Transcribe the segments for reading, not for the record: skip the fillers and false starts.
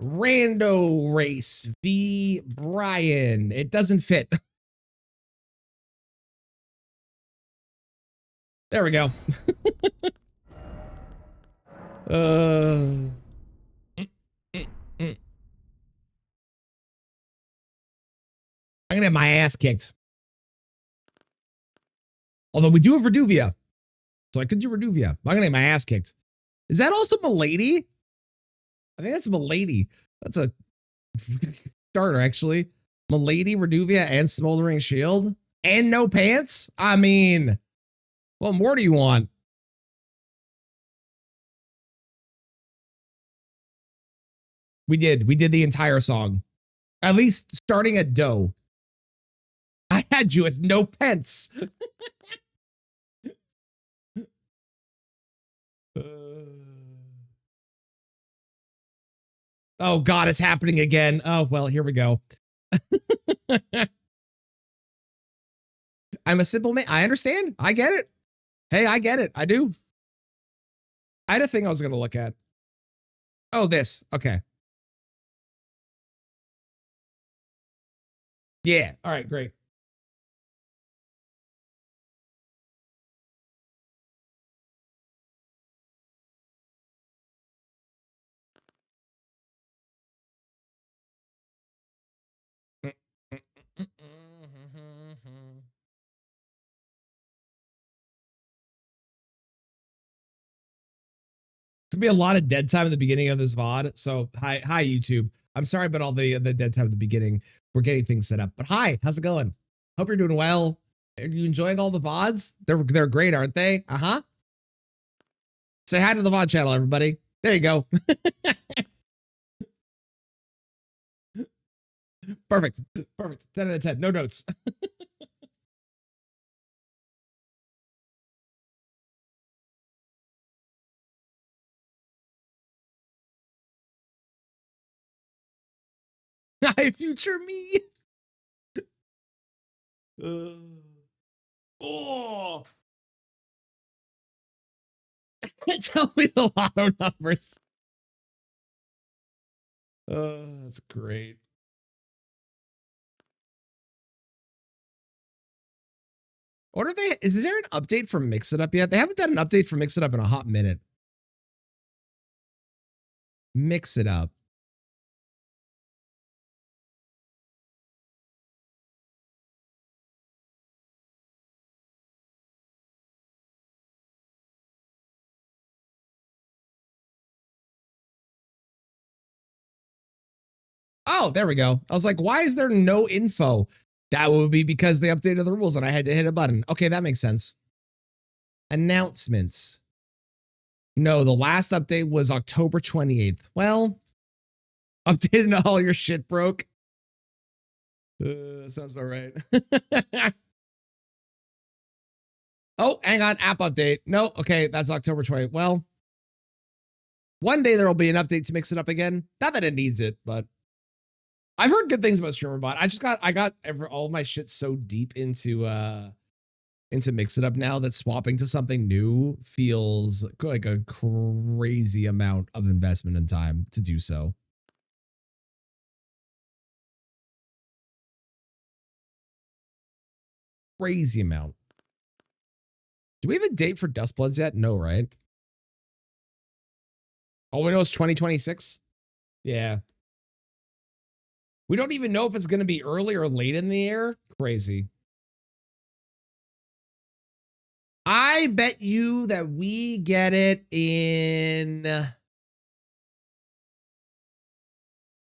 Rando race v Brian. It doesn't fit. There we go. I'm gonna have my ass kicked. Although we do have Reduvia. So I could do Reduvia. I'm gonna get my ass kicked. Is that also Milady? I think that's Milady. That's a starter, actually. Milady, Reduvia, and Smoldering Shield. And no pants? I mean, what more do you want? We did the entire song. At least starting at Doe. I had you at no pence. Oh God, it's happening again. Oh, well, here we go. I'm a simple man. I understand. I get it. Hey, I get it. I do. I had a thing I was going to look at. Oh, this. Okay. Yeah. All right, great. There's gonna be a lot of dead time at the beginning of this VOD. So hi YouTube. I'm sorry about all the dead time at the beginning. We're getting things set up. But hi, how's it going? Hope you're doing well. Are you enjoying all the VODs? They're great, aren't they? Uh-huh. Say hi to the VOD channel, everybody. There you go. Perfect. Perfect. 10 out of 10. No notes. Hi, future me. Oh. Tell me the lotto numbers. That's great. What are they? Is there an update for Mix It Up yet? They haven't done an update for Mix It Up in a hot minute. Mix It Up. Oh, there we go. I was like, why is there no info? That would be because they updated the rules and I had to hit a button. Okay, that makes sense. Announcements. No, the last update was October 28th. Well, updated all your shit broke. Sounds about right. Oh, hang on. App update. No, okay, that's October 20th. Well, one day there will be an update to Mix It Up again. Not that it needs it, but I've heard good things about StreamerBot. I got all of my shit so deep into Mix It Up now that swapping to something new feels like a crazy amount of investment and time to do so. Crazy amount. Do we have a date for Dustbloods yet? No, right? All we know is 2026. Yeah. We don't even know if it's going to be early or late in the year. Crazy. I bet you that we get it in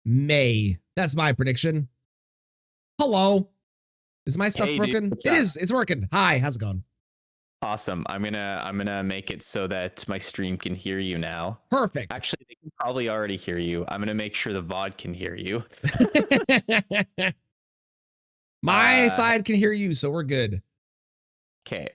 May. That's my prediction. Hello. Is my stuff broken? It is. It's working. Hi, how's it going? Awesome. I'm gonna make it so that my stream can hear you now. Perfect. Actually, they can probably already hear you. I'm gonna make sure the VOD can hear you. My side can hear you, so we're good. Okay.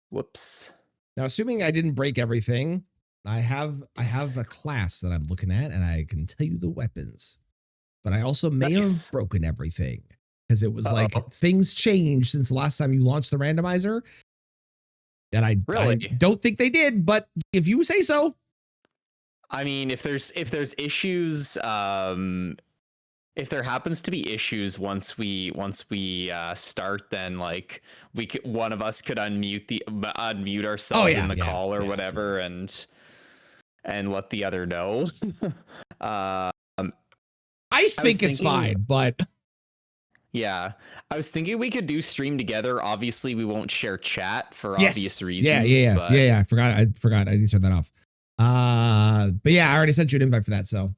Whoops. Now, assuming I didn't break everything, I have a class that I'm looking at, and I can tell you the weapons. But I also may have broken everything because it was like things changed since the last time you launched the randomizer. And I Really? don't think they did, but if you say so. I mean, if there's issues, if there happens to be issues once we start, then like one of us could unmute ourselves in the call or whatever, absolutely. and let the other know. I think it's fine, but yeah, I was thinking we could do stream together. Obviously, we won't share chat for obvious reasons. Yeah. I forgot. I need to turn that off. But yeah, I already sent you an invite for that. So.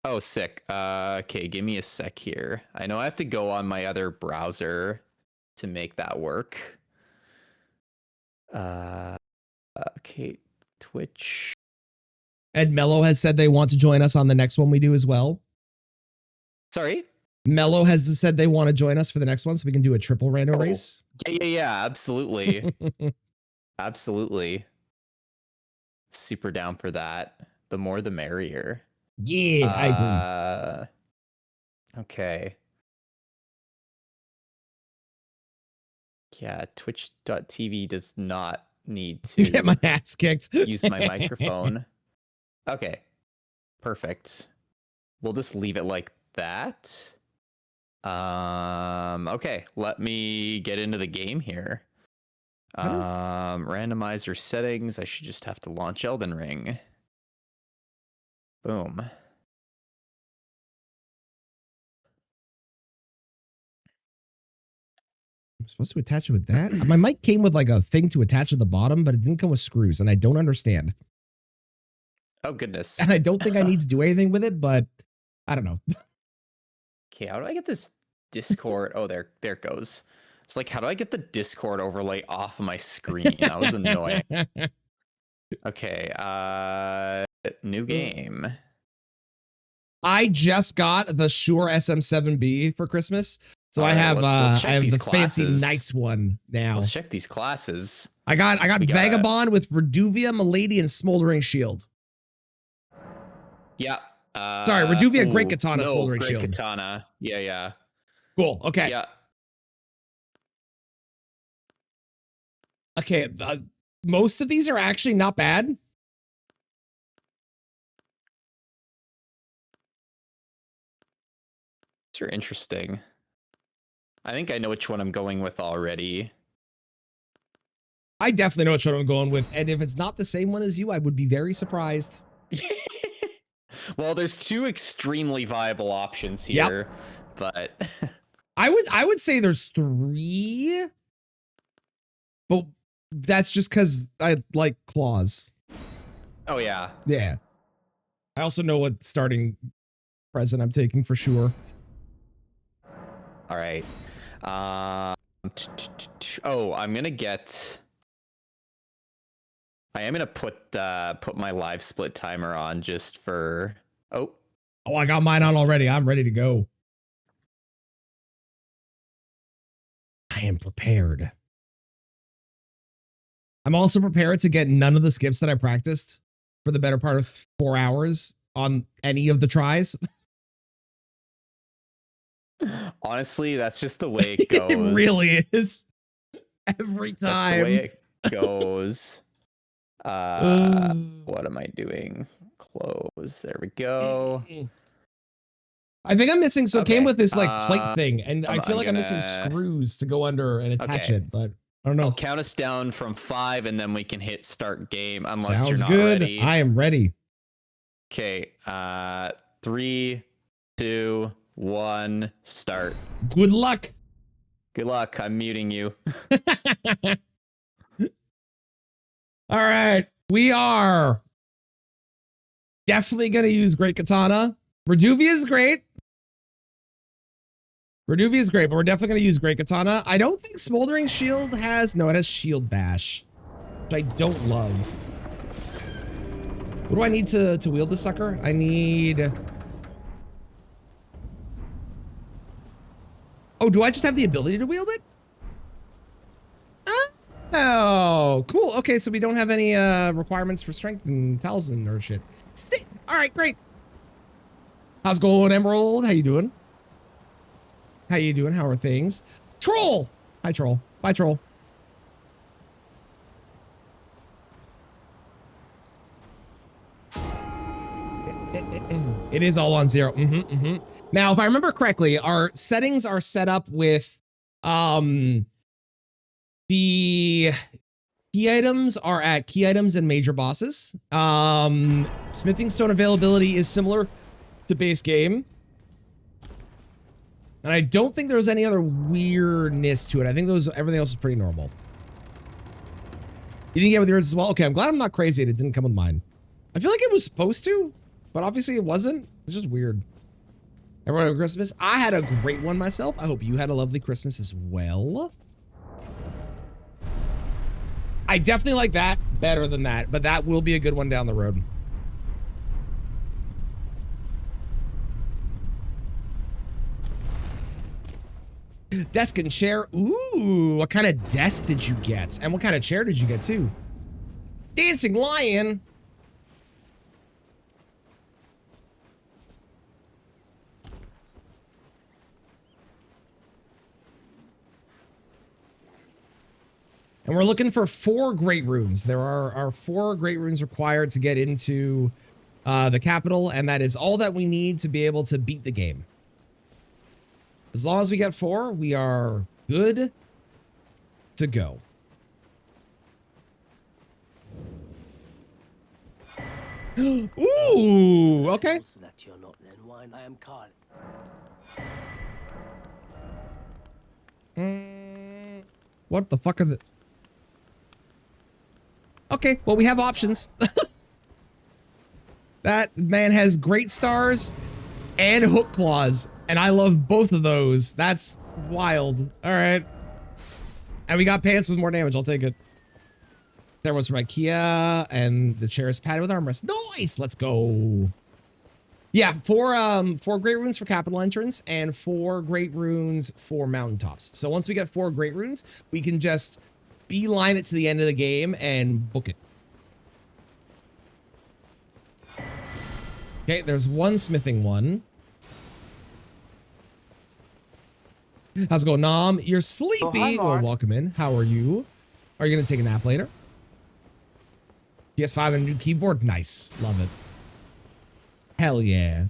Oh, sick. Okay, give me a sec here. I know I have to go on my other browser to make that work. Okay, Twitch. Ed Mello has said they want to join us on the next one we do as well. Sorry? Mello has said they want to join us for the next one so we can do a triple rando race. Yeah, absolutely. Absolutely. Super down for that. The more the merrier. Yeah, I agree. Okay. Yeah, twitch.tv does not need to get my ass kicked. Use my microphone. Okay. Perfect. We'll just leave it like that. Okay, let me get into the game here. Randomizer settings. I should just have to launch Elden Ring. Boom. I'm supposed to attach it with that? My mic came with like a thing to attach at the bottom, but it didn't come with screws, and I don't understand. Oh, goodness. And I don't think I need to do anything with it, but I don't know. Okay, how do I get this Discord? Oh, there it goes. It's like, how do I get the Discord overlay off of my screen? That was annoying. Okay, new game. I just got the Shure SM7B for Christmas. So I have the fancy nice one now. Let's check these classes. I got Vagabond with Reduvia, Milady, and Smoldering Shield. Yeah. Sorry, Reduvia, Great Katana, Smoldering Shield. Great Katana. Yeah. Cool. Okay. Yeah. Okay. Most of these are actually not bad. These are interesting. I think I know which one I'm going with already. I definitely know which one I'm going with. And if it's not the same one as you, I would be very surprised. Well, there's two extremely viable options here, but I would say there's three, but that's just because I like claws. Oh yeah. Yeah. I also know what starting present I'm taking for sure. All right. Oh, I'm gonna get. I am gonna put my live split timer on just for. Oh, I got mine on already. I'm ready to go. I am prepared. I'm also prepared to get none of the skips that I practiced for the better part of 4 hours on any of the tries. Honestly, that's just the way it goes. It really is. Every time. That's the way it goes. What am I doing? Close. There we go. I think I'm missing. So it came with this like plate thing, and I feel like I'm missing screws to go under and attach it, but I don't know. I'll count us down from 5, and then we can hit start game. Unless Sounds you're not good. ready. I am ready. Okay. 3, 2, 1. Start. Good luck. Good luck. I'm muting you. All right. We are definitely going to use Great Katana. Reduvia is great. Reduvia is great, but we're definitely going to use Great Katana. I don't think Smoldering Shield has... No, it has Shield Bash, which I don't love. What do I need to wield this sucker? I need... Oh, do I just have the ability to wield it? Oh, cool. Okay, so we don't have any requirements for strength and talisman or shit. Sick. All right, great. How's it going, Emerald? How you doing? How you doing? How are things? Troll. Hi, Troll. Bye, Troll. It is all on 0. Now, if I remember correctly, our settings are set up with the key items are at key items and major bosses. Smithing stone availability is similar to base game. And I don't think there was any other weirdness to it. I think everything else is pretty normal. You didn't get with yours as well? Okay, I'm glad I'm not crazy and it didn't come with mine. I feel like it was supposed to, but obviously it wasn't. It's just weird. Everyone have a Christmas? I had a great one myself. I hope you had a lovely Christmas as well. I definitely like that better than that, but that will be a good one down the road. Desk and chair. Ooh, what kind of desk did you get? And what kind of chair did you get too? Dancing lion. And we're looking for 4 great runes. There are 4 great runes required to get into the capital, and that is all that we need to be able to beat the game. As long as we get 4, we are good to go. Ooh, okay. What the fuck are the... Okay, well, we have options. That man has great stars and hook claws, and I love both of those. That's wild. All right. And we got pants with more damage. I'll take it. There was from IKEA, and the chair is padded with armrests. Nice. Let's go. Yeah, 4 great runes for capital entrance and 4 great runes for mountaintops. So once we get 4 great runes, we can just beeline it to the end of the game and book it. Okay, there's 1 smithing one. How's it going, Nom? You're sleepy. Oh, hi, well, welcome in. How are you? Are you gonna take a nap later? PS5 and a new keyboard. Nice. Love it. Hell yeah.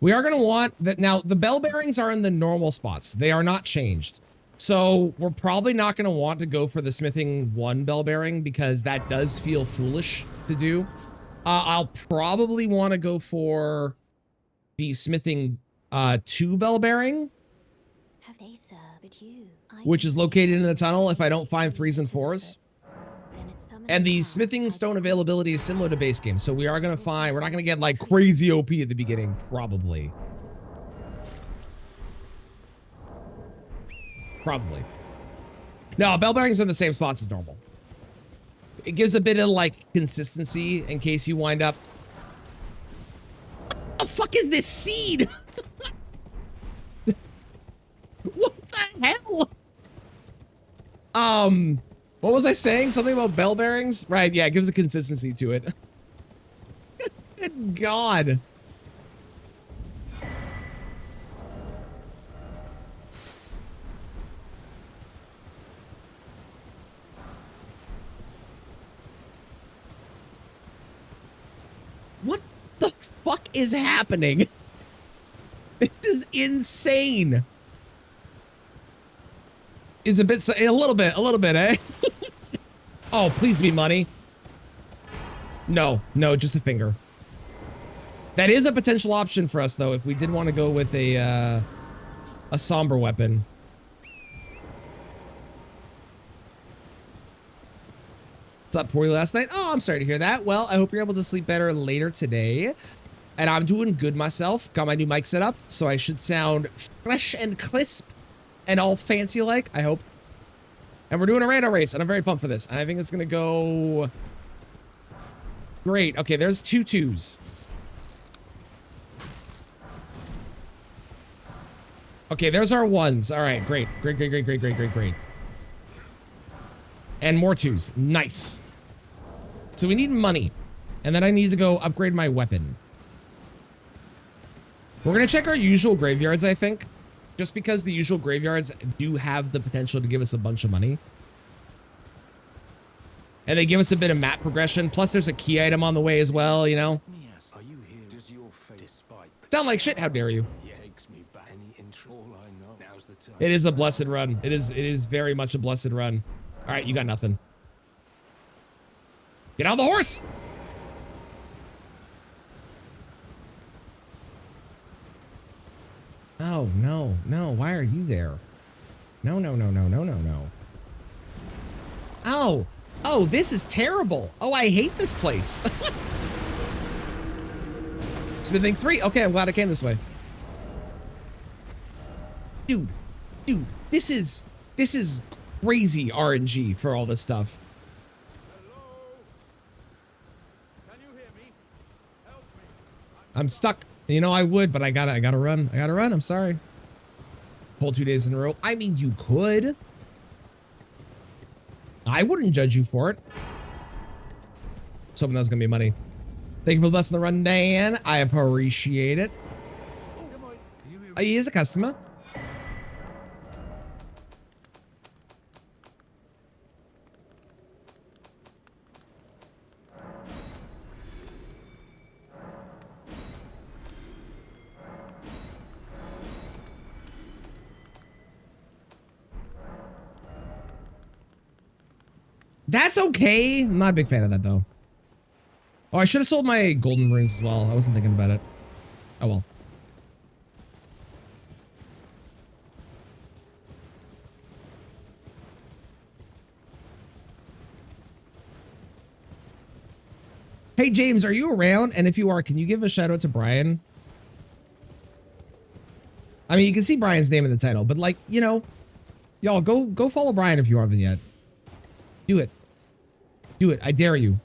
We are gonna want that. Now, the bell bearings are in the normal spots. They are not changed. So we're probably not gonna want to go for the smithing 1 bell bearing because that does feel foolish to do. I'll probably want to go for the smithing 2 bell bearing, which is located in the tunnel if I don't find 3s and 4s. And the smithing stone availability is similar to base game, so we are gonna find, we're not gonna get like crazy OP at the beginning, probably. Probably. No, bell bearings are in the same spots as normal. It gives a bit of like consistency in case you wind up. What the fuck is this seed? What the hell? What was I saying? Something about bell bearings? Right, yeah, it gives a consistency to it. Good God. What the fuck is happening? This is insane. Is a little bit, eh? Oh, please be money. No, just a finger. That is a potential option for us though, if we did want to go with a somber weapon. Slept poorly last night. Oh, I'm sorry to hear that. Well, I hope you're able to sleep better later today. And I'm doing good myself. Got my new mic set up, so I should sound fresh and crisp and all fancy like, I hope. And we're doing a rando race, and I'm very pumped for this. And I think it's gonna go great. Okay, there's 2 2s. Okay, there's our 1s. All right, great. Great. And more 2s. Nice. So we need money. And then I need to go upgrade my weapon. We're gonna check our usual graveyards, I think. Just because the usual graveyards do have the potential to give us a bunch of money. And they give us a bit of map progression. Plus there's a key item on the way as well, you know? Yes, are you here? Does your fate despite Sound like shit, how dare you? takes me back. Any intro? All I know. Now's the time. It is a blessed run. It is very much a blessed run. All right, you got nothing. Get on the horse! Oh, no, no, why are you there? No, no, no, no, no, no, no. Oh, oh, this is terrible. Oh, I hate this place. Smithing 3. Okay, I'm glad I came this way. Dude, this is crazy RNG for all this stuff. Hello? Can you hear me? Help me. I'm stuck. You know, I would, but I gotta run. I gotta run. I'm sorry. Pull 2 days in a row. I mean, you could. I wouldn't judge you for it. Just hoping that was gonna be money. Thank you for blessing the run, Dan. I appreciate it. He is a customer. That's okay. I'm not a big fan of that though. Oh, I should have sold my golden runes as well. I wasn't thinking about it. Oh well. Hey James, are you around? And if you are, can you give a shout out to Brian? I mean, you can see Brian's name in the title, but like, you know, y'all go follow Brian if you haven't yet. Do it. Do it. I dare you.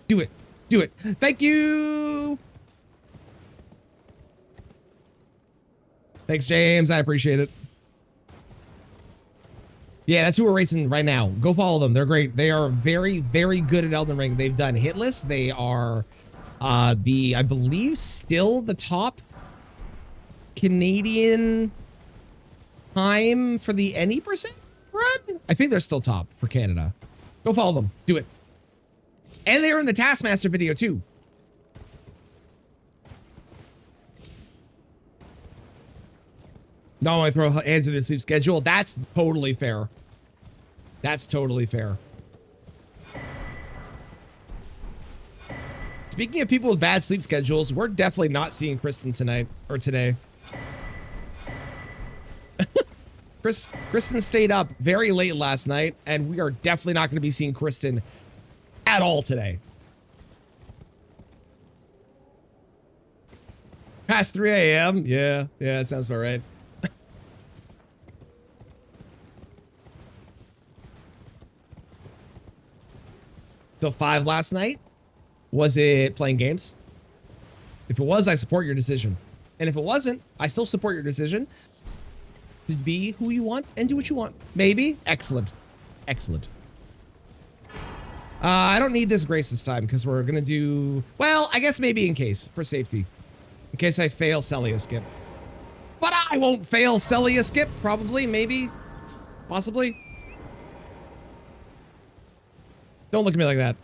Do it. Do it. Thank you. Thanks, James. I appreciate it. Yeah, that's who we're racing right now. Go follow them. They're great. They are very, very good at Elden Ring. They've done hitless. They are I believe, still the top Canadian time for the any percent run. I think they're still top for Canada. Go follow them. Do it. And they were in the Taskmaster video too. No, I throw hands in their sleep schedule. That's totally fair. That's totally fair. Speaking of people with bad sleep schedules, we're definitely not seeing Kristen tonight or today. Kristen stayed up very late last night, and we are definitely not going to be seeing Kristen at all today. Past 3 a.m. Yeah, that sounds about right. Till 5 last night? Was it playing games? If it was, I support your decision. And if it wasn't, I still support your decision to be who you want and do what you want. Maybe? Excellent. Excellent. I don't need this grace this time because we're going to do... Well, I guess maybe in case, for safety. In case I fail Celia skip. But I won't fail Celia skip. Probably, maybe, possibly. Don't look at me like that.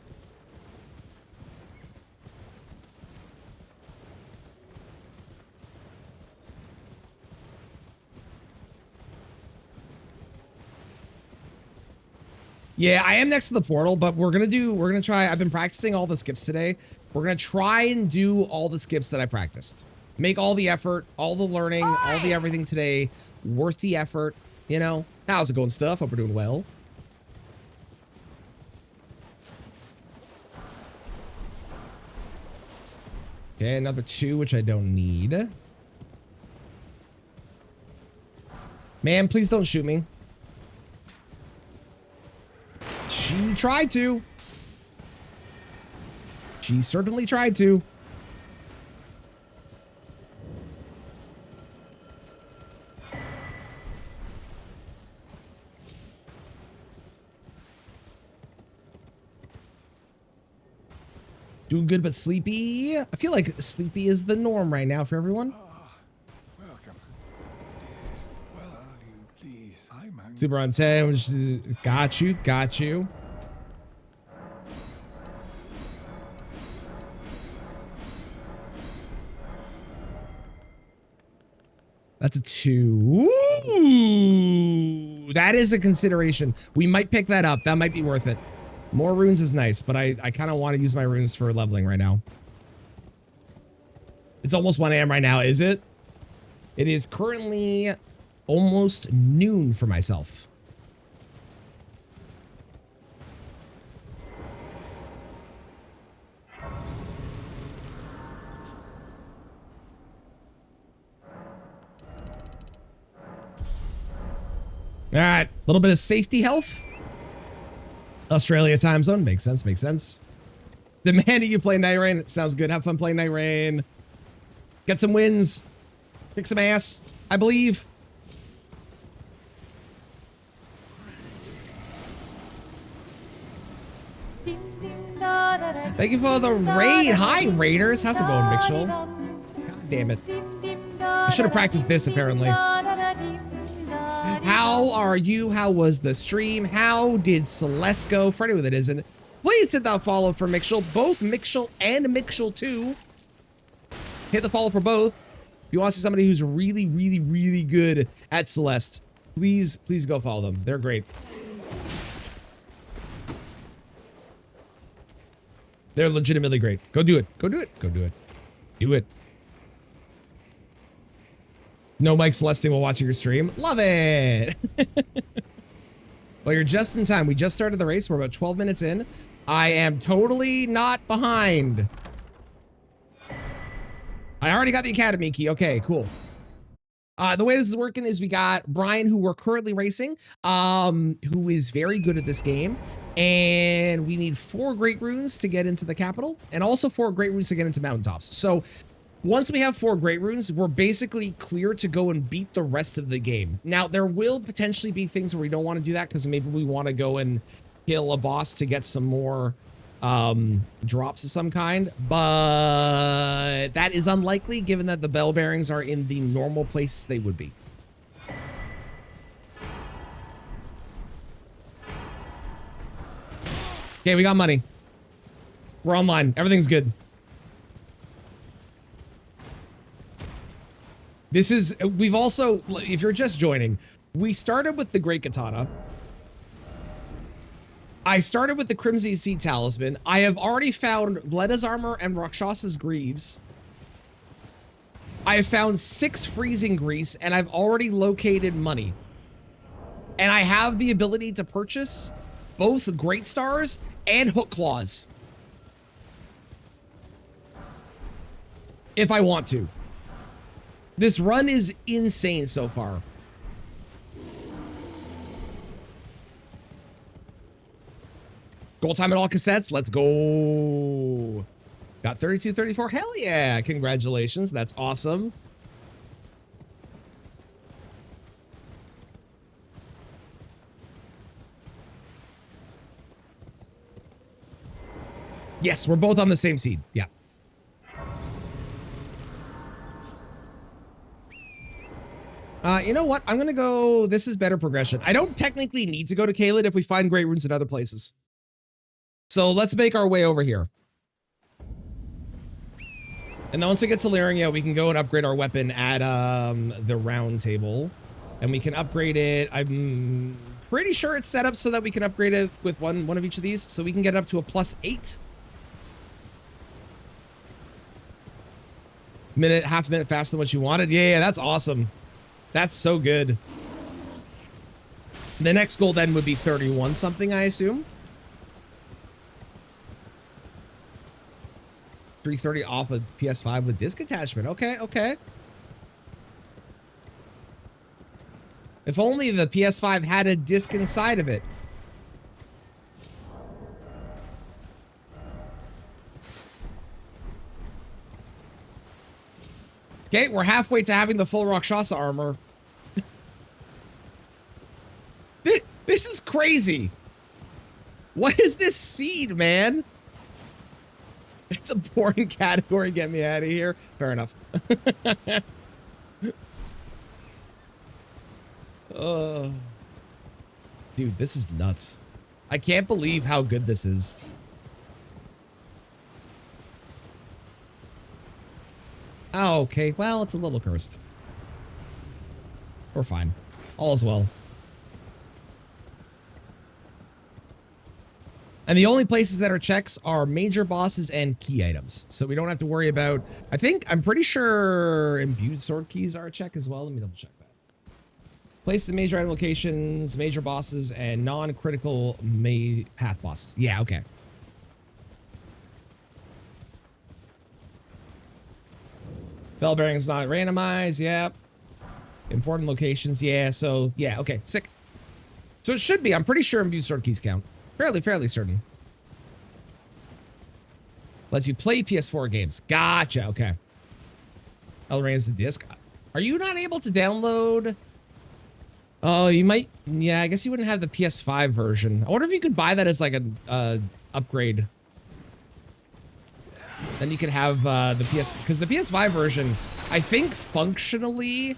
Yeah, I am next to the portal, but we're gonna try. I've been practicing all the skips today. We're gonna try and do all the skips that I practiced. Make all the effort, all the learning, all the everything today worth the effort, you know? How's it going, stuff? Hope we're doing well. Okay, another 2, which I don't need. Man, please don't shoot me. She tried to. She certainly tried to. Doing good but sleepy. I feel like sleepy is the norm right now for everyone. Welcome. Well, you please. I'm hungry. Super on 10, which is, got you. That's a 2. Ooh, that is a consideration. We might pick that up. That might be worth it. More runes is nice, but I kind of want to use my runes for leveling right now. It's almost 1 a.m. right now, is it? It is currently almost noon for myself. All right, a little bit of safety health. Australia time zone, makes sense, makes sense. Demanding you play Night Rain, sounds good. Have fun playing Night Rain. Get some wins. Kick some ass, I believe. Thank you for the raid. Hi, Raiders. How's it going, Mitchell? God damn it. I should have practiced this, apparently. How are you? How was the stream? How did Celeste go? For anyone that isn't, please hit that follow for Mitchell. Both Mitchell and Mitchell 2. Hit the follow for both. If you want to see somebody who's really, really, really good at Celeste, please go follow them. They're great. They're legitimately great. Go do it. Go do it. Go do it. Do it. No Mike Celesting while watching your stream. Love it. Well, you're just in time. We just started the race. We're about 12 minutes in. I am totally not behind. I already got the academy key. Okay, cool. The way this is working is we got Brian, who we're currently racing, who is very good at this game. And we need 4 great runes to get into the capital, and also 4 great runes to get into mountaintops. So once we have 4 great runes, we're basically clear to go and beat the rest of the game. Now, there will potentially be things where we don't want to do that because maybe we want to go and kill a boss to get some more drops of some kind, but that is unlikely given that the bell bearings are in the normal places they would be. Okay, we got money. We're online. Everything's good. This is, we've also, if you're just joining, we started with the Great Katana. I started with the Crimson Sea Talisman. I have already found Vleda's Armor and Rakshasa's Greaves. I have found 6 Freezing Grease, and I've already located money. And I have the ability to purchase both Great Stars and Hook Claws. If I want to. This run is insane so far. Gold time at all cassettes. Let's go. Got 3234. Hell yeah. Congratulations. That's awesome. Yes, we're both on the same seed. Yeah. You know what? I'm going to go. This is better progression. I don't technically need to go to Caelid if we find great runes in other places. So let's make our way over here. And then once we get to Lyria, we can go and upgrade our weapon at the round table. And we can upgrade it. I'm pretty sure it's set up so that we can upgrade it with one of each of these. So we can get it up to a +8. Half a minute faster than what you wanted. Yeah, that's awesome. That's so good. The next goal then would be 31 something, I assume. 330 off of PS5 with disc attachment. Okay, okay. If only the PS5 had a disc inside of it. Okay, we're halfway to having the full Rakshasa armor. This is crazy. What is this seed, man? It's a boring category. Get me out of here. Fair enough. Dude, this is nuts. I can't believe how good this is. Oh, okay. Well, it's a little cursed. We're fine. All is well. And the only places that are checks are major bosses and key items. So we don't have to worry about, I'm pretty sure imbued sword keys are a check as well. Let me double check that. Place in major item locations, major bosses, and non-critical path bosses. Yeah, okay. Bell bearings not randomized, yep. Important locations, yeah, so, yeah, okay, sick. So it should be, I'm pretty sure imbued sword keys count. Fairly certain. Lets you play PS4 games. Gotcha, okay. Elden Ring is the disc. Are you not able to download? Oh, you might, yeah, I guess you wouldn't have the PS5 version. I wonder if you could buy that as like a upgrade. Then you could have the PS, because the PS5 version, I think functionally,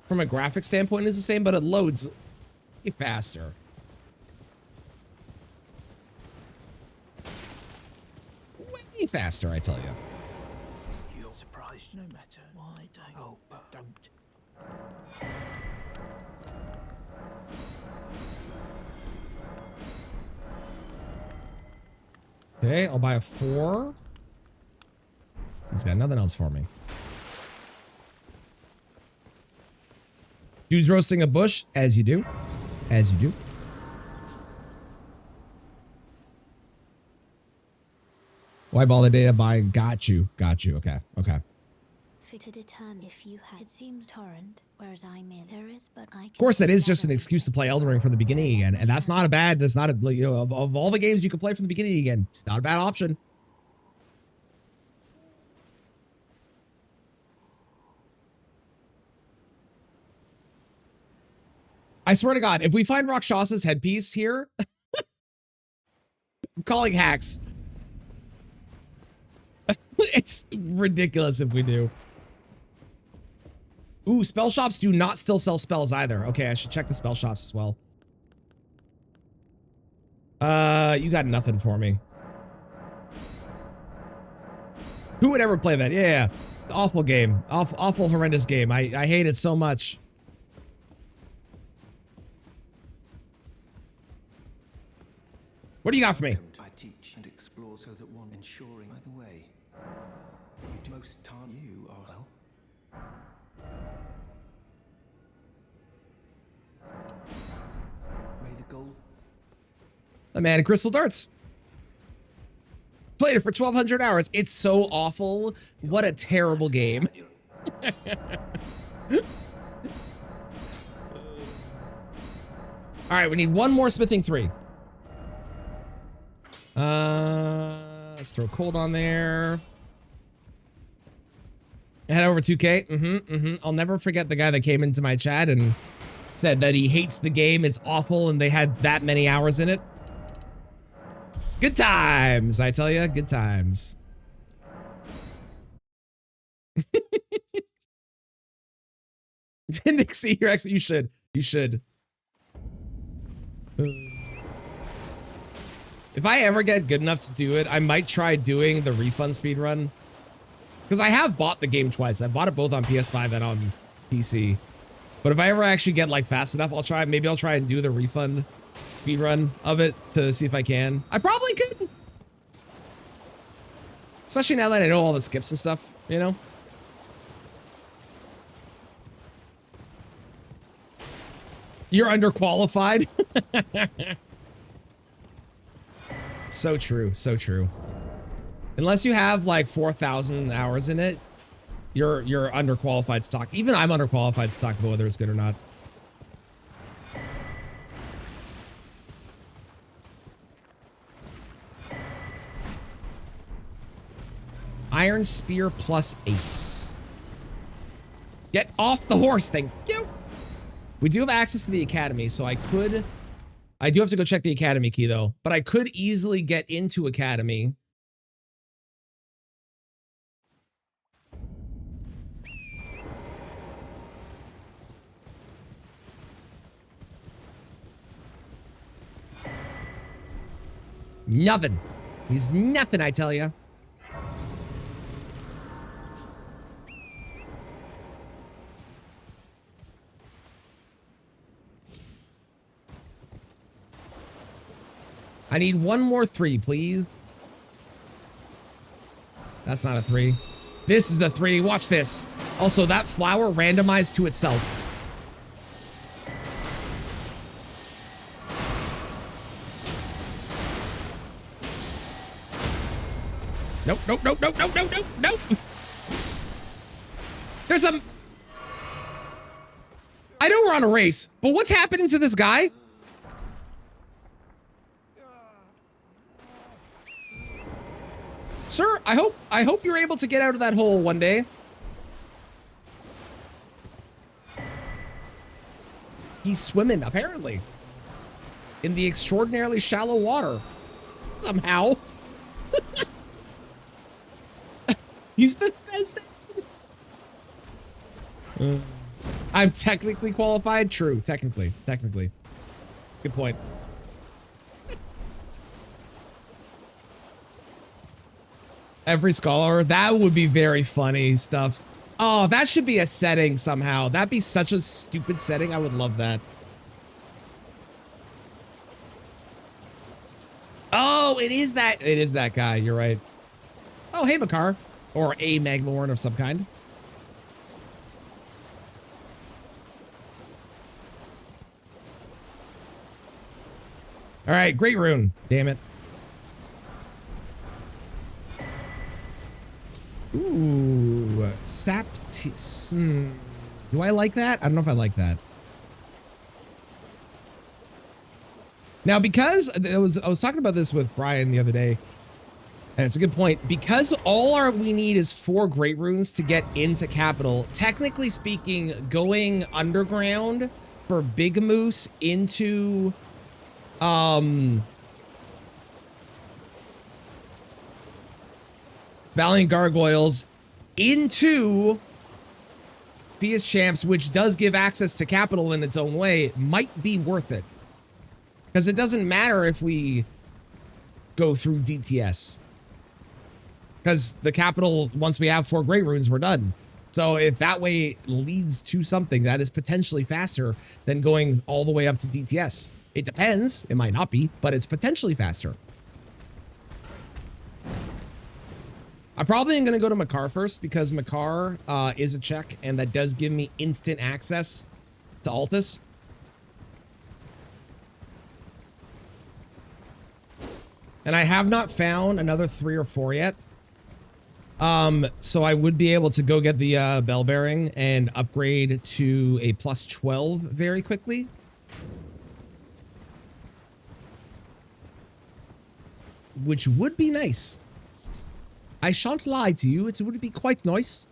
from a graphic standpoint, is the same, but it loads faster. Way faster, I tell you. You're surprised no matter why don't. Oh, but don't. Okay, I'll buy a 4. He's got nothing else for me. Dude's roasting a bush, as you do. As you do. Wipe all the data buying. Got you. Okay. Fit to determine if you had. It seems torrent, whereas I'm in. There is, but I. Of course, that is just an excuse to play Elden Ring from the beginning again, and that's not a bad. That's not a, you know, of all the games you can play from the beginning again, it's not a bad option. I swear to God, if we find Rakshasa's headpiece here, I'm calling hacks. It's ridiculous if we do. Ooh, spell shops do not still sell spells either. Okay, I should check the spell shops as well. You got nothing for me. Who would ever play that? Yeah. Awful game. Awful, horrendous game. I hate it so much. What do you got for me? I teach and explore so that one ensuring either way. You do most time you are well. May the gold. A man in crystal darts. Played it for 1,200 hours. It's so awful. What a terrible game. All right, we need one more smithing 3. Let's throw cold on there. Head over 2K. I'll never forget the guy that came into my chat and said that he hates the game. It's awful, and they had that many hours in it. Good times, I tell you, good times. Nick, see your exit. You should. You should. If I ever get good enough to do it, I might try doing the refund speedrun. Because I have bought the game twice. I bought it both on PS5 and on PC. But if I ever actually get like fast enough, I'll try. Maybe I'll try and do the refund speedrun of it to see if I can. I probably could. Especially now that I know all the skips and stuff, you know? You're underqualified. So true, so true. Unless you have like 4,000 hours in it, you're underqualified to talk. Even I'm underqualified to talk about whether it's good or not. Iron Spear plus 8. Get off the horse, thank you. We do have access to the academy, so I do have to go check the academy key though, but I could easily get into academy. Nothing. He's nothing, I tell you. I need one more 3, please. That's not a 3. This is a 3. Watch this. Also, that flower randomized to itself. Nope, nope, nope, nope, nope, nope, nope, nope. There's some... I know we're on a race, but what's happening to this guy? Sir, I hope you're able to get out of that hole one day. He's swimming, apparently, in the extraordinarily shallow water. Somehow. He's Bethesda. I'm technically qualified. True, technically. Good point. Every scholar, that would be very funny stuff. Oh, that should be a setting somehow. That'd be such a stupid setting. I would love that. Oh, it is that guy. You're right. Oh, hey, Makar. Or a Magmorn of some kind. All right, great rune. Damn it. Ooh, do I like that? I don't know if I like that. Now, because I was talking about this with Brian the other day, and it's a good point. Because we need is 4 great runes to get into capital. Technically speaking, going underground for Big Moose into Valiant Gargoyles into Fia's Champs, which does give access to capital in its own way, might be worth it. Because it doesn't matter if we go through DTS. Because the capital, once we have 4 great runes, we're done. So if that way leads to something that is potentially faster than going all the way up to DTS. It depends. It might not be, but it's potentially faster. I probably am going to go to Makar first because Makar is a check and that does give me instant access to Altus. And I have not found another 3 or 4 yet. So I would be able to go get the bell bearing and upgrade to a +12 very quickly. Which would be nice. I shan't lie to you, it would be quite nice.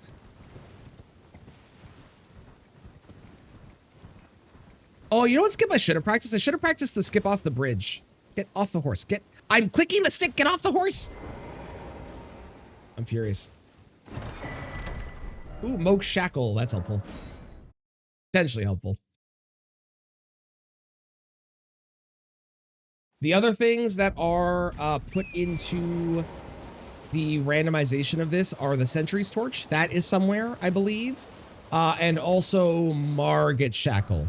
Oh, you know what skip I should have practiced? I should have practiced the skip off the bridge. Get off the horse. I'm clicking the stick, get off the horse! I'm furious. Ooh, Moke Shackle, that's helpful. Potentially helpful. The other things that are put into the randomization of this are the Sentry's Torch. That is somewhere, I believe. And also Margit Shackle.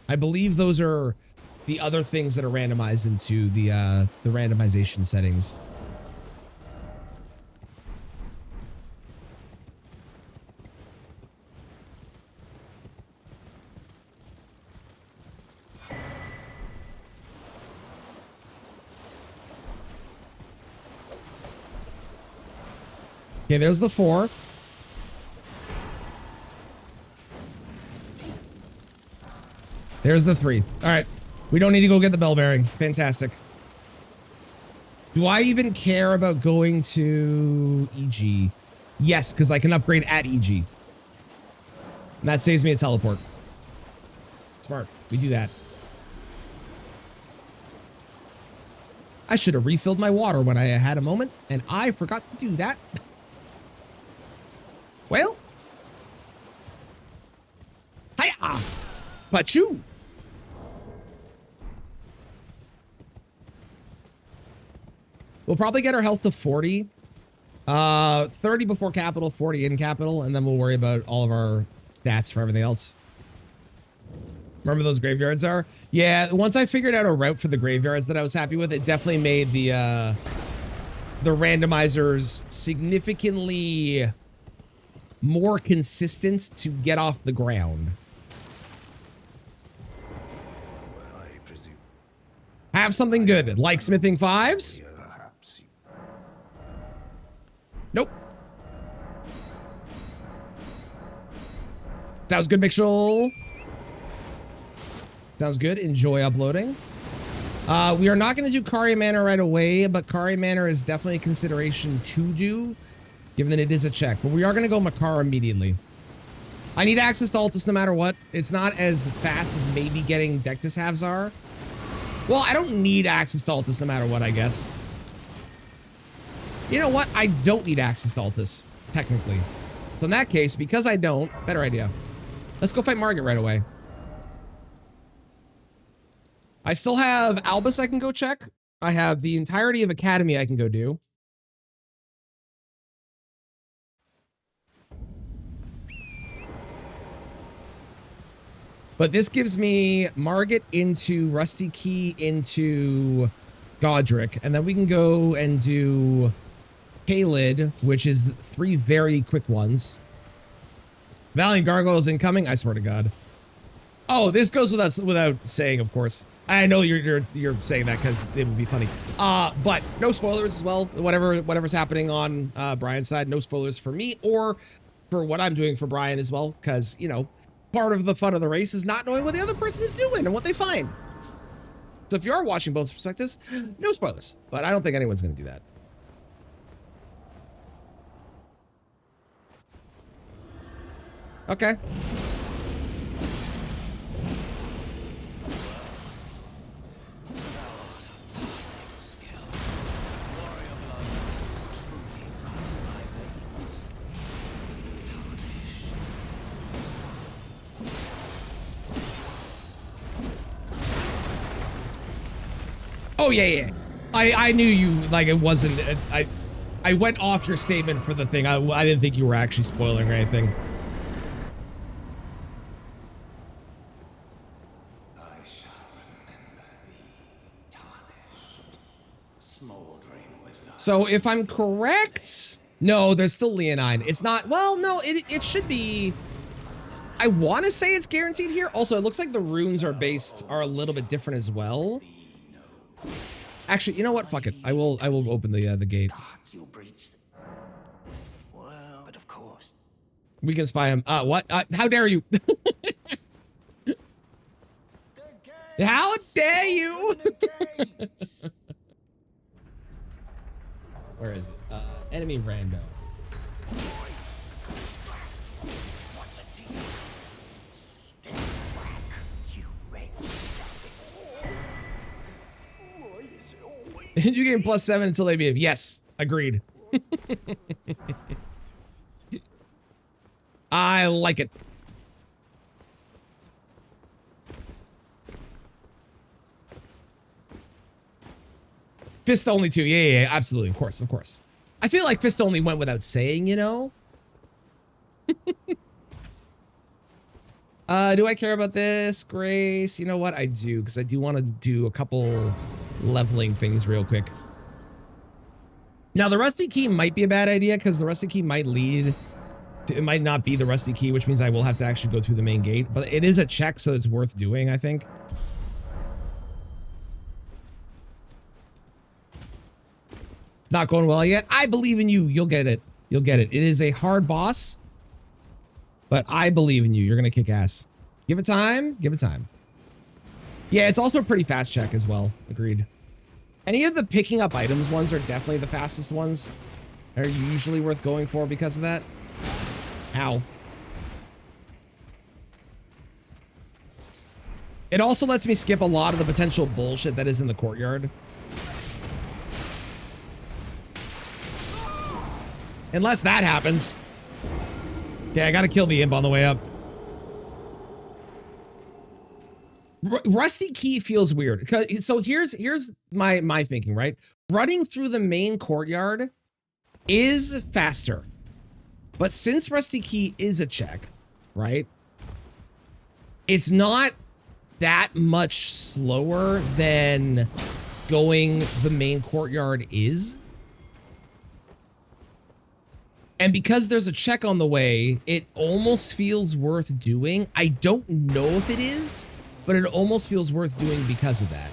I believe those are the other things that are randomized into the randomization settings. Okay, there's the 4. There's the 3. All right. We don't need to go get the bell bearing. Fantastic. Do I even care about going to EG? Yes, because I can upgrade at EG. And that saves me a teleport. Smart. We do that. I should have refilled my water when I had a moment, and I forgot to do that. Well. Hiya! Pachoo! We'll probably get our health to 40. 30 before capital, 40 in capital, and then we'll worry about all of our stats for everything else. Remember those graveyards are? Yeah, once I figured out a route for the graveyards that I was happy with, it definitely made the randomizers significantly more consistent to get off the ground. Well, I presume. Have something good, like smithing fives? Perhaps you Nope. Sounds good, Mitchell. Sounds good. Enjoy uploading. We are not going to do Kari Manor right away, but Kari Manor is definitely a consideration to do, given that it is a check. But we are going to go Makar immediately. I need access to Altus no matter what. It's not as fast as maybe getting Dectus halves are. Well, I don't need access to Altus no matter what, I guess. You know what? I don't need access to Altus, technically. So in that case, because I don't, better idea. Let's go fight Margit right away. I still have Albus I can go check. I have the entirety of Academy I can go do. But this gives me Margit into Rusty Key into Godric. And then we can go and do Kaled, which is 3 very quick ones. Valiant Gargoyles incoming, I swear to God. Oh, this goes without saying, of course. I know you're saying that because it would be funny. But no spoilers as well. Whatever's happening on Brian's side, no spoilers for me or for what I'm doing for Brian as well. Because, you know, part of the fun of the race is not knowing what the other person is doing and what they find. So if you are watching both perspectives, no spoilers. But I don't think anyone's going to do that. Okay. Oh yeah. I knew you, like, it wasn't, I went off your statement for the thing. I didn't think you were actually spoiling or anything. I shall remember thee, tarnished, smoldering with light. So if I'm correct, no, there's still Leonine. It's not, well, no, it should be, I want to say it's guaranteed here. Also, it looks like the runes are a little bit different as well. Actually, you know what? Fuck it. I will open the gate. You'll breach the... Well, but of course. We can spy him. What? How dare you? How dare you? Where is it? Enemy rando. What's a deal? Step back, you wretch. You gain +7 until they behave. Yes, agreed. I like it. Fist only 2. Yeah, absolutely. Of course. I feel like fist only went without saying, you know? Do I care about this, Grace? You know what? I do, because I do want to do a couple leveling things real quick. Now, the Rusty Key might be a bad idea, because the Rusty Key might lead to, it might not be the Rusty Key, which means I will have to actually go through the main gate. But it is a check, so it's worth doing, I think. Not going well yet. I believe in you. You'll get it. You'll get it. It is a hard boss, but I believe in you. You're going to kick ass. Give it time. Give it time. Yeah, it's also a pretty fast check as well. Agreed. Any of the picking up items ones are definitely the fastest ones. Are usually worth going for because of that. Ow. It also lets me skip a lot of the potential bullshit that is in the courtyard. Unless that happens. Okay, I gotta kill the imp on the way up. Rusty Key feels weird. So here's my thinking, right? Running through the main courtyard is faster. But since Rusty Key is a check, right? It's not that much slower than going the main courtyard is. And because there's a check on the way, it almost feels worth doing. I don't know if it is, but it almost feels worth doing because of that.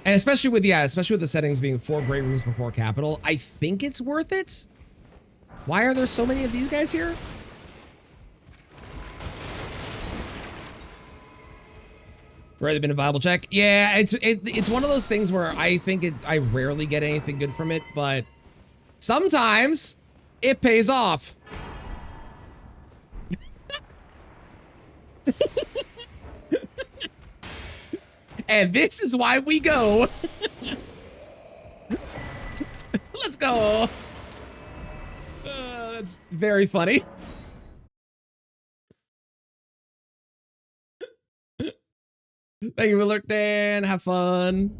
And especially with the settings being 4 great rooms before capital, I think it's worth it. Why are there so many of these guys here? Rather been a viable check. Yeah, it's one of those things where I think I rarely get anything good from it, but sometimes it pays off. And this is why we go. Let's go. That's very funny. Thank you for lurking. Have fun.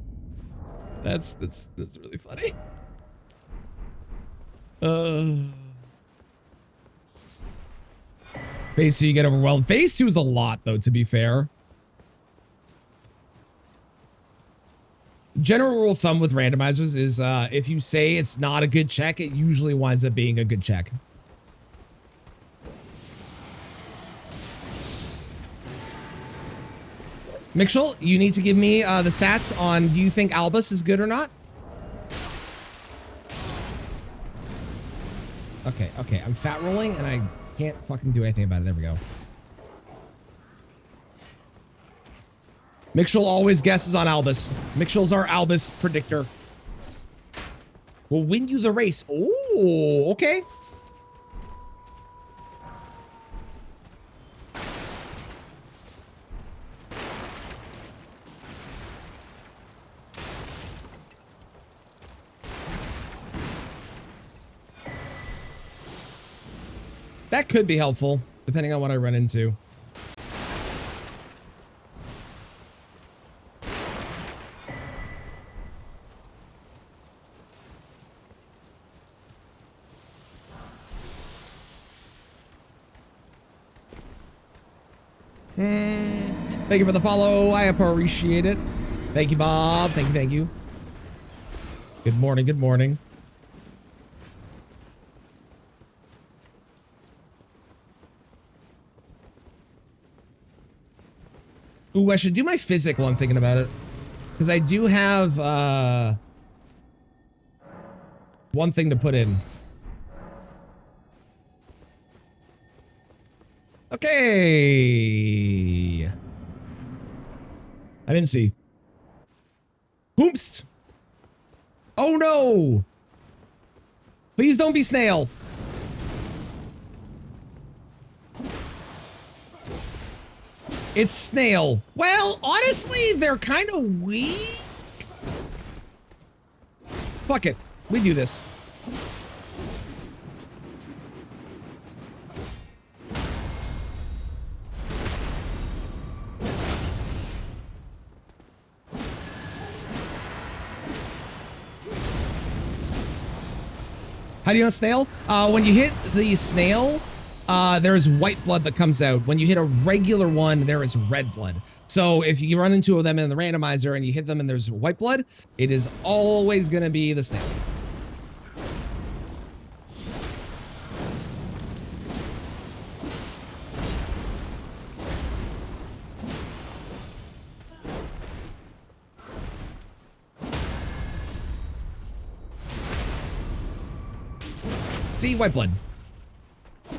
That's really funny. Phase 2, you get overwhelmed. Phase 2 is a lot, though, to be fair. General rule of thumb with randomizers is if you say it's not a good check, it usually winds up being a good check. Mitchell, you need to give me the stats on do you think Albus is good or not? Okay, I'm fat rolling and I can't fucking do anything about it. There we go. Mitchell always guesses on Albus. Mitchell's our Albus predictor. We'll win you the race. Oh, okay. That could be helpful, depending on what I run into. Thank you for the follow. I appreciate it. Thank you, Bob. Thank you. Good morning, good morning. Ooh, I should do my physic while I'm thinking about it. Because I do have, one thing to put in. Okay. I didn't see. Hoomst. Oh no. Please don't be snail. It's snail. Well, honestly, they're kind of weak. Fuck it. We do this. How do you know snail? When you hit the snail, there's white blood that comes out. When you hit a regular one, there is red blood. So if you run into them in the randomizer and you hit them and there's white blood, it is always going to be the snail. See, white blood.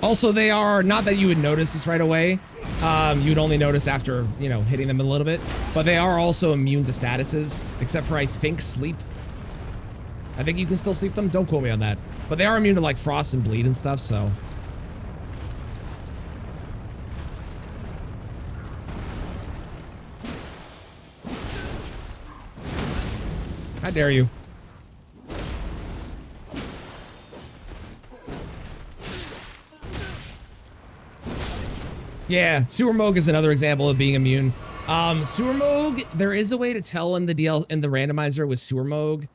Also, they are, not that you would notice this right away. You would only notice after, you know, hitting them a little bit. But they are also immune to statuses, except for, I think, sleep. I think you can still sleep them. Don't quote me on that. But they are immune to, like, frost and bleed and stuff, so. How dare you? Yeah, Sewer Moog is another example of being immune. Sewer Moog, there is a way to tell in the randomizer with Sewer Moog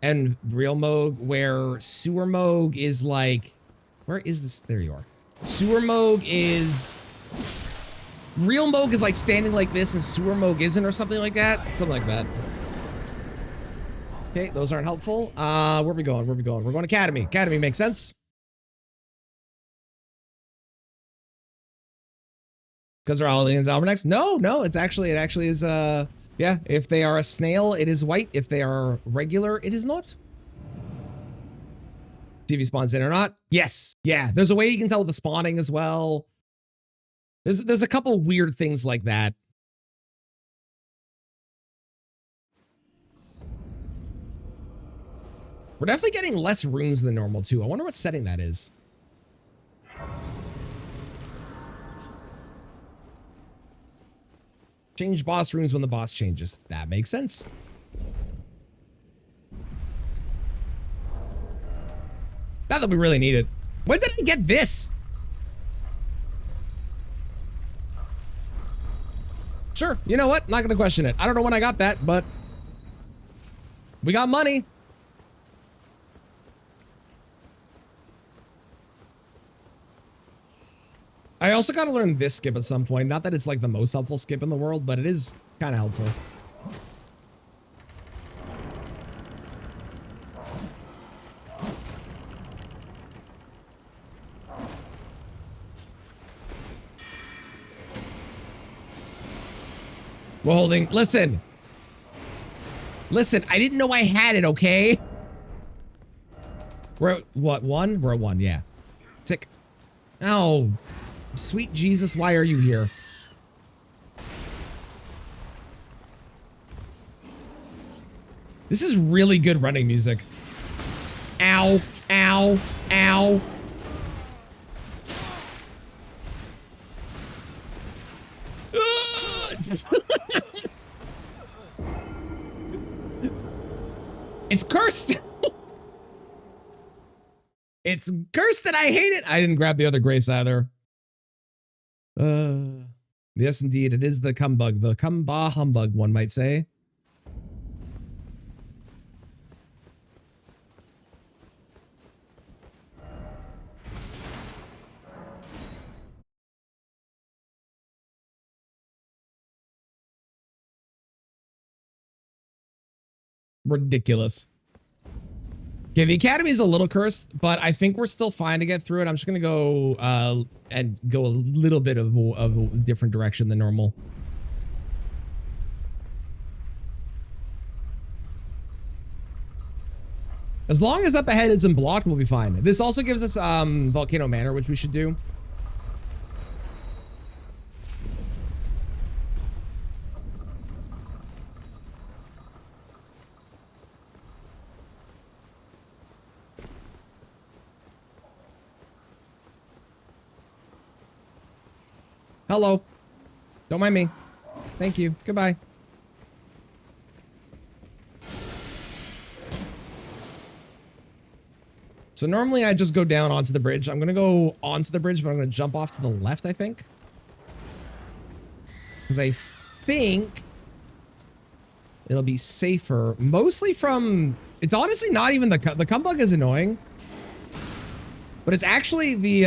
and Real Moog, where Sewer Moog is like Where is this? There you are. Sewer Moog is... Real Moog is like standing like this and Sewer Moog isn't or something like that. Something like that. Okay, those aren't helpful. Where are we going? Where are we going? We're going Academy. Academy makes sense. Because they're all aliens almanacs? No, it actually is, yeah, if they are a snail, it is white. If they are regular, it is not. TV spawns in or not? Yes. Yeah, there's a way you can tell with the spawning as well. There's a couple weird things like that. We're definitely getting less runes than normal too. I wonder what setting that is. Change boss runes when the boss changes. That makes sense. Not that we really need it. When did I get this? Sure, you know what? Not gonna question it. I don't know when I got that, but we got money. I also gotta learn this skip at some point. Not that it's like the most helpful skip in the world, but it is kind of helpful. We're holding. Listen. Listen, I didn't know I had it, okay? We're at what, 1? We're at 1, yeah. Tick. Oh, sweet Jesus, why are you here? This is really good running music. Ow, ow, ow. It's cursed. It's cursed and I hate it. I didn't grab the other grace either. Yes, indeed. It is the cumbug. The cumba humbug, one might say. Ridiculous. Okay, the Academy is a little cursed, but I think we're still fine to get through it. I'm just gonna go and go a little bit of a different direction than normal. As long as up ahead isn't blocked, we'll be fine. This also gives us Volcano Manor, which we should do. Hello. Don't mind me. Thank you. Goodbye. So normally I just go down onto the bridge. I'm going to go onto the bridge, but I'm going to jump off to the left, I think. Because I think it'll be safer. Mostly from... It's honestly not even the cumbug is annoying. But it's actually the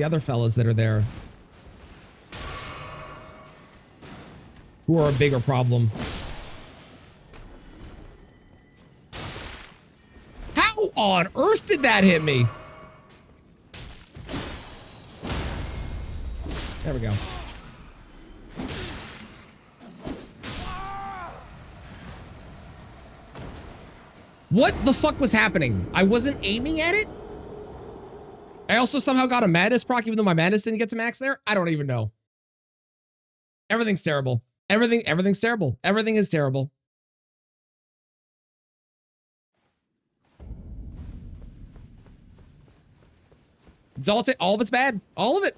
other fellas that are there. Who are a bigger problem. How on earth did that hit me? There we go. What the fuck was happening? I wasn't aiming at it? I also somehow got a madness proc even though my madness didn't get to max there? I don't even know. Everything's terrible. Everything's terrible. Everything is terrible. It's all of it's bad. All of it.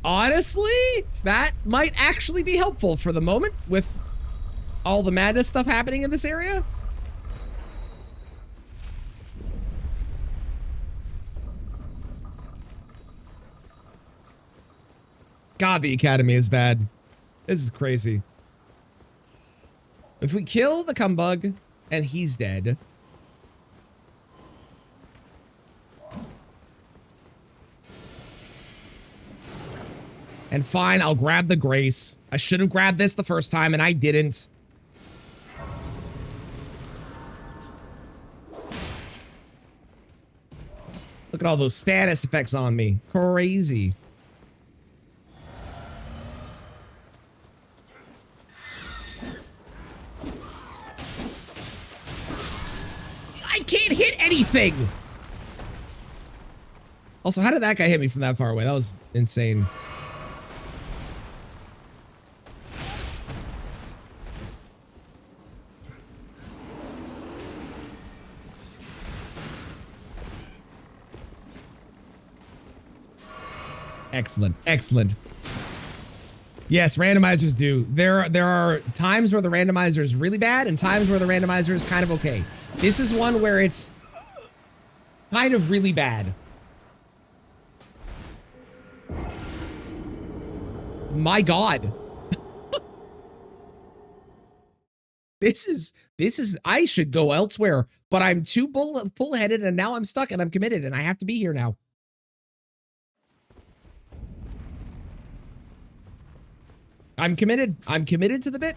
Honestly, that might actually be helpful for the moment with all the madness stuff happening in this area. God, the Academy is bad. This is crazy. If we kill the cumbug and he's dead. And fine, I'll grab the grace. I should have grabbed this the first time and I didn't. Look at all those status effects on me. Crazy. I can't hit anything. Also, how did that guy hit me from that far away? That was insane. Excellent, excellent. Yes, randomizers do. There are times where the randomizer is really bad and times where the randomizer is kind of okay. This is one where it's kind of really bad. My God. This is, I should go elsewhere, but I'm too bullheaded and now I'm stuck and I'm committed and I have to be here now. I'm committed. I'm committed to the bit.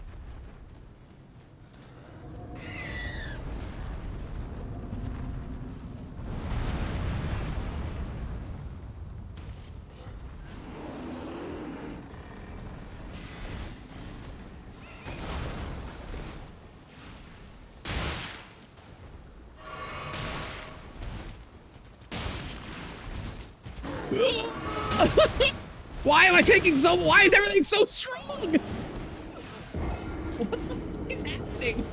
Why am I taking so? Why is everything so strong? What the fuck is happening?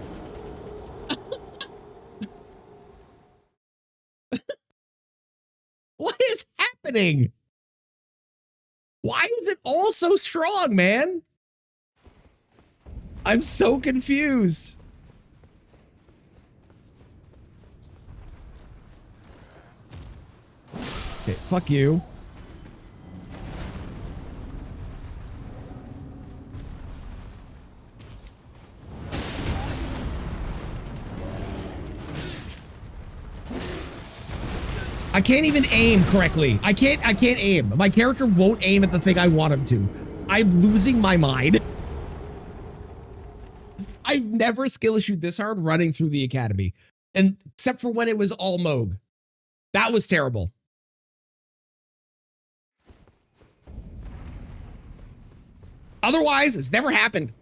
What is happening? Why is it all so strong, man? I'm so confused. Okay, fuck you. I can't even aim correctly. I can't aim. My character won't aim at the thing I want him to. I'm losing my mind. I've never skill issued this hard running through the academy. And except for when it was all Moog. That was terrible. Otherwise, it's never happened.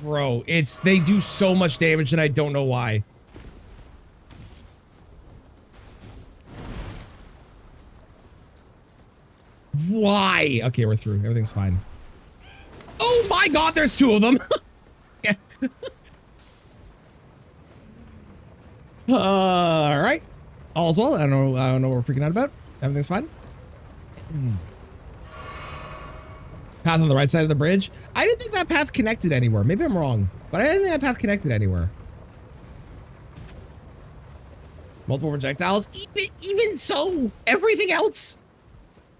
Bro, they do so much damage and I don't know why. Why? Okay, we're through. Everything's fine. Oh my God, there's two of them. All right. All's well. I don't know what we're freaking out about. Everything's fine. Path on the right side of the bridge. I didn't think that path connected anywhere. Maybe I'm wrong, but I didn't think that path connected anywhere. Multiple projectiles. Even so, everything else.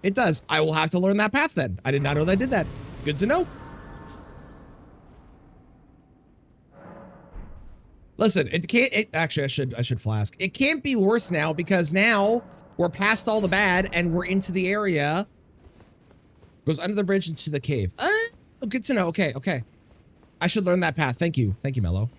It does. I will have to learn that path then. I did not know that I did that. Good to know. Listen, actually, I should flask. It can't be worse now because now we're past all the bad and we're into the area. Goes under the bridge into the cave. Oh, good to know. Okay, okay. I should learn that path. Thank you. Thank you, Mello.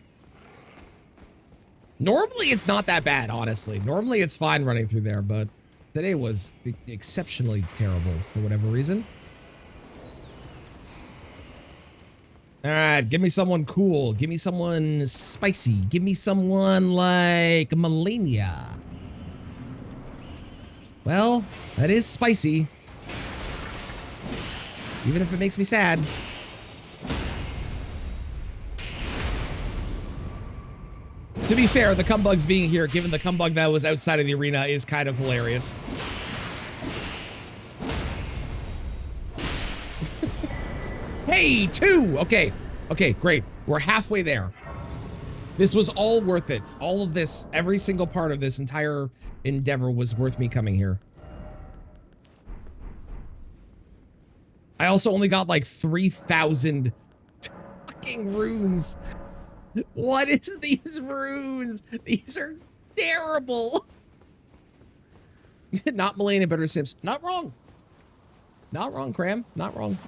Normally, it's not that bad, honestly. Normally, it's fine running through there, but today was exceptionally terrible for whatever reason. All right, give me someone cool. Give me someone spicy. Give me someone like Melania. Well, that is spicy. Even if it makes me sad. To be fair, the Cumbugs being here, given the Cumbug that was outside of the arena, is kind of hilarious. Hey, 2. Okay. Okay, great. We're halfway there. This was all worth it. All of this, every single part of this entire endeavor was worth me coming here. I also only got like 3,000 fucking runes. What is these runes? These are terrible. Not Millennium Better Sims. Not wrong. Not wrong, Cram. Not wrong.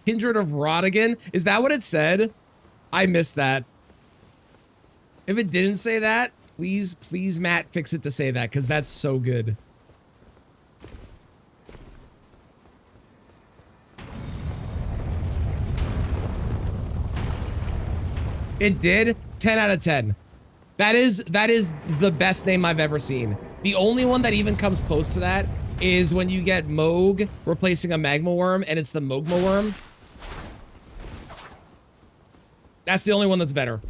Kindred of Rodigan. Is that what it said? I missed that. If it didn't say that, please, Matt, fix it to say that, because that's so good. It did. 10 out of 10. That is the best name I've ever seen. The only one that even comes close to that is when you get Moog replacing a magma worm, and it's the Mogma worm. That's the only one that's better.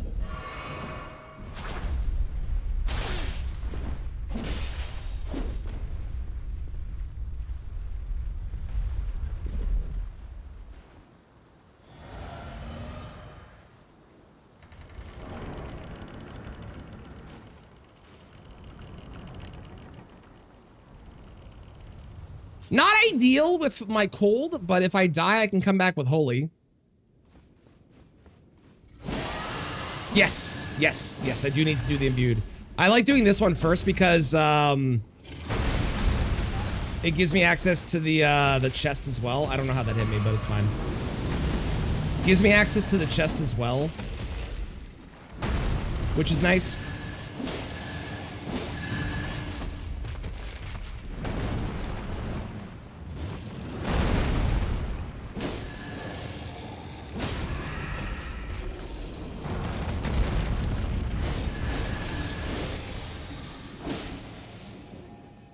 Not ideal with my cold, but if I die, I can come back with holy. Yes, yes, yes, I do need to do the imbued. I like doing this one first because it gives me access to the chest as well. I don't know how that hit me, but it's fine. Gives me access to the chest as well, which is nice.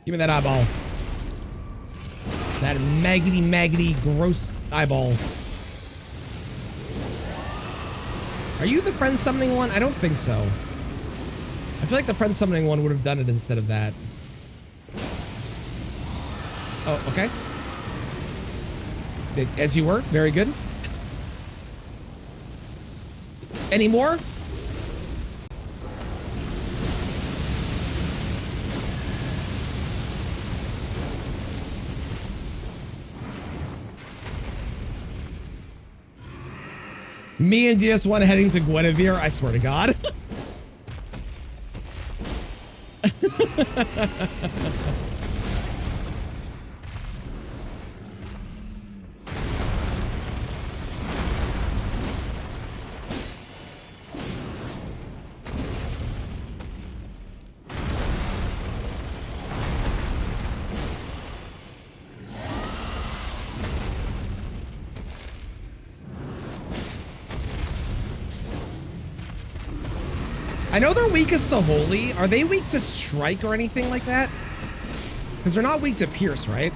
Give me that eyeball. That maggoty, gross eyeball. Are you the friend summoning one? I don't think so. I feel like the friend summoning one would have done it instead of that. Oh, okay. As you were. Very good. Any more? Me and DS1 heading to Guinevere, I swear to God. I know they're weakest to Holy. Are they weak to Strike or anything like that? Because they're not weak to Pierce, right?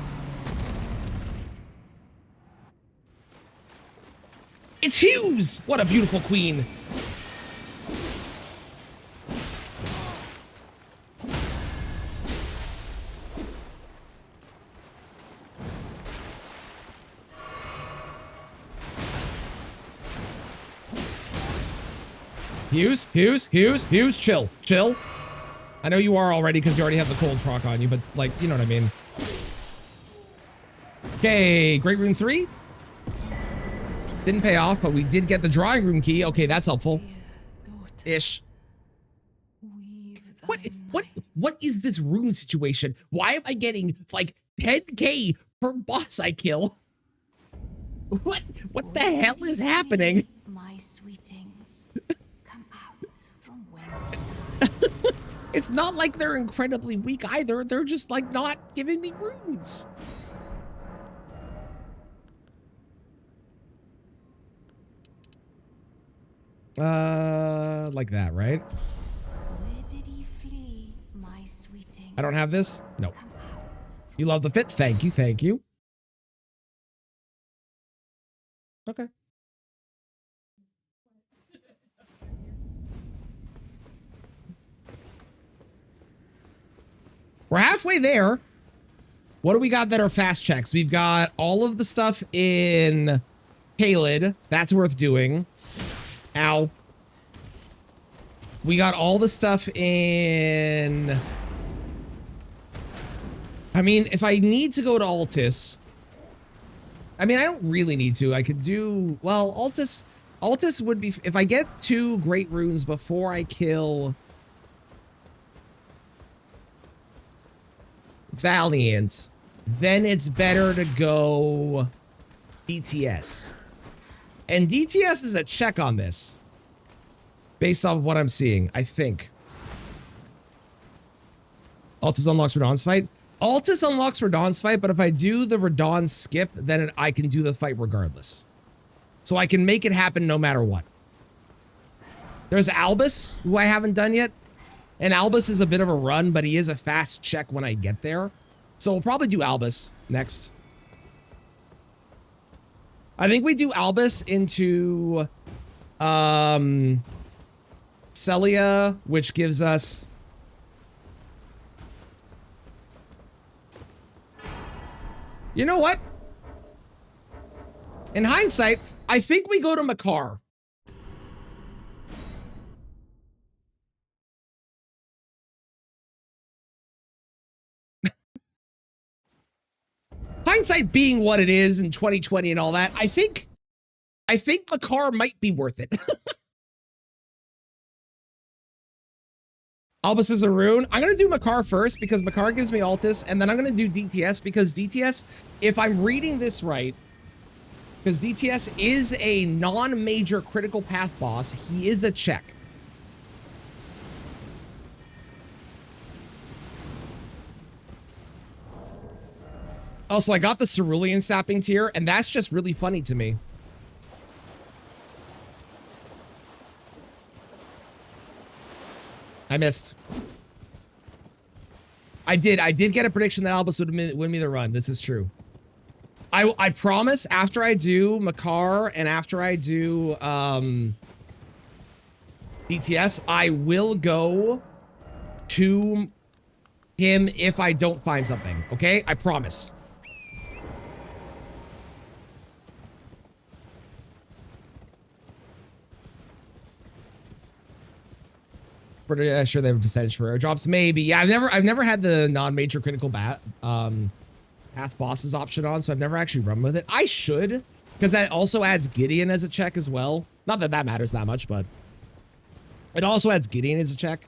It's Hughes! What a beautiful queen. Hughes, chill. I know you are already because you already have the cold proc on you, but like, you know what I mean. Okay, Great Rune 3. Didn't pay off, but we did get the drawing room key. Okay, that's helpful. Ish. What is this rune situation? Why am I getting like 10k per boss I kill? What the hell is happening? My sweetings, come out from whence. It's not like they're incredibly weak either. They're just like not giving me runes. Like that, right? Where did he flee, my sweeting? I don't have this? No. You love the fit? Thank you. Okay. We're halfway there. What do we got that are fast checks? We've got all of the stuff in Kaled. That's worth doing. Ow. We got all the stuff in... I mean, if I need to go to Altus... I mean, I don't really need to. I could do... Well, Altus would be... If I get 2 great runes before I kill... Valiant, then it's better to go DTS. And DTS is a check on this. Based off of what I'm seeing, I think. Altus unlocks Radon's fight. Altus unlocks Radon's fight, but if I do the Radon skip, then I can do the fight regardless. So I can make it happen no matter what. There's Albus, who I haven't done yet. And Albus is a bit of a run, but he is a fast check when I get there. So we'll probably do Albus next. I think we do Albus into Celia, which gives us... You know what? In hindsight, I think we go to Makar. Hindsight being what it is in 2020 and all that, I think Makar might be worth it. Albus is a rune. I'm going to do Makar first because Makar gives me Altus, and then I'm going to do DTS because DTS, if I'm reading this right, because DTS is a non-major critical path boss, he is a check. Also, I got the Cerulean Sapping tier, and that's just really funny to me. I missed. I did get a prediction that Albus would win me the run. This is true. I promise after I do Makar and after I do DTS, I will go to him if I don't find something. Okay? I promise. Pretty sure they have a percentage for airdrops. Maybe. Yeah, I've never had the non-major critical path bosses option on, so I've never actually run with it. I should, because that also adds Gideon as a check as well. Not that that matters that much, but it also adds Gideon as a check.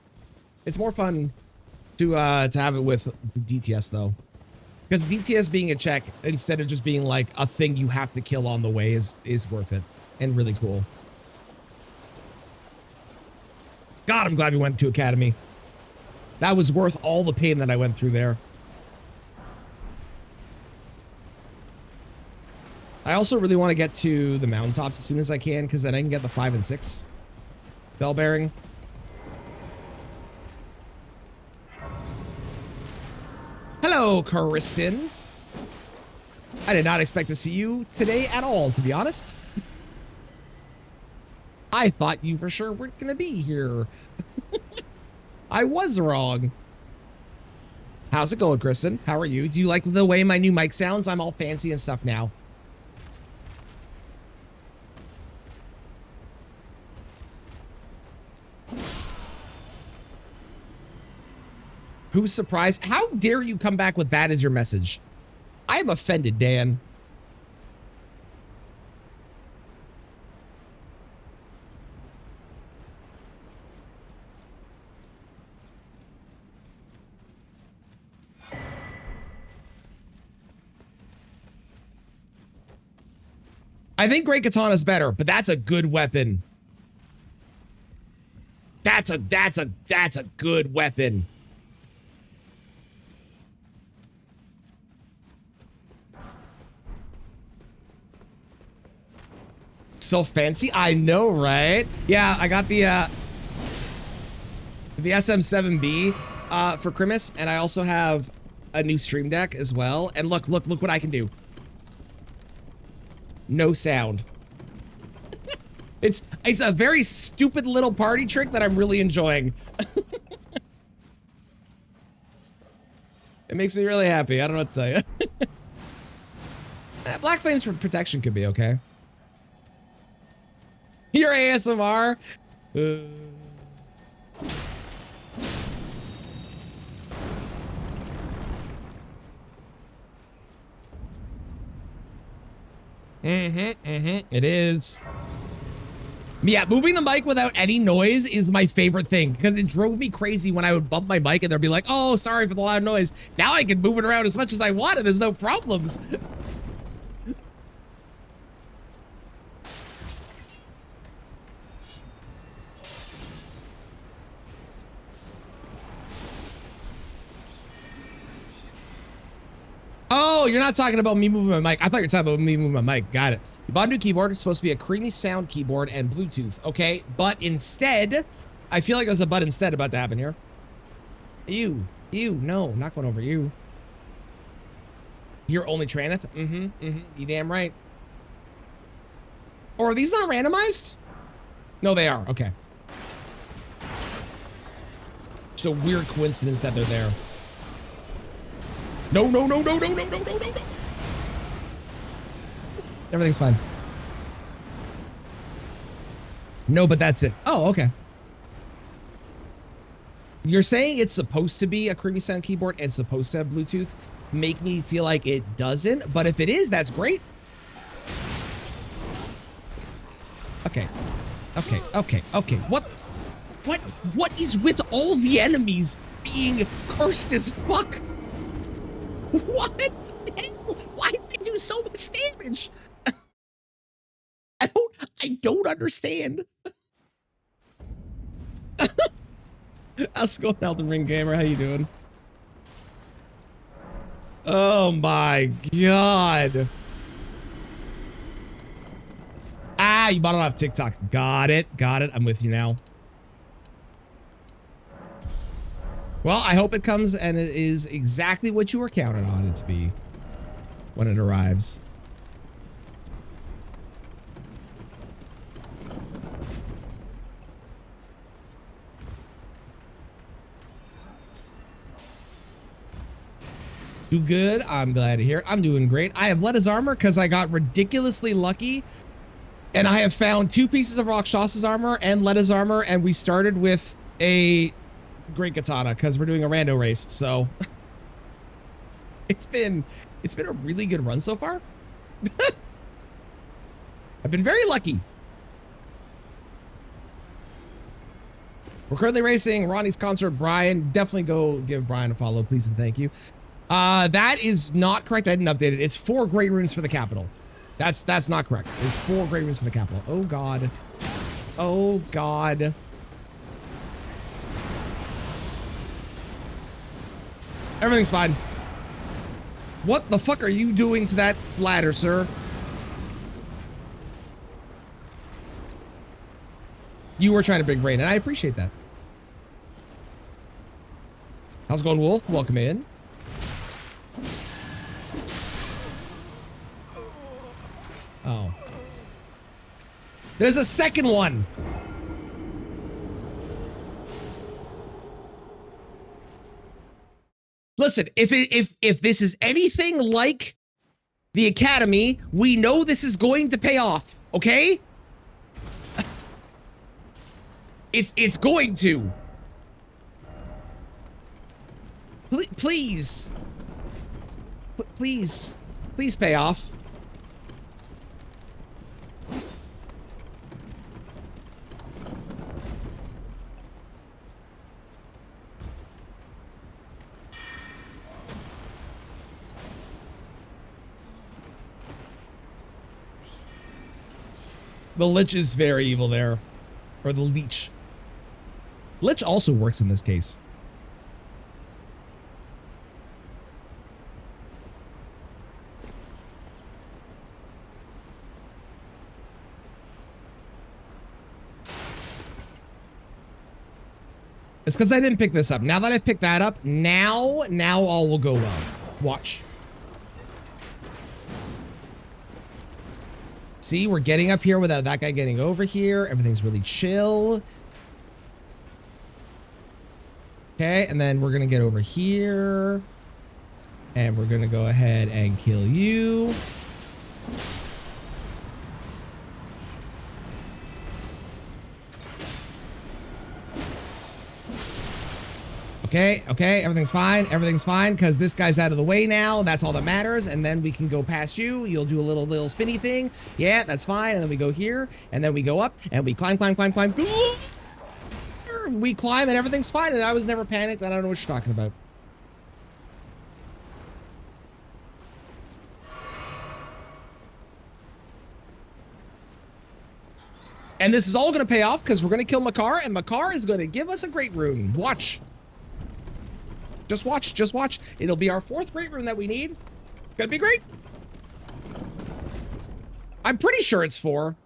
It's more fun to have it with DTS though, because DTS being a check instead of just being like a thing you have to kill on the way is worth it and really cool. God, I'm glad we went to Academy. That was worth all the pain that I went through there. I also really want to get to the mountaintops as soon as I can, because then I can get the 5 and 6 bell bearing. Hello, Kristen. I did not expect to see you today at all, to be honest. I thought you for sure weren't going to be here. I was wrong. How's it going, Kristen? How are you? Do you like the way my new mic sounds? I'm all fancy and stuff now. Who's surprised? How dare you come back with that as your message? I am offended, Dan. I think Great Katana's better, but that's a good weapon. That's a good weapon. So fancy, I know, right? Yeah, I got the SM7B for Crimis, and I also have a new stream deck as well. And look what I can do. No sound. It's a very stupid little party trick that I'm really enjoying. It makes me really happy. I don't know what to tell you. Black Flames for protection could be okay. Your ASMR. It is. Yeah, moving the mic without any noise is my favorite thing because it drove me crazy when I would bump my mic and they'd be like, oh, sorry for the loud noise. Now I can move it around as much as I want and there's no problems. Oh, you're not talking about me moving my mic. I thought you were talking about me moving my mic. Got it. You bought a new keyboard. It's supposed to be a creamy sound keyboard and Bluetooth. Okay, but instead, I feel like there's a but instead about to happen here. You, no, not going over you. You're only Traneth? You damn right. Or are these not randomized? No, they are. Okay. Just a weird coincidence that they're there. No. Everything's fine. No, but that's it. Oh, okay. You're saying it's supposed to be a creamy sound keyboard and supposed to have Bluetooth. Make me feel like it doesn't, but if it is, that's great. Okay. What is with all the enemies being cursed as fuck? What the hell? Why do they do so much damage? I don't understand. How's it going, Elden Ring Gamer? How you doing? Oh my god. Ah, you bought it off TikTok. Got it. I'm with you now. Well, I hope it comes and it is exactly what you were counting on it to be when it arrives. Do good. I'm glad to hear it. I'm doing great. I have Letta's armor because I got ridiculously lucky. And I have found 2 pieces of Rakshas's armor and Letta's armor. And we started with a great katana because we're doing a rando race. So it's been a really good run so far. I've been very lucky. We're currently racing Ronnie's concert. Brian, definitely go give Brian a follow, please and thank you. That is not correct. I didn't update it. It's 4 great runes for the capital. That's not correct. It's 4 great runes for the capital. Oh god. Oh god. Everything's fine. What the fuck are you doing to that ladder, sir? You were trying to bring rain, and I appreciate that. How's it going, Wolf? Welcome in. Oh. There's a second one. Listen, if this is anything like the Academy, we know this is going to pay off, okay? It's going to. Please. Please pay off. The Lich is very evil there. Or the Leech. Lich also works in this case. It's because I didn't pick this up. Now that I've picked that up, now all will go well. Watch. See, we're getting up here without that guy getting over here. Everything's really chill. Okay, and then we're gonna get over here. And we're gonna go ahead and kill you. Okay, everything's fine, because this guy's out of the way now, that's all that matters, and then we can go past you, you'll do a little spinny thing, yeah, that's fine, and then we go here, and then we go up, and we climb, we climb, and everything's fine, and I was never panicked, I don't know what you're talking about. And this is all gonna pay off, because we're gonna kill Makar, and Makar is gonna give us a great rune, watch. Just watch. It'll be our 4th great rune that we need. Gonna be great. I'm pretty sure it's 4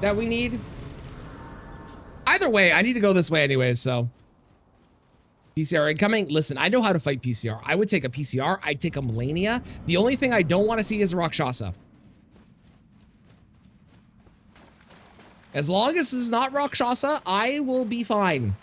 that we need. Either way, I need to go this way anyways, so. PCR incoming. Listen, I know how to fight PCR. I would take a PCR. I'd take a Melania. The only thing I don't want to see is a Rakshasa. As long as this is not Rakshasa, I will be fine.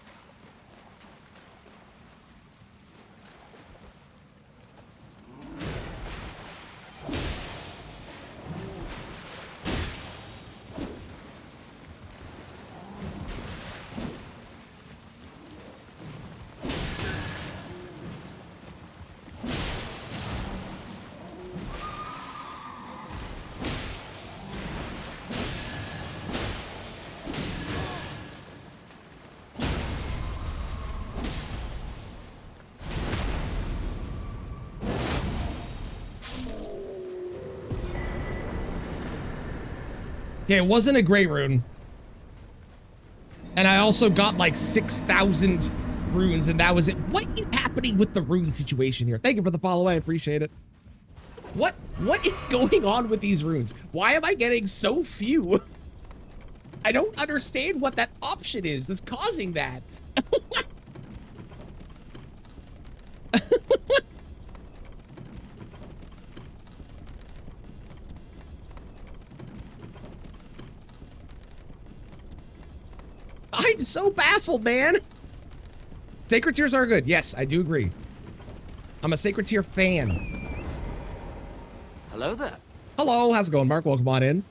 Okay, it wasn't a great rune. And I also got like 6,000 runes, and that was it. What is happening with the rune situation here? Thank you for the follow, I appreciate it. What is going on with these runes? Why am I getting so few? I don't understand what that option is that's causing that. I'm so baffled, man. Sacred Tears are good. Yes, I do agree. I'm a Sacred Tear fan. Hello there. Hello, how's it going, Mark? Welcome on in.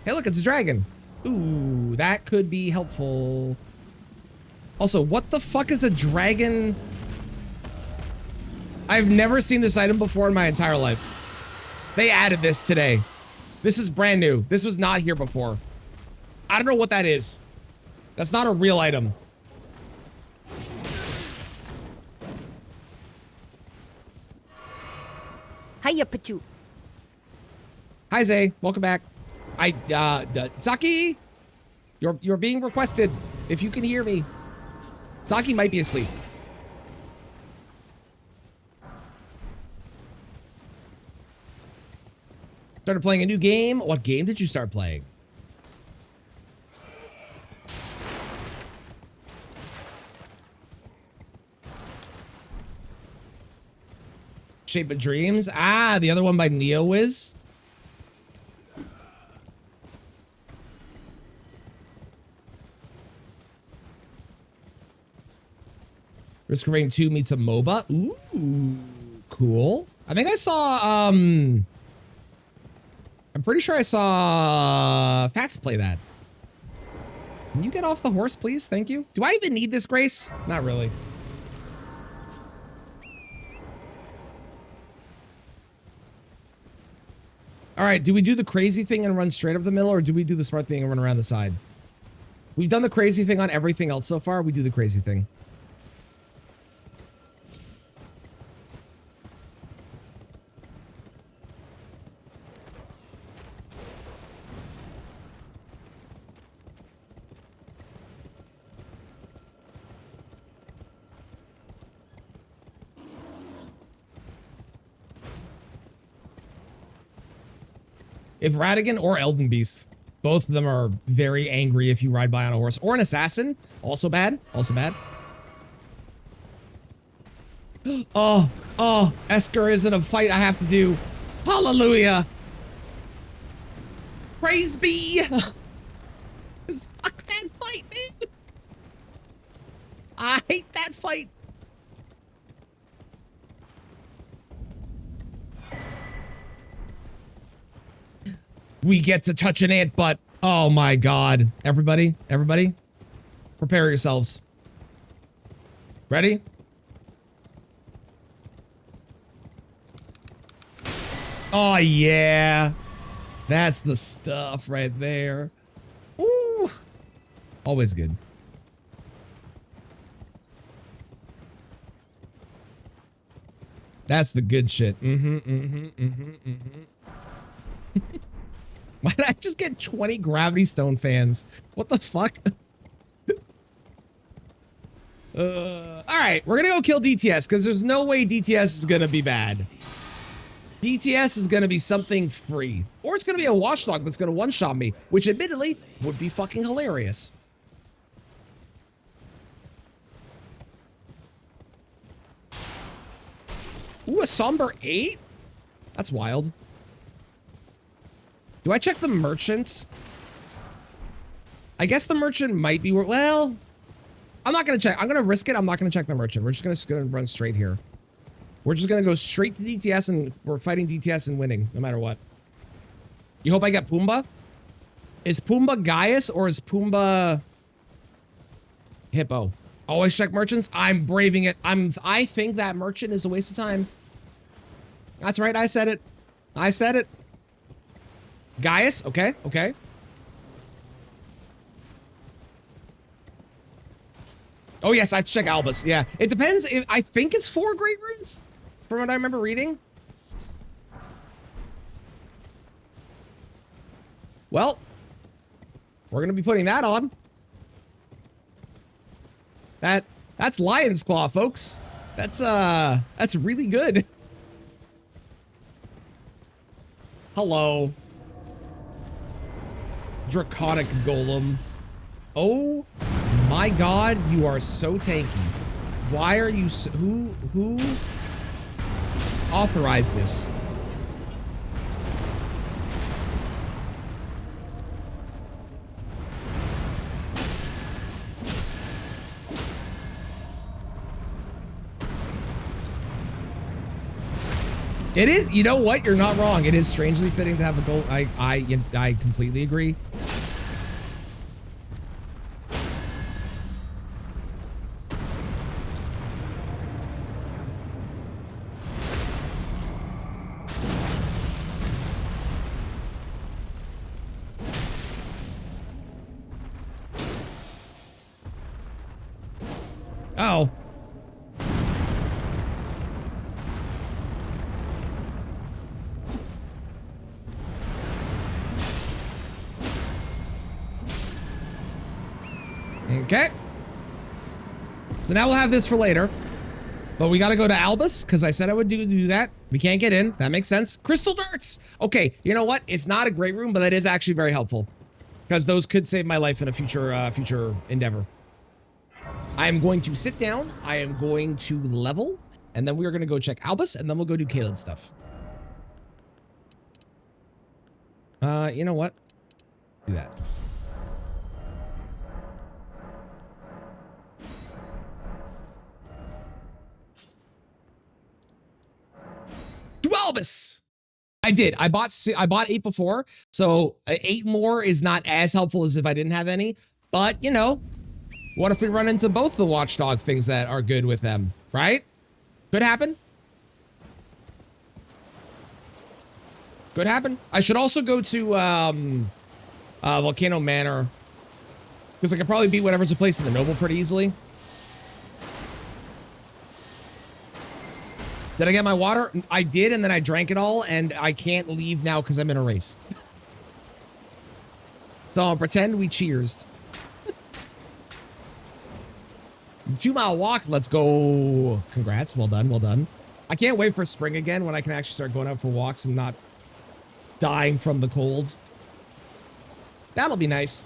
Hey, look, it's a dragon. Ooh, that could be helpful. Also, what the fuck is a dragon? I've never seen this item before in my entire life. They added this today. This is brand new. This was not here before. I don't know what that is. That's not a real item. Hiya, Pachu. Hi, Zay. Welcome back. Zaki, you're being requested. If you can hear me. Zaki might be asleep. Started playing a new game. What game did you start playing? Shape of Dreams. Ah, the other one by NeoWiz. Risk of Rain 2 meets a MOBA. Ooh, cool. I think I saw, I'm pretty sure I saw Fats play that. Can you get off the horse, please? Thank you. Do I even need this, Grace? Not really. All right, do we do the crazy thing and run straight up the middle, or do we do the smart thing and run around the side? We've done the crazy thing on everything else so far. We do the crazy thing. If Radigan or Elden Beast, both of them are very angry if you ride by on a horse. Or an assassin, also bad, also bad. Oh, Esker is in a fight I have to do. Hallelujah. Praise be. Fuck that fight, man. I hate that fight. We get to touch an ant butt. Oh my God. Everybody, prepare yourselves. Ready? Oh yeah. That's the stuff right there. Ooh. Always good. That's the good shit. Why did I just get 20 Gravity Stone fans? What the fuck? Alright, we're gonna go kill DTS, because there's no way DTS is gonna be bad. DTS is gonna be something free. Or it's gonna be a watchdog that's gonna one-shot me, which admittedly would be fucking hilarious. Ooh, a somber 8? That's wild. Do I check the merchants? I guess the merchant might be, well, I'm not gonna check. I'm gonna risk it. I'm not gonna check the merchant. We're just gonna run straight here. We're just gonna go straight to DTS and we're fighting DTS and winning, no matter what. You hope I get Pumbaa? Is Pumbaa Gaius or is Pumbaa Hippo? Always check merchants. I'm braving it. I think that merchant is a waste of time. That's right. I said it. I said it. Gaius. Okay. Okay. Oh yes, I have to check Albus. Yeah, it depends. I think it's 4 great runes, from what I remember reading. Well, we're gonna be putting that on. That's Lion's Claw, folks. That's really good. Hello. Draconic Golem. Oh my God, you are so tanky. Why are you so, who authorized this? It is, you know what? You're not wrong. It is strangely fitting to have a gold. I completely agree. Oh. Okay. So now we'll have this for later. But we gotta go to Albus, because I said I would do that. We can't get in. That makes sense. Crystal darts! Okay, you know what? It's not a great room, but that is actually very helpful. Because those could save my life in a future endeavor. I am going to sit down. I am going to level. And then we are going to go check Albus, and then we'll go do Kaelid stuff. You know what? Do that. To Albus! I did. I bought 8 before, so 8 more is not as helpful as if I didn't have any. But, you know, what if we run into both the watchdog things that are good with them, right? Could happen. Could happen. I should also go to Volcano Manor, because I could probably beat whatever's a place in the Noble pretty easily. Did I get my water? I did, and then I drank it all, and I can't leave now because I'm in a race. So I'll pretend we cheersed. 2-mile walk. Let's go. Congrats. Well done. Well done. I can't wait for spring again when I can actually start going out for walks and not dying from the cold. That'll be nice.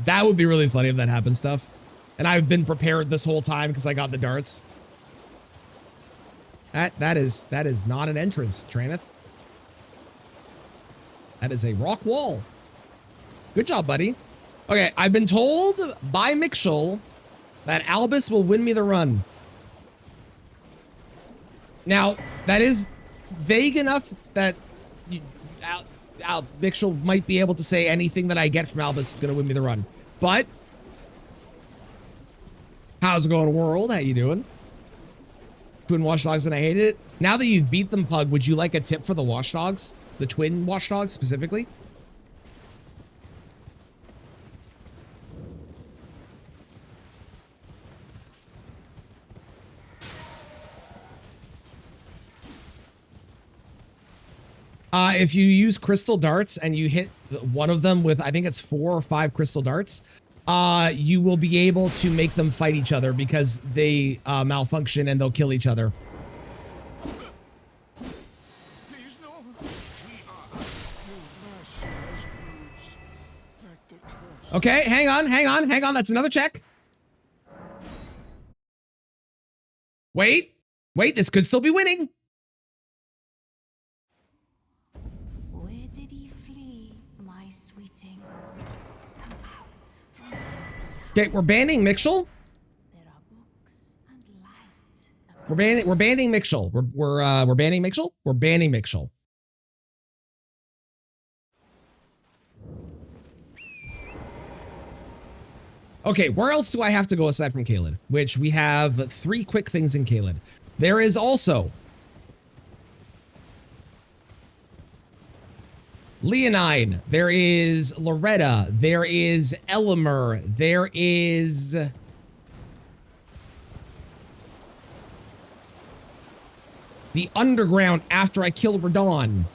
That would be really funny if that happened stuff. And I've been prepared this whole time because I got the darts. That is not an entrance, Traneth. That is a rock wall. Good job, buddy. Okay, I've been told by Mixel that Albus will win me the run. Now, that is vague enough that Mixel might be able to say anything that I get from Albus is going to win me the run. But, how's it going, world? How you doing? Twin watchdogs and I hated it. Now that you've beat them, Pug, would you like a tip for the watchdogs? The twin watchdogs specifically? If you use crystal darts and you hit one of them with, I think it's 4 or 5 crystal darts, you will be able to make them fight each other because they malfunction and they'll kill each other. Please, no. We are your merciless brutes. Let the curse. Okay, hang on. That's another check. Wait, this could still be winning. Where did he flee, my sweetings? Come out from whence he Okay, we're banning Mixel. There are books and light. We're banning Mixel. We're banning Mixel. We're banning Mixel. Okay, where else do I have to go aside from Caelid? Which we have 3 quick things in Caelid. There is also Leonine. There is Loretta. There is Elimer. There is the underground after I kill Radon.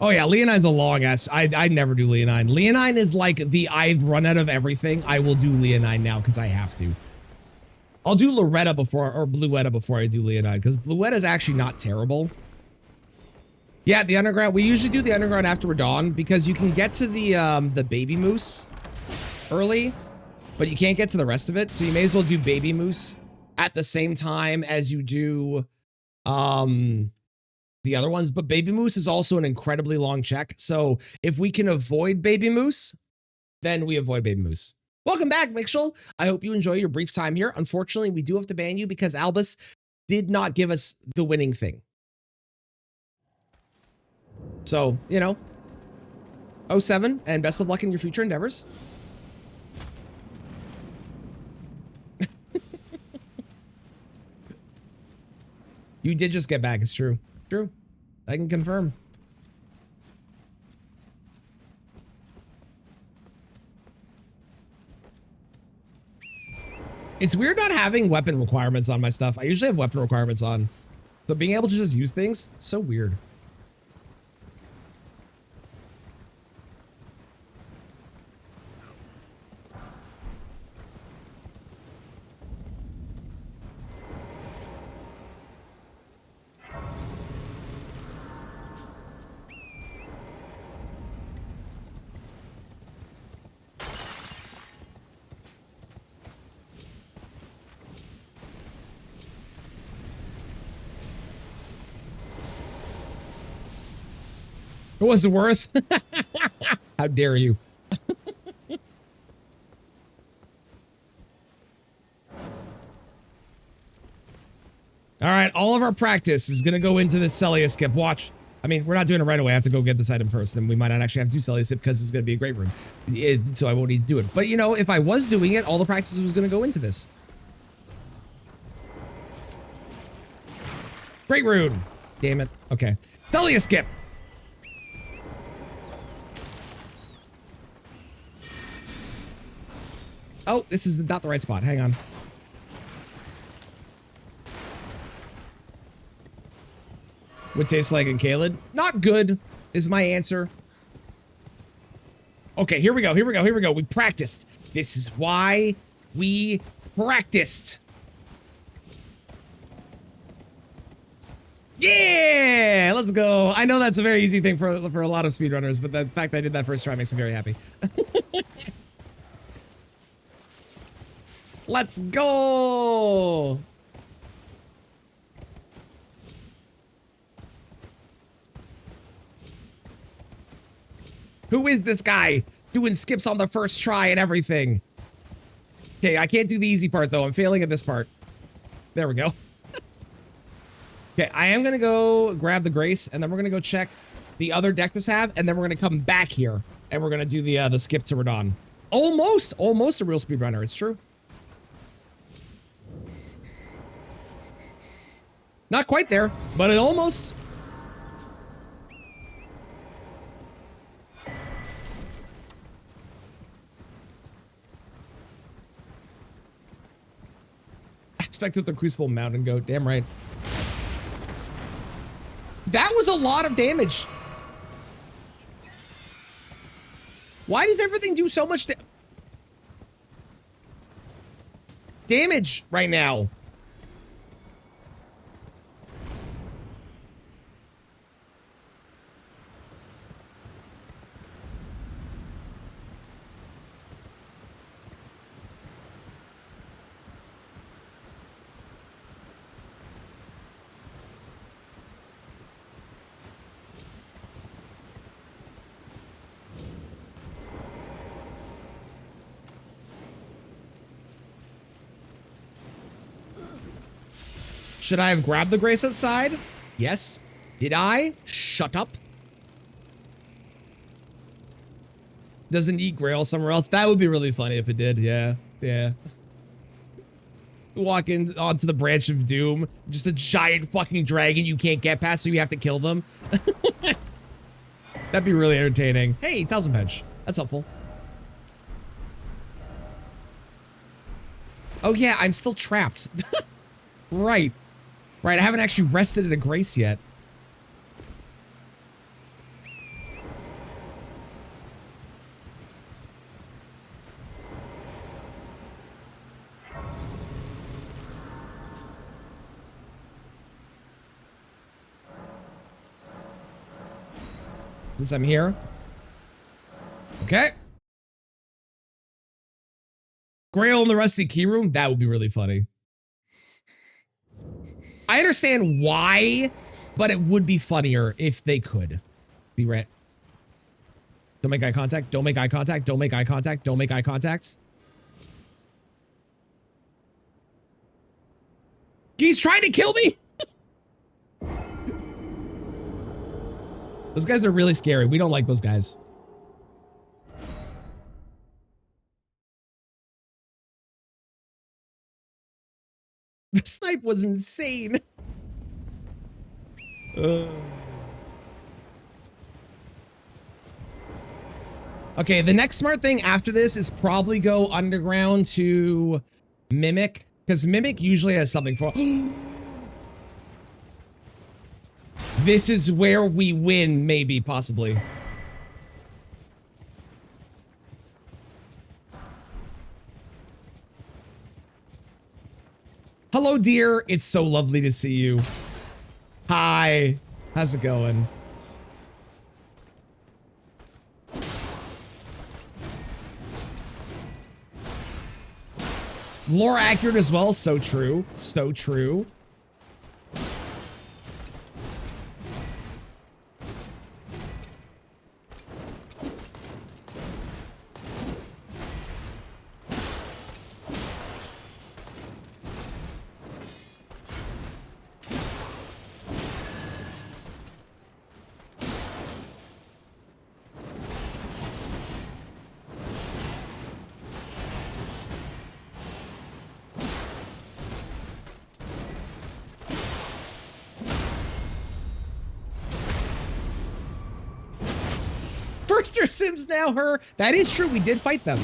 Oh yeah, Leonine's a long ass. I never do Leonine. Leonine is like the I've run out of everything. I will do Leonine now because I have to. I'll do Loretta before, or Bluetta before I do Leonine, because Bluetta's actually not terrible. Yeah, the underground. We usually do the underground after Radon because you can get to the baby moose early, but you can't get to the rest of it. So you may as well do baby moose at the same time as you do the other ones. But baby moose is also an incredibly long check. So if we can avoid baby moose, then we avoid baby moose. Welcome back, Mixel. I hope you enjoy your brief time here. Unfortunately, we do have to ban you because Albus did not give us the winning thing. So, you know, 07 and best of luck in your future endeavors. You did just get back. It's true. True. I can confirm. It's weird not having weapon requirements on my stuff. I usually have weapon requirements on. So being able to just use things, so weird. It wasn't worth. How dare you? All right, all of our practice is going to go into this Celia skip. Watch. I mean, we're not doing it right away. I have to go get this item first, and we might not actually have to do Celia skip because it's going to be a great room. So I won't need to do it. But, you know, if I was doing it, all the practice was going to go into this. Great rune. Damn it. Okay. Celia skip. Oh, this is not the right spot. Hang on. What tastes like in Caelid? Not good is my answer. Okay, here we go. We practiced. This is why we practiced. Yeah, let's go. I know that's a very easy thing for a lot of speedrunners, but the fact that I did that first try makes me very happy. Let's go. Who is this guy doing skips on the first try and everything? Okay, I can't do the easy part though. I'm failing at this part. There we go. Okay, I am gonna go grab the Grace, and then we're gonna go check the other deck to have, and then we're gonna come back here, and we're gonna do the skip to Radon. Almost a real speedrunner. It's true. Not quite there, but it almost. Expected the Crucible Mountain Goat. Damn right. That was a lot of damage. Why does everything do so much damage right now? Should I have grabbed the Grace outside? Yes. Did I? Shut up. Doesn't eat Grail somewhere else. That would be really funny if it did. Yeah. Yeah. Walk in onto the branch of doom. Just a giant fucking dragon you can't get past, so you have to kill them. That'd be really entertaining. Hey, Talisman Bench. That's helpful. Oh yeah, I'm still trapped. Right. Right, I haven't actually rested in a Grace yet. Since I'm here. Okay. Grail in the Rusty Key Room? That would be really funny. I understand why, but it would be funnier if they could. Be right. Don't make eye contact. Don't make eye contact. Don't make eye contact. Don't make eye contact. He's trying to kill me. Those guys are really scary. We don't like those guys. The snipe was insane. Okay, the next smart thing after this is probably go underground to Mimic, because Mimic usually has something for. This is where we win, maybe, possibly. Hello, dear. It's so lovely to see you. Hi. How's it going? Lore accurate as well. So true. So true. Firster Sims now her. That is true. We did fight them.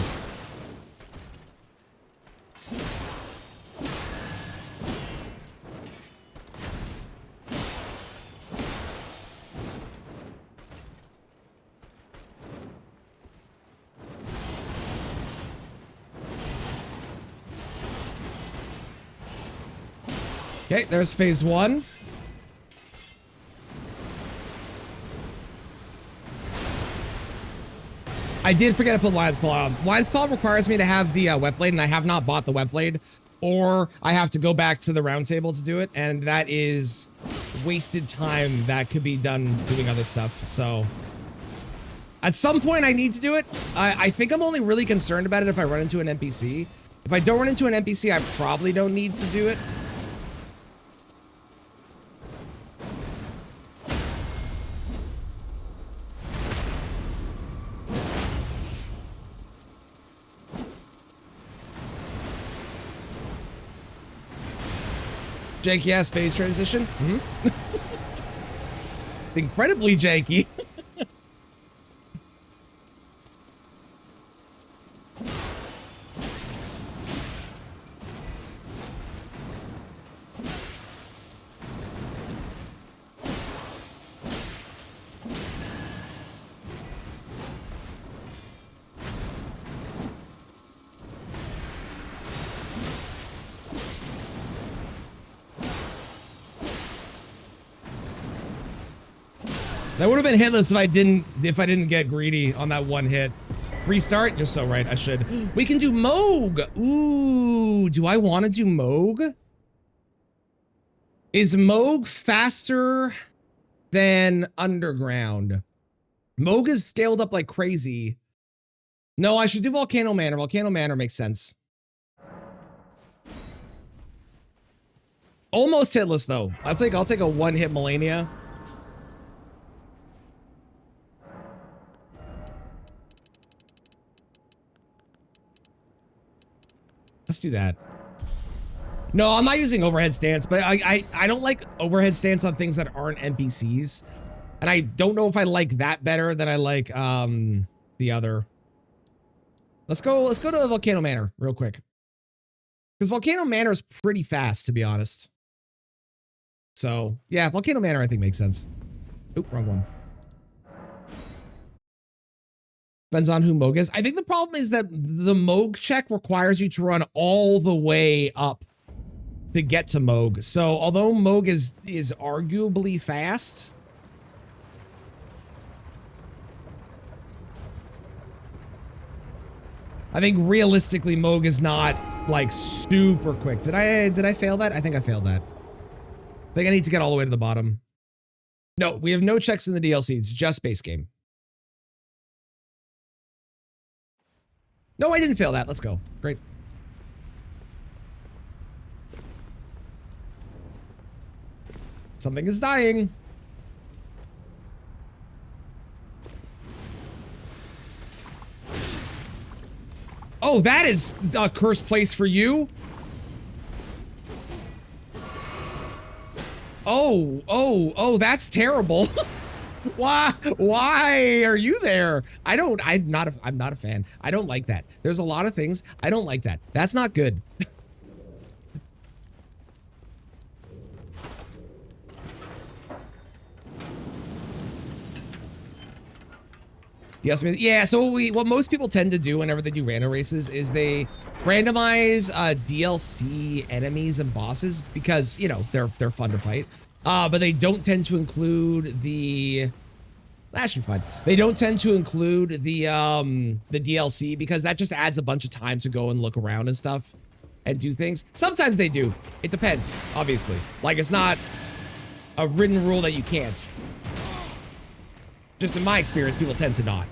Okay, there's phase one. I did forget to put Lion's Claw on. Lion's Claw requires me to have the wet blade, and I have not bought the wet blade, or I have to go back to the round table to do it, and that is wasted time that could be done doing other stuff. So at some point I need to do it. I think I'm only really concerned about it if I run into an NPC. If I don't run into an NPC, I probably don't need to do it. Janky ass phase transition. Incredibly janky. That would have been hitless if I didn't get greedy on that one hit. Restart? You're so right, I should. We can do Moog! Ooh, do I want to do Moog? Is Moog faster than Underground? Moog is scaled up like crazy. No, I should do Volcano Manor. Volcano Manor makes sense. Almost hitless though. I'll take a one-hit Melania. Let's do that. No, I'm not using overhead stance, but I don't like overhead stance on things that aren't NPCs. And I don't know if I like that better than I like the other. Let's go to Volcano Manor real quick. Because Volcano Manor is pretty fast, to be honest. So yeah, Volcano Manor I think makes sense. Oop, wrong one. Depends on who Moog is. I think the problem is that the Moog check requires you to run all the way up to get to Moog. So although Moog is arguably fast, I think realistically Moog is not like super quick. Did I fail that? I think I failed that. I think I need to get all the way to the bottom. No, we have no checks in the DLC. It's just base game. No, I didn't fail that. Let's go. Great. Something is dying. Oh, that is a cursed place for you. Oh, that's terrible. Why are you there? I'm not a fan. I don't like that. There's a lot of things. I don't like that. That's not good. Yes, yeah, so what most people tend to do whenever they do random races is they randomize DLC enemies and bosses because, you know, they're fun to fight. But they don't tend to include the... That should be fun. They don't tend to include the DLC because that just adds a bunch of time to go and look around and stuff and do things. Sometimes they do. It depends, obviously. Like, it's not a written rule that you can't. Just in my experience, people tend to not.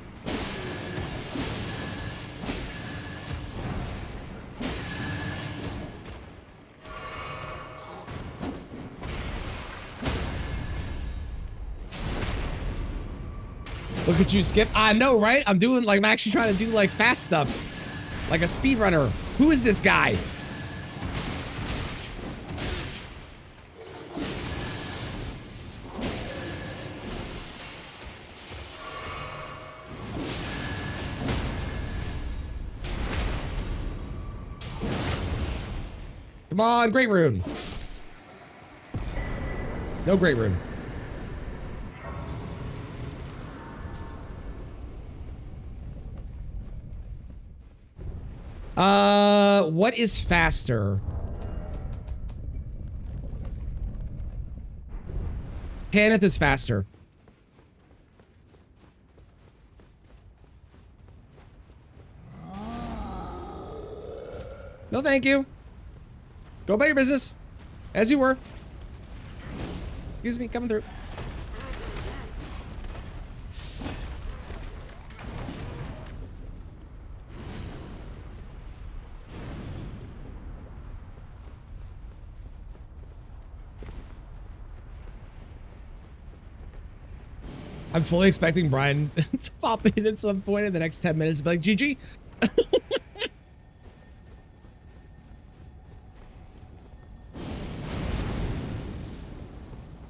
Look at you, Skip. I know, right? I'm actually trying to do like fast stuff. Like a speedrunner. Who is this guy? Come on, Great Rune. No Great Rune. What is faster? Tanith is faster. No, thank you. Go about your business. As you were. Excuse me, coming through. I'm fully expecting Brian to pop in at some point in the next 10 minutes and be like, GG.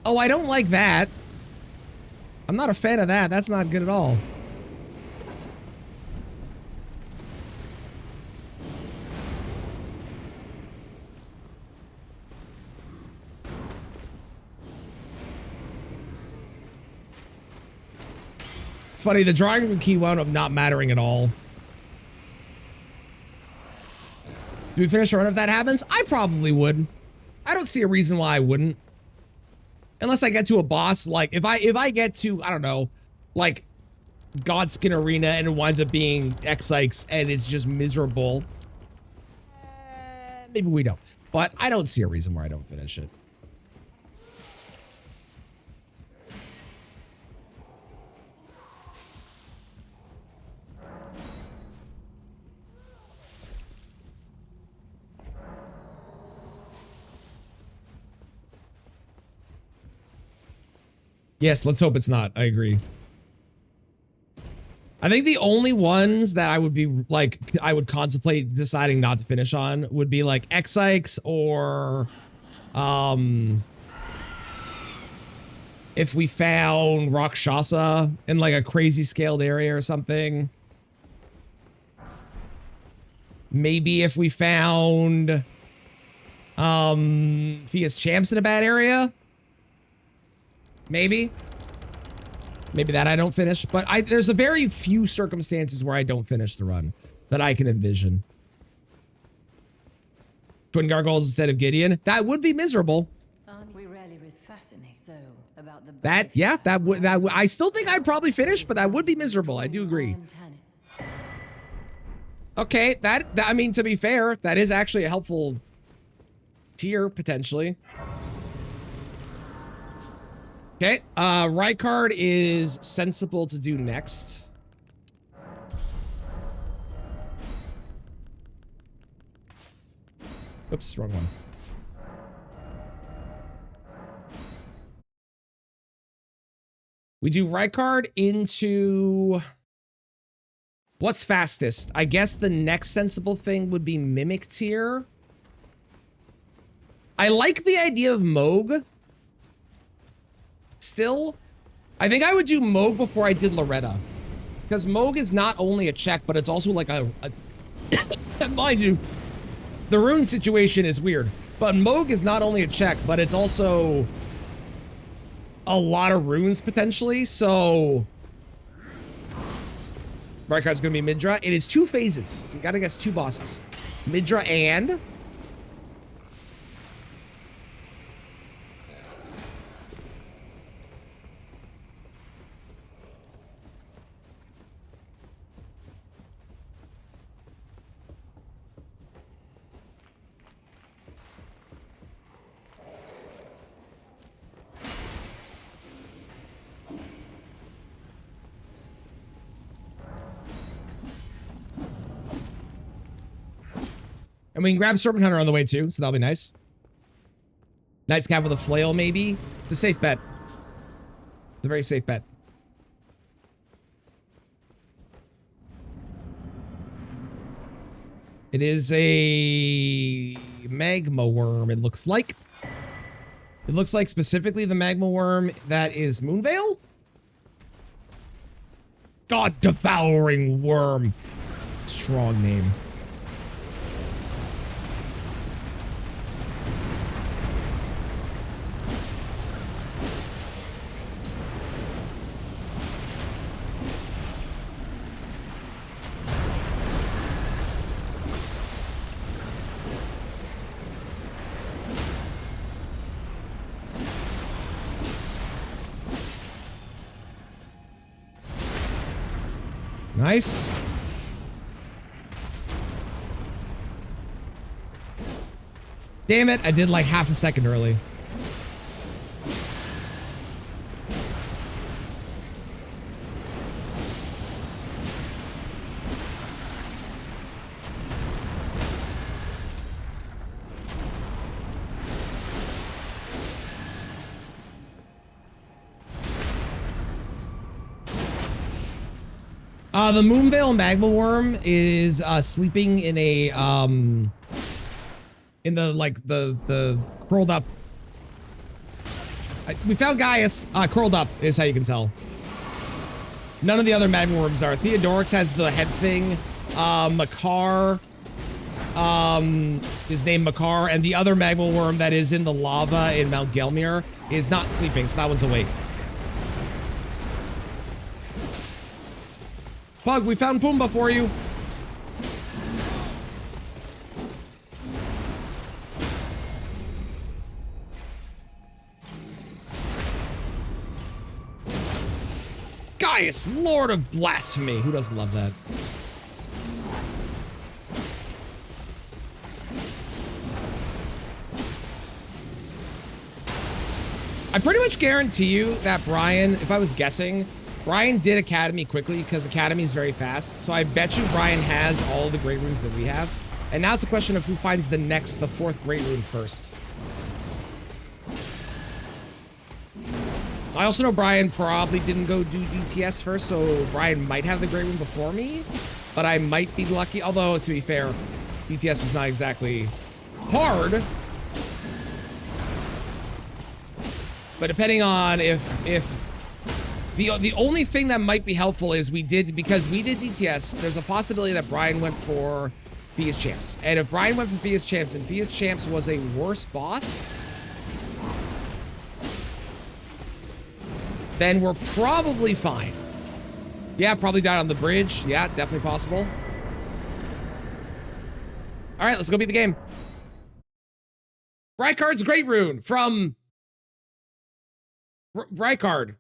Oh, I don't like that. I'm not a fan of that. That's not good at all. It's funny, the drawing room key wound up not mattering at all. Do we finish a run if that happens? I probably would. I don't see a reason why I wouldn't. Unless I get to a boss, like, if I get to, I don't know, like, Godskin Arena and it winds up being X-Ikes and it's just miserable. Maybe we don't. But I don't see a reason why I don't finish it. Yes, let's hope it's not. I agree. I think the only ones that I would be like, I would contemplate deciding not to finish on would be like X-Ikes or, if we found Rakshasa in like a crazy scaled area or something. Maybe if we found, Fia's Champs in a bad area. Maybe that I don't finish, but there's a very few circumstances where I don't finish the run that I can envision. Twin Gargoyles instead of Gideon. That would be miserable. We rarely fascinate so about the that would I still think I'd probably finish, but that would be miserable. I do agree. Okay, that I mean, to be fair, that is actually a helpful tier potentially. Okay, right card is sensible to do next. Oops, wrong one. We do right card into... What's fastest? I guess the next sensible thing would be Mimic tier. I like the idea of Moog. Still, I think I would do Moog before I did Loretta. Because Moog is not only a check, but it's also like a mind you, the Rune situation is weird. But Moog is not only a check, but it's also a lot of runes potentially, so... Right card's gonna be Midra. It is 2 phases, so you gotta guess 2 bosses. Midra and... And we can grab Serpent Hunter on the way too, so that'll be nice. Knight's Cap with a flail, maybe. It's a safe bet. It's a very safe bet. It is a magma worm, it looks like. It looks like specifically the magma worm that is Moonveil? God devouring worm. Strong name. Nice. Damn it, I did like half a second early. The Moonveil Magma Worm is sleeping in a in the like the curled up. We found Gaius curled up is how you can tell. None of the other magma worms are. Theodorix has the head thing. Makar, his name Makar, and the other magma worm that is in the lava in Mount Gelmir is not sleeping, so that one's awake. Pug, we found Pumbaa for you. Gaius, Lord of Blasphemy. Who doesn't love that? I pretty much guarantee you that Brian, if I was guessing, Brian did Academy quickly because Academy is very fast. So I bet you Brian has all the Great Runes that we have. And now it's a question of who finds the fourth Great Rune first. I also know Brian probably didn't go do DTS first, so Brian might have the Great Rune before me, but I might be lucky. Although, to be fair, DTS was not exactly hard. But depending on if the only thing that might be helpful is because we did DTS, there's a possibility that Brian went for PS Champs. And if Brian went for PS Champs and PS Champs was a worse boss, then we're probably fine. Yeah, probably died on the bridge. Yeah, definitely possible. All right, let's go beat the game. Rykard's Great Rune from Rykard.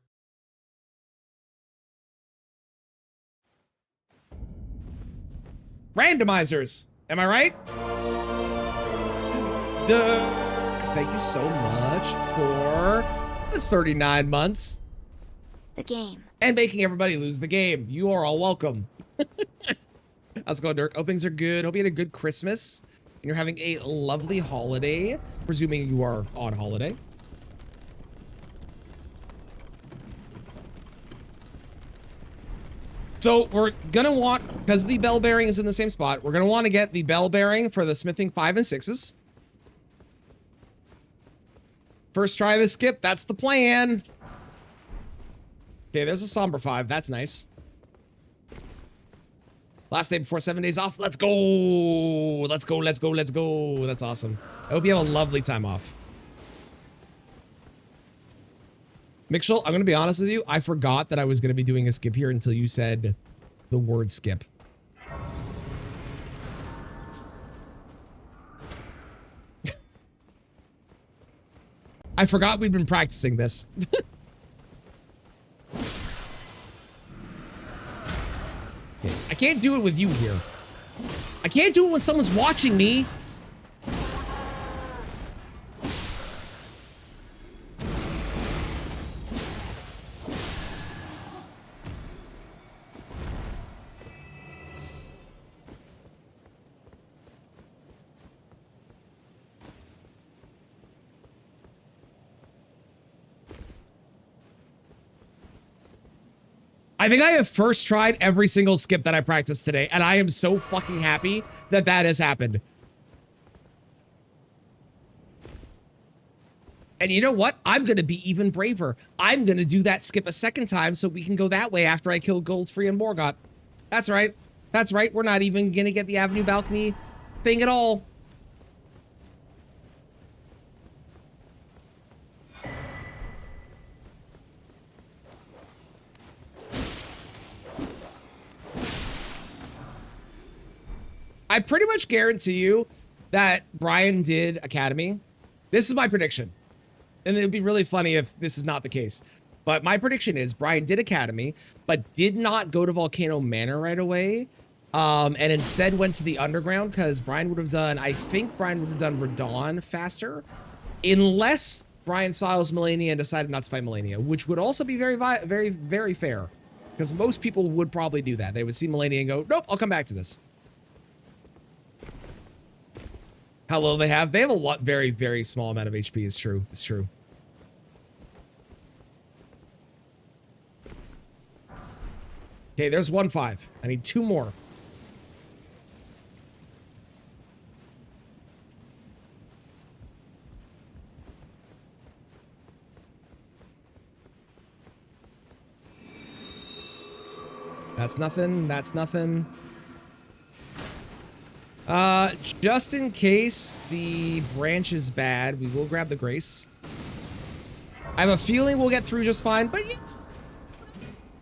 Randomizers. Am I right? Duh. Thank you so much for the 39 months. The game. And making everybody lose the game. You are all welcome. How's it going, Dirk? Hope things are good. Hope you had a good Christmas. And you're having a lovely holiday. Presuming you are on holiday. So we're gonna want, because the bell bearing is in the same spot, we're gonna want to get the bell bearing for the smithing 5 and 6s. First try of the skip, that's the plan. Okay, there's a somber 5, that's nice. Last day before 7 days off, let's go! Let's go, let's go, let's go. That's awesome. I hope you have a lovely time off. Mixel, I'm gonna be honest with you, I forgot that I was gonna be doing a skip here until you said the word skip. I forgot we'd been practicing this. Okay, I can't do it with you here. I can't do it when someone's watching me. I think I have first tried every single skip that I practiced today, and I am so fucking happy that that has happened. And you know what? I'm going to be even braver. I'm going to do that skip a second time so we can go that way after I kill Goldfree and Morgott. That's right. That's right. We're not even going to get the Avenue Balcony thing at all. I pretty much guarantee you that Brian did Academy. This is my prediction. And it would be really funny if this is not the case. But my prediction is Brian did Academy, but did not go to Volcano Manor right away. and instead went to the underground because Brian would have done, I think Brian would have done Radon faster, unless Brian Styles Melania and decided not to fight Melania, which would also be very fair, because most people would probably do that. They would see Melania and go, nope, I'll come back to this. How low they have? They have a lot, very small amount of HP. It's true. It's true. Okay, there's 1-5. I need 2 more. That's nothing. That's nothing. Just in case the branch is bad, we will grab the Grace. I have a feeling we'll get through just fine, but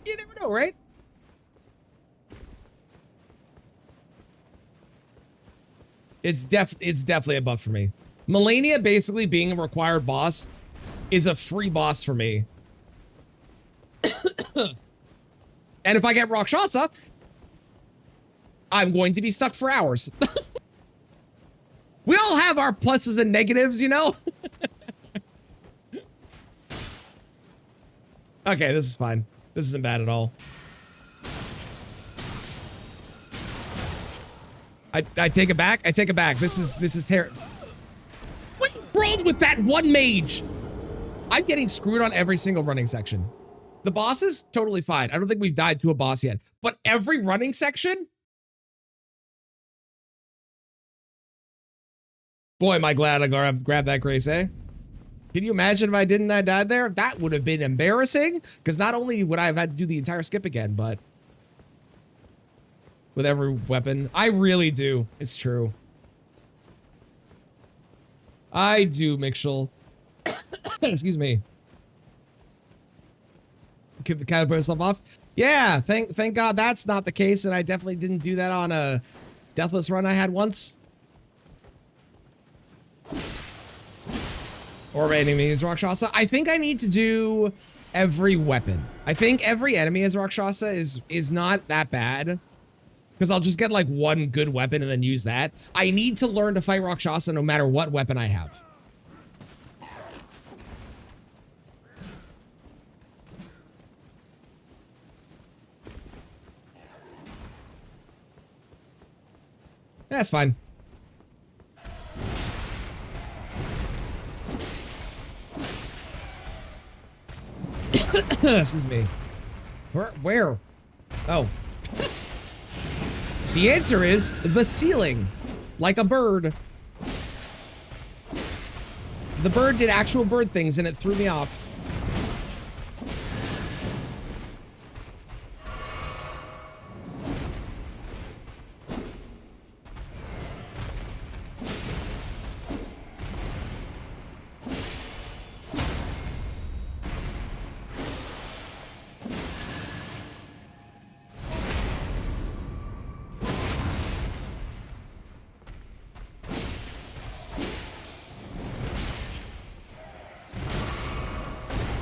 you never know, right? It's definitely a buff for me. Melania basically being a required boss is a free boss for me. And if I get Rakshasa, I'm going to be stuck for hours. We all have our pluses and negatives, you know? Okay, this is fine. This isn't bad at all. I take it back. I take it back. This is terrible. What's wrong with that one mage? I'm getting screwed on every single running section. The bosses, totally fine. I don't think we've died to a boss yet. But every running section? Boy, am I glad I grabbed that Grace, eh? Can you imagine if I died there? That would have been embarrassing. Because not only would I have had to do the entire skip again, but with every weapon. I really do. It's true. I do, Mitchell. Excuse me. Could kind of put myself off. Yeah, thank God that's not the case, and I definitely didn't do that on a deathless run I had once. Or enemies Rakshasa. I think I need to do every weapon. I think every enemy as Rakshasa is not that bad. Because I'll just get like one good weapon and then use that. I need to learn to fight Rakshasa no matter what weapon I have. That's fine. Excuse me. Where? Oh. The answer is the ceiling, like a bird. The bird did actual bird things and it threw me off.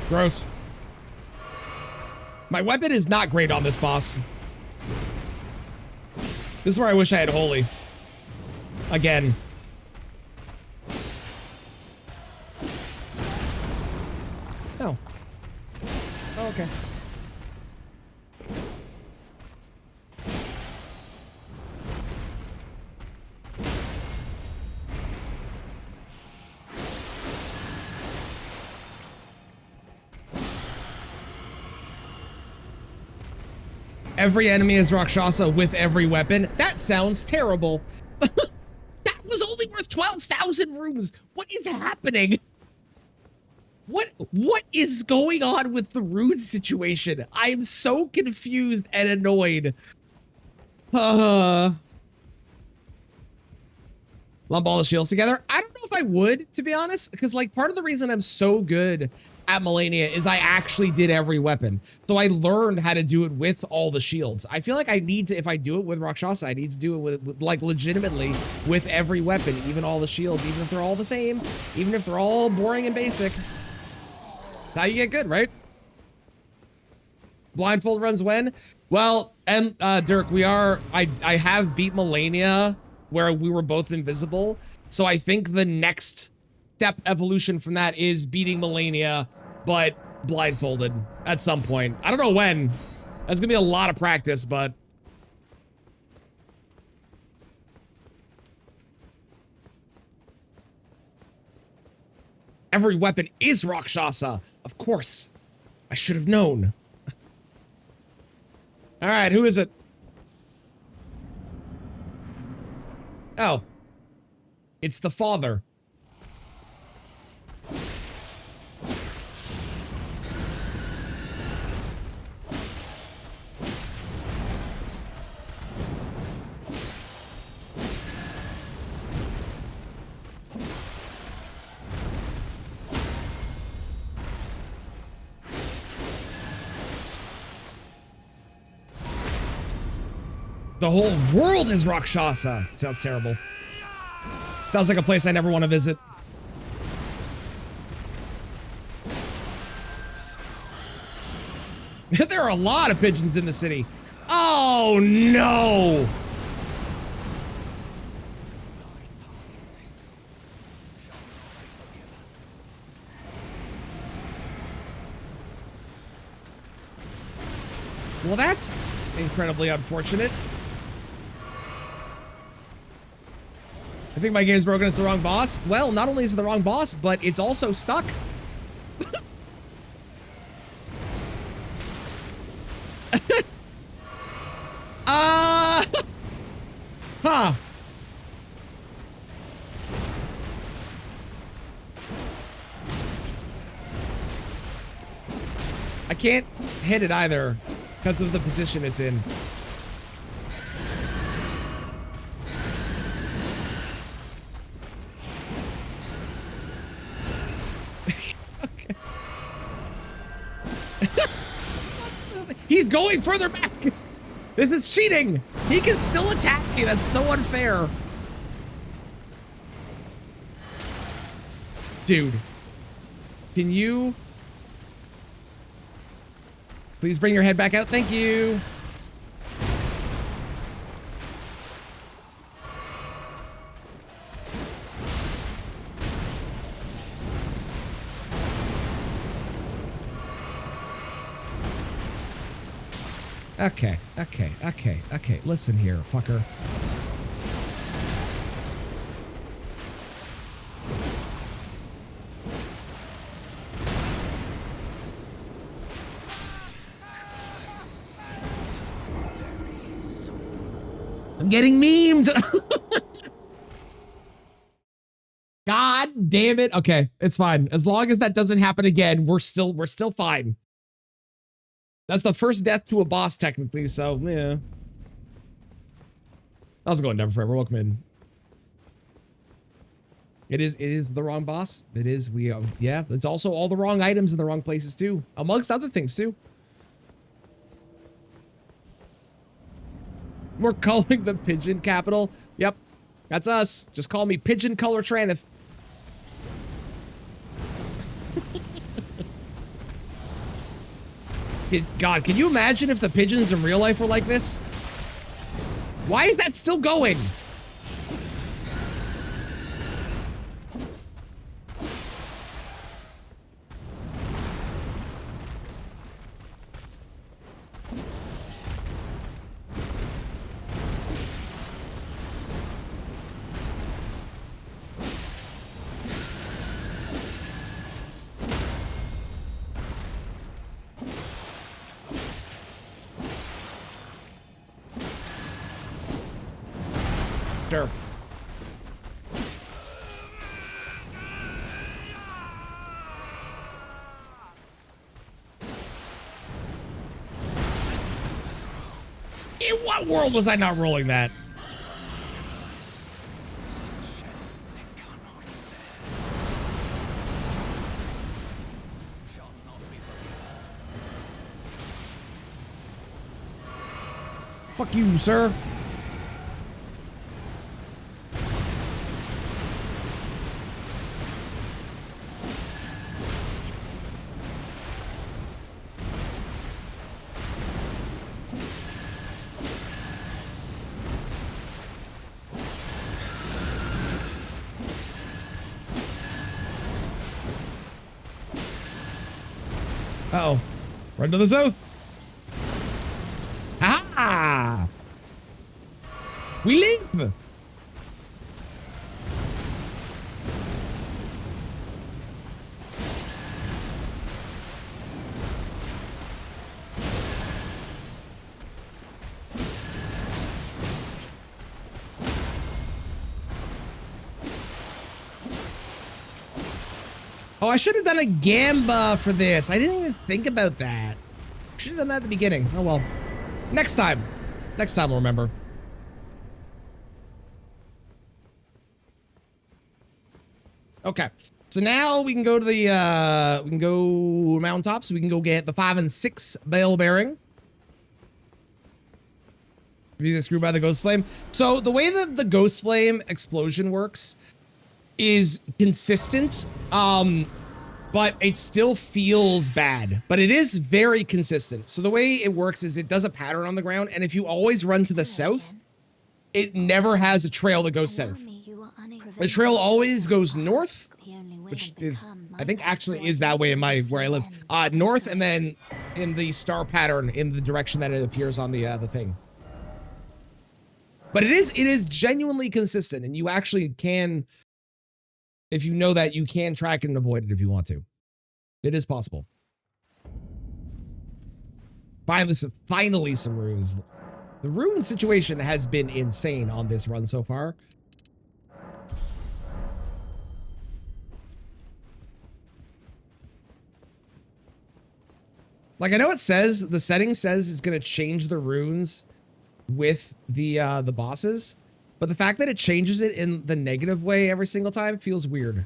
Gross. My weapon is not great on this boss. This is where I wish I had Holy. Again. Oh. Oh, okay. Every enemy is Rakshasa with every weapon. That sounds terrible. That was only worth 12,000 runes. What is happening? What is going on with the rune situation? I am so confused and annoyed. Lump all the shields together. I don't know if I would, to be honest, because like part of the reason I'm so good at Melania is I actually did every weapon. So I learned how to do it with all the shields. I feel like I need to, if I do it with Rakshasa, I need to do it with like legitimately with every weapon, even all the shields, even if they're all the same, even if they're all boring and basic. That's how you get good, right? Blindfold runs when? Well, Dirk, I have beat Melania where we were both invisible. So I think the next step evolution from that is beating Melania, but blindfolded at some point. I don't know when. That's gonna be a lot of practice, but. Every weapon is Rakshasa. Of course. I should have known. All right, who is it? Oh. It's the father. The whole world is Rakshasa. Sounds terrible. Sounds like a place I never want to visit. There are a lot of pigeons in the city. Oh no! Well, that's incredibly unfortunate. I think my game's broken. It's the wrong boss. Well, not only is it the wrong boss, but it's also stuck. Huh. I can't hit it either because of the position it's in. Okay. He's going further back. This is cheating. He can still attack me. That's so unfair. Dude, can you please bring your head back out? Thank you. Okay. Listen here, fucker. I'm getting memed. God damn it. Okay, it's fine. As long as that doesn't happen again, we're still fine. That's the first death to a boss, technically, so, yeah. How's it going, Never Forever? Welcome in. It is the wrong boss. It is, yeah, it's also all the wrong items in the wrong places, too. Amongst other things, too. We're calling the pigeon capital. Yep, that's us. Just call me Pigeon Color Traneth. God, can you imagine if the pigeons in real life were like this? Why is that still going? Sure. In what world was I not rolling that? Fuck you, sir. Uh-oh. Run to the south. Ah! We live! Oh, I should have done a gamba for this. I didn't even think about that. Should have done that at the beginning. Oh well. Next time. Next time we'll remember. Okay. So now we can go to the we can go mountaintops. We can go get the 5 and 6 bell bearing. Be screwed by the ghost flame. So the way that the ghost flame explosion works is consistent, but it still feels bad, but it is very consistent. So the way it works is it does a pattern on the ground, and if you always run to the south, it never has a trail that goes south. The trail always goes north, which is, I think actually is that way in where I live. North, and then in the star pattern in the direction that it appears on the thing. But it is genuinely consistent, and you actually can, if you know that, you can track it and avoid it if you want to. It is possible. Finally some runes. The rune situation has been insane on this run so far. Like, I know it says, the setting says it's gonna change the runes with the bosses, but the fact that it changes it in the negative way every single time feels weird.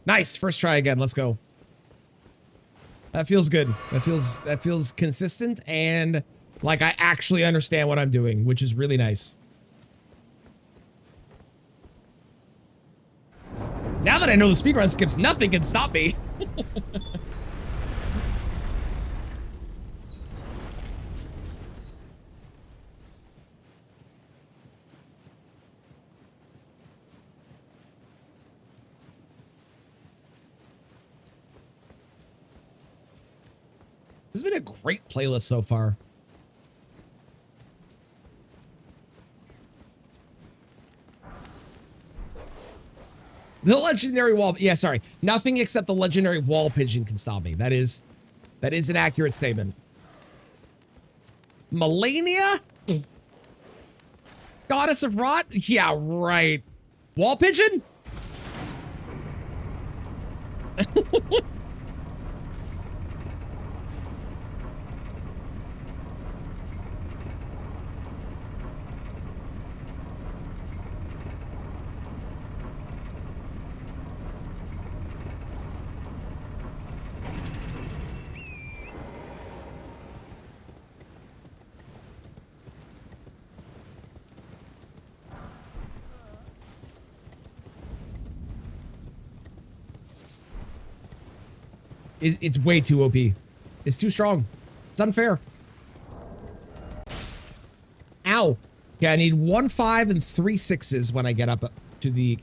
Nice, first try again, let's go. That feels good. That feels consistent, and like I actually understand what I'm doing, which is really nice. Now that I know the speedrun skips, nothing can stop me. This has been a great playlist so far. The legendary wall, yeah, sorry. Nothing except the legendary wall pigeon can stop me. That is an accurate statement. Melania? Goddess of Rot? Yeah, right. Wall pigeon? It's way too OP. It's too strong. It's unfair. Ow. Yeah, I need 1 5 and 3 6s when I get up to the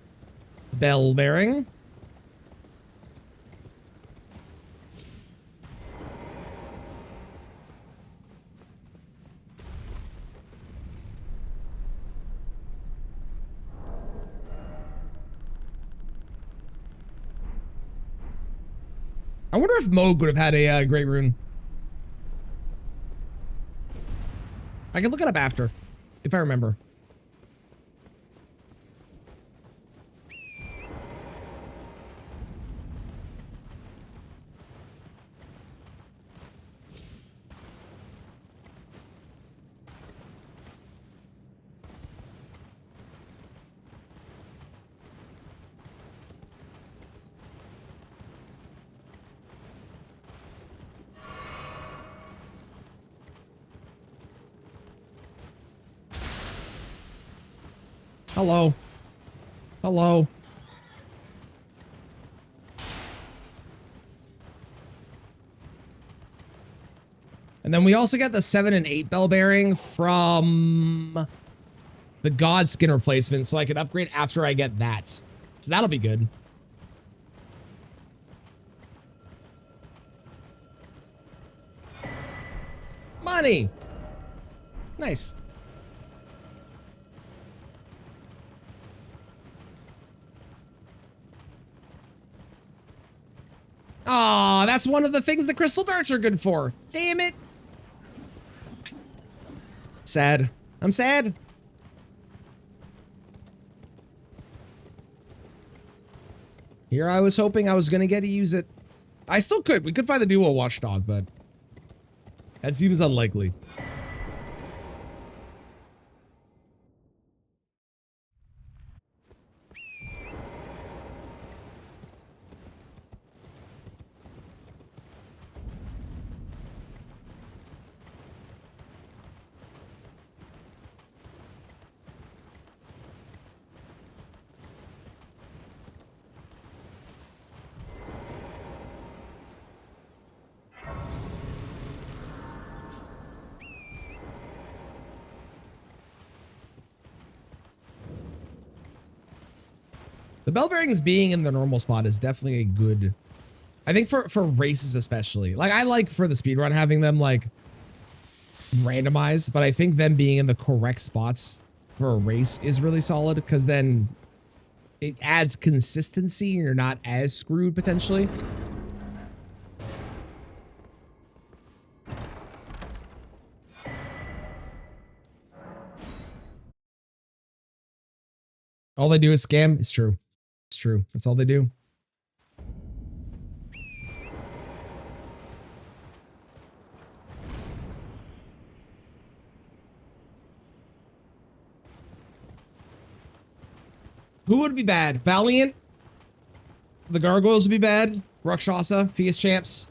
bell bearing. I wonder if Moog would have had a great rune. I can look it up after, if I remember. Hello. Hello. And then we also get the 7 and 8 bell bearing from the God skin replacement, so I can upgrade after I get that. So that'll be good. Money! Nice. Aw, that's one of the things the crystal darts are good for. Damn it. Sad. I'm sad. Here I was hoping I was gonna get to use it. I still could. We could find the duo watchdog, but that seems unlikely. The bell bearings being in the normal spot is definitely a good, I think for races especially. Like I like for the speedrun having them like randomized, but I think them being in the correct spots for a race is really solid because then it adds consistency and you're not as screwed potentially. All they do is scam. It's true. It's true. That's all they do. Who would be bad? Valiant? The Gargoyles would be bad. Rakshasa, Fias Champs.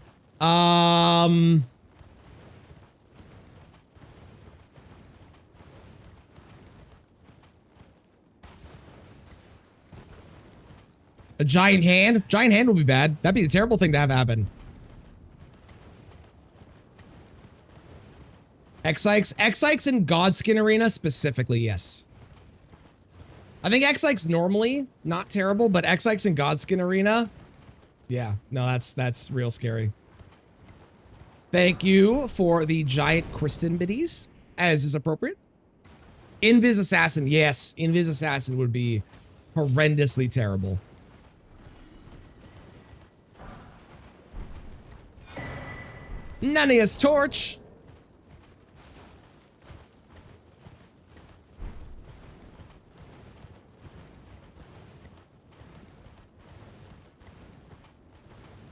A giant hand? Giant hand would be bad. That'd be a terrible thing to have happen. X-Ikes in Godskin Arena specifically, yes. I think X-Ikes normally, not terrible, but X-Ikes in Godskin Arena, yeah, no, that's real scary. Thank you for the giant Kristen biddies, as is appropriate. Invis Assassin, yes, Invis Assassin would be horrendously terrible. Nania's torch.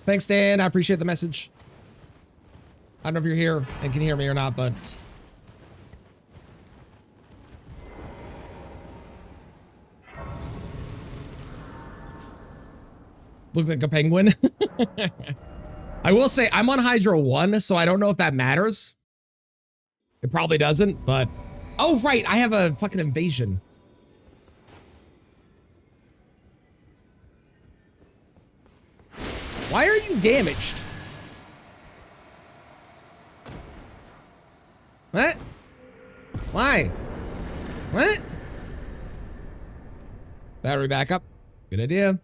Thanks, Dan. I appreciate the message. I don't know if you're here and can hear me or not, but look like a penguin. I will say I'm on Hydro 1, so I don't know if that matters. It probably doesn't, but oh right, I have a fucking invasion. Why are you damaged? What? Why? What? Battery backup. Good idea.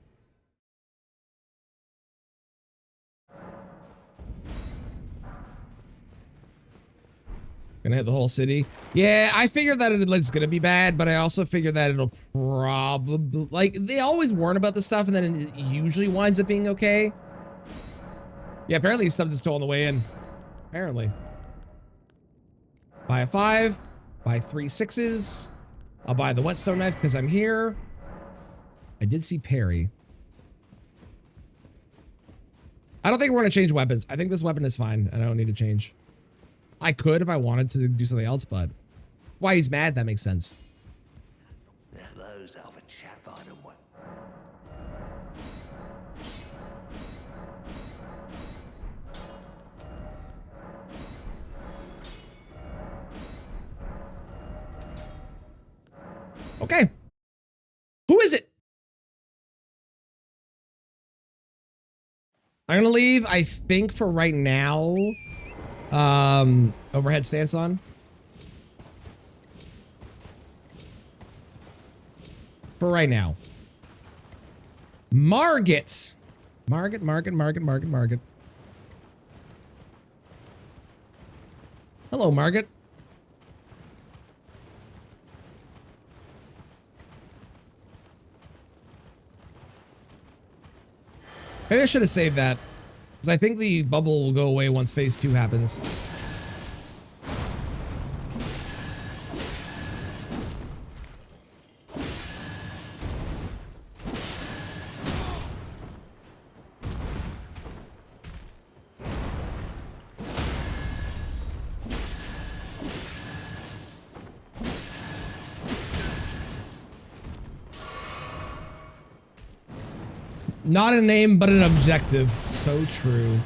Gonna hit the whole city. Yeah, I figured that it's gonna be bad, but I also figured that it'll probably, like, they always warn about this stuff and then it usually winds up being okay. Yeah, apparently stuff just stole on the way in. Apparently. Buy a 5, buy 3 6s. I'll buy the whetstone knife because I'm here. I did see Perry. I don't think we're gonna change weapons. I think this weapon is fine and I don't need to change. I could if I wanted to do something else, but why he's mad, that makes sense. Okay. Who is it? I'm gonna leave, I think, for right now. Overhead stance on. For right now. Margit. Margit. Hello, Margit. Maybe I should have saved that. Because I think the bubble will go away once phase 2 happens. Not a name, but an objective. So true.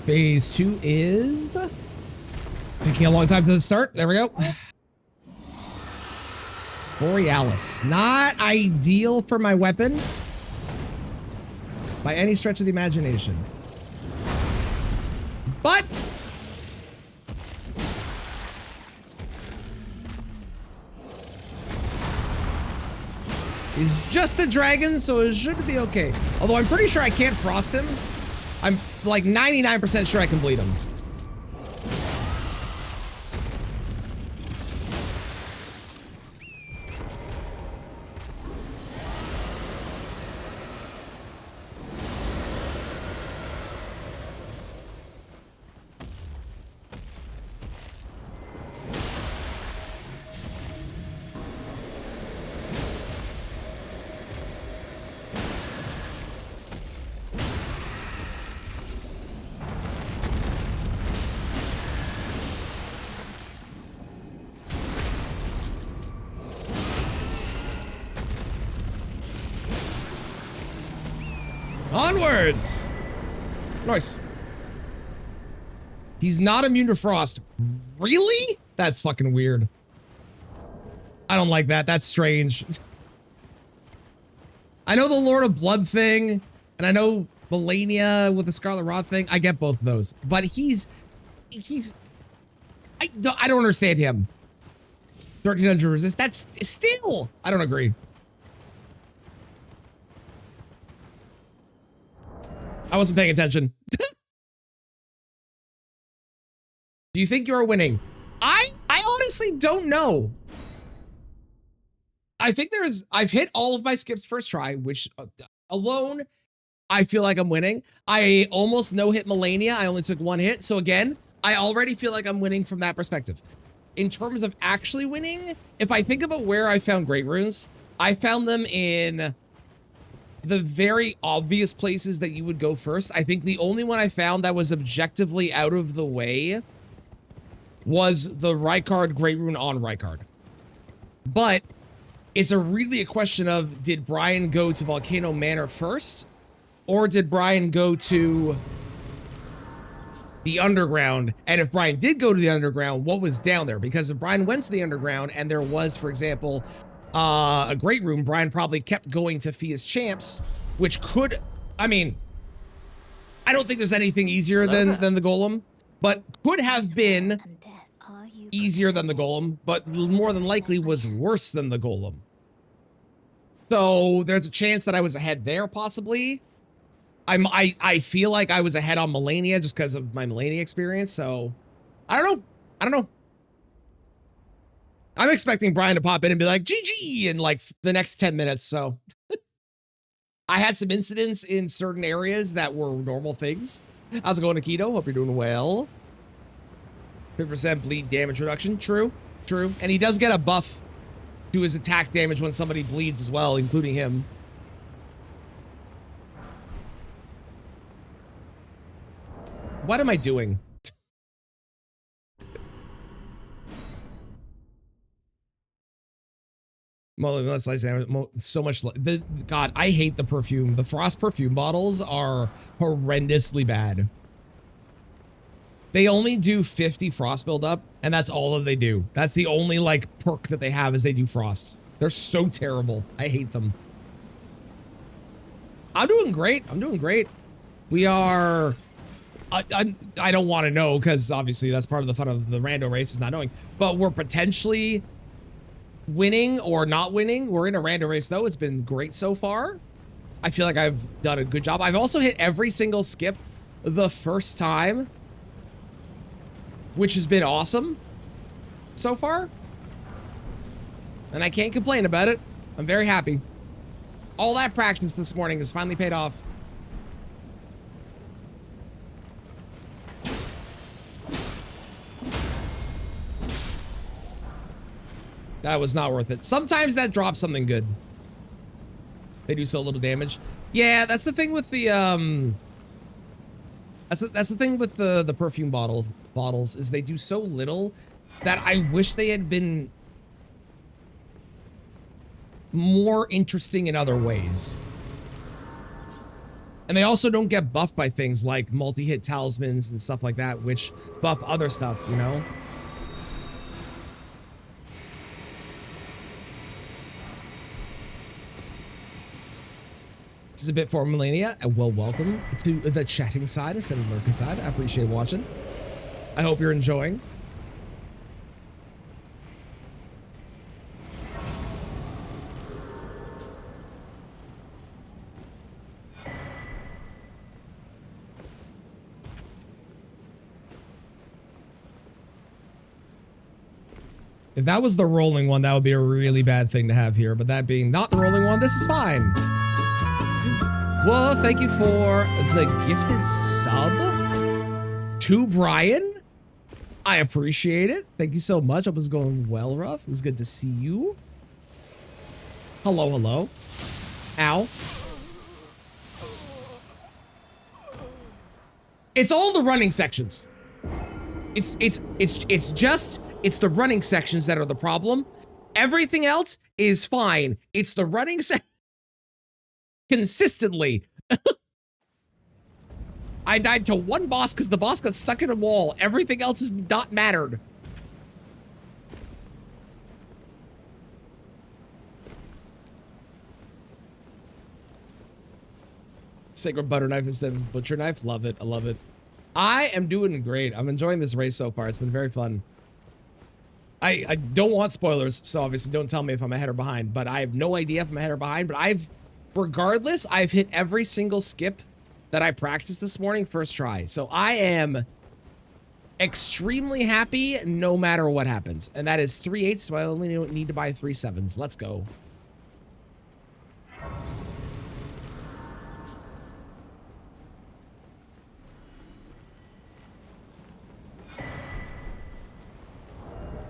Phase 2 is taking a long time to start. There we go. Borealis. Not ideal for my weapon by any stretch of the imagination. But he's just a dragon, so it should be okay. Although I'm pretty sure I can't frost him. I'm like 99% sure I can bleed him. Onwards! Nice. He's not immune to frost. Really? That's fucking weird. I don't like that. That's strange. I know the Lord of Blood thing, and I know Melania with the Scarlet Rot thing. I get both of those. But I don't understand him. 1300 resist. That's still, I don't agree. I wasn't paying attention. Do you think you're winning? I honestly don't know. I think I've hit all of my skips first try, which alone, I feel like I'm winning. I almost no hit Melania. I only took one hit. So again, I already feel like I'm winning from that perspective. In terms of actually winning, if I think about where I found Great Runes, I found them in the very obvious places that you would go first. I think the only one I found that was objectively out of the way was the Rykard Great Rune on Rykard. But it's really a question of, did Brian go to Volcano Manor first? Or did Brian go to the underground? And if Brian did go to the underground, what was down there? Because if Brian went to the underground and there was, for example, a Great Rune, Brian probably kept going to Fia's Champs, which could, I mean, I don't think there's anything easier than the Golem, but could have been easier than the Golem, but more than likely was worse than the Golem. So there's a chance that I was ahead there, possibly. I feel like I was ahead on Melania just because of my Melania experience, so I don't know. I'm expecting Brian to pop in and be like, GG, in like the next 10 minutes, so. I had some incidents in certain areas that were normal things. How's it going, Akito? Hope you're doing well. 50% bleed damage reduction. True. And he does get a buff to his attack damage when somebody bleeds as well, including him. What am I doing? So much. God, I hate the perfume. The Frost perfume bottles are horrendously bad. They only do 50 Frost buildup, and that's all that they do. That's the only like perk that they have is they do Frost. They're so terrible. I hate them. I'm doing great. I'm doing great. We are. I don't want to know because obviously that's part of the fun of the rando race is not knowing. But we're potentially winning or not winning. We're in a rando race though. It's been great so far. I feel like I've done a good job. I've also hit every single skip the first time, which has been awesome so far. And I can't complain about it. I'm very happy. All that practice this morning has finally paid off. That was not worth it. Sometimes that drops something good. They do so little damage. Yeah, that's the thing with the that's the thing with the perfume bottles is they do so little that I wish they had been more interesting in other ways. And they also don't get buffed by things like multi-hit talismans and stuff like that, which buff other stuff, you know? This is a bit for Melania, and well, welcome to the chatting side instead of the lurking side. I appreciate watching. I hope you're enjoying. If that was the rolling one, that would be a really bad thing to have here. But that being not the rolling one, this is fine. Well, thank you for the gifted sub to Brian. I appreciate it. Thank you so much. Hope it's going well, Ruff. It was good to see you. Hello, hello. Ow. It's all the running sections. It's the running sections that are the problem. Everything else is fine. It's the running consistently. I died to one boss because the boss got stuck in a wall. Everything else has not mattered. Sacred butter knife instead of butcher knife. Love it. I love it. I am doing great. I'm enjoying this race so far. It's been very fun. I don't want spoilers, so obviously don't tell me if I'm ahead or behind, but I have no idea if I'm ahead or behind, but regardless, I've hit every single skip that I practiced this morning first try. So I am extremely happy no matter what happens. And that is 3 8s, so I only need to buy 3 7s. Let's go.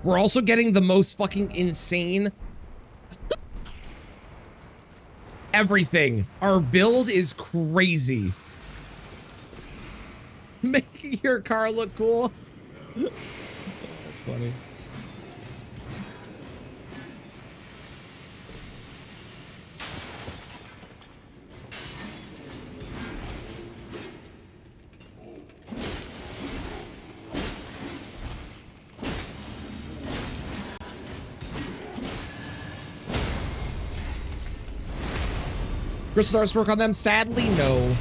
We're also getting the most fucking insane everything. Our build is crazy. Making your car look cool. That's funny. Crystal Darts work on them? Sadly, no.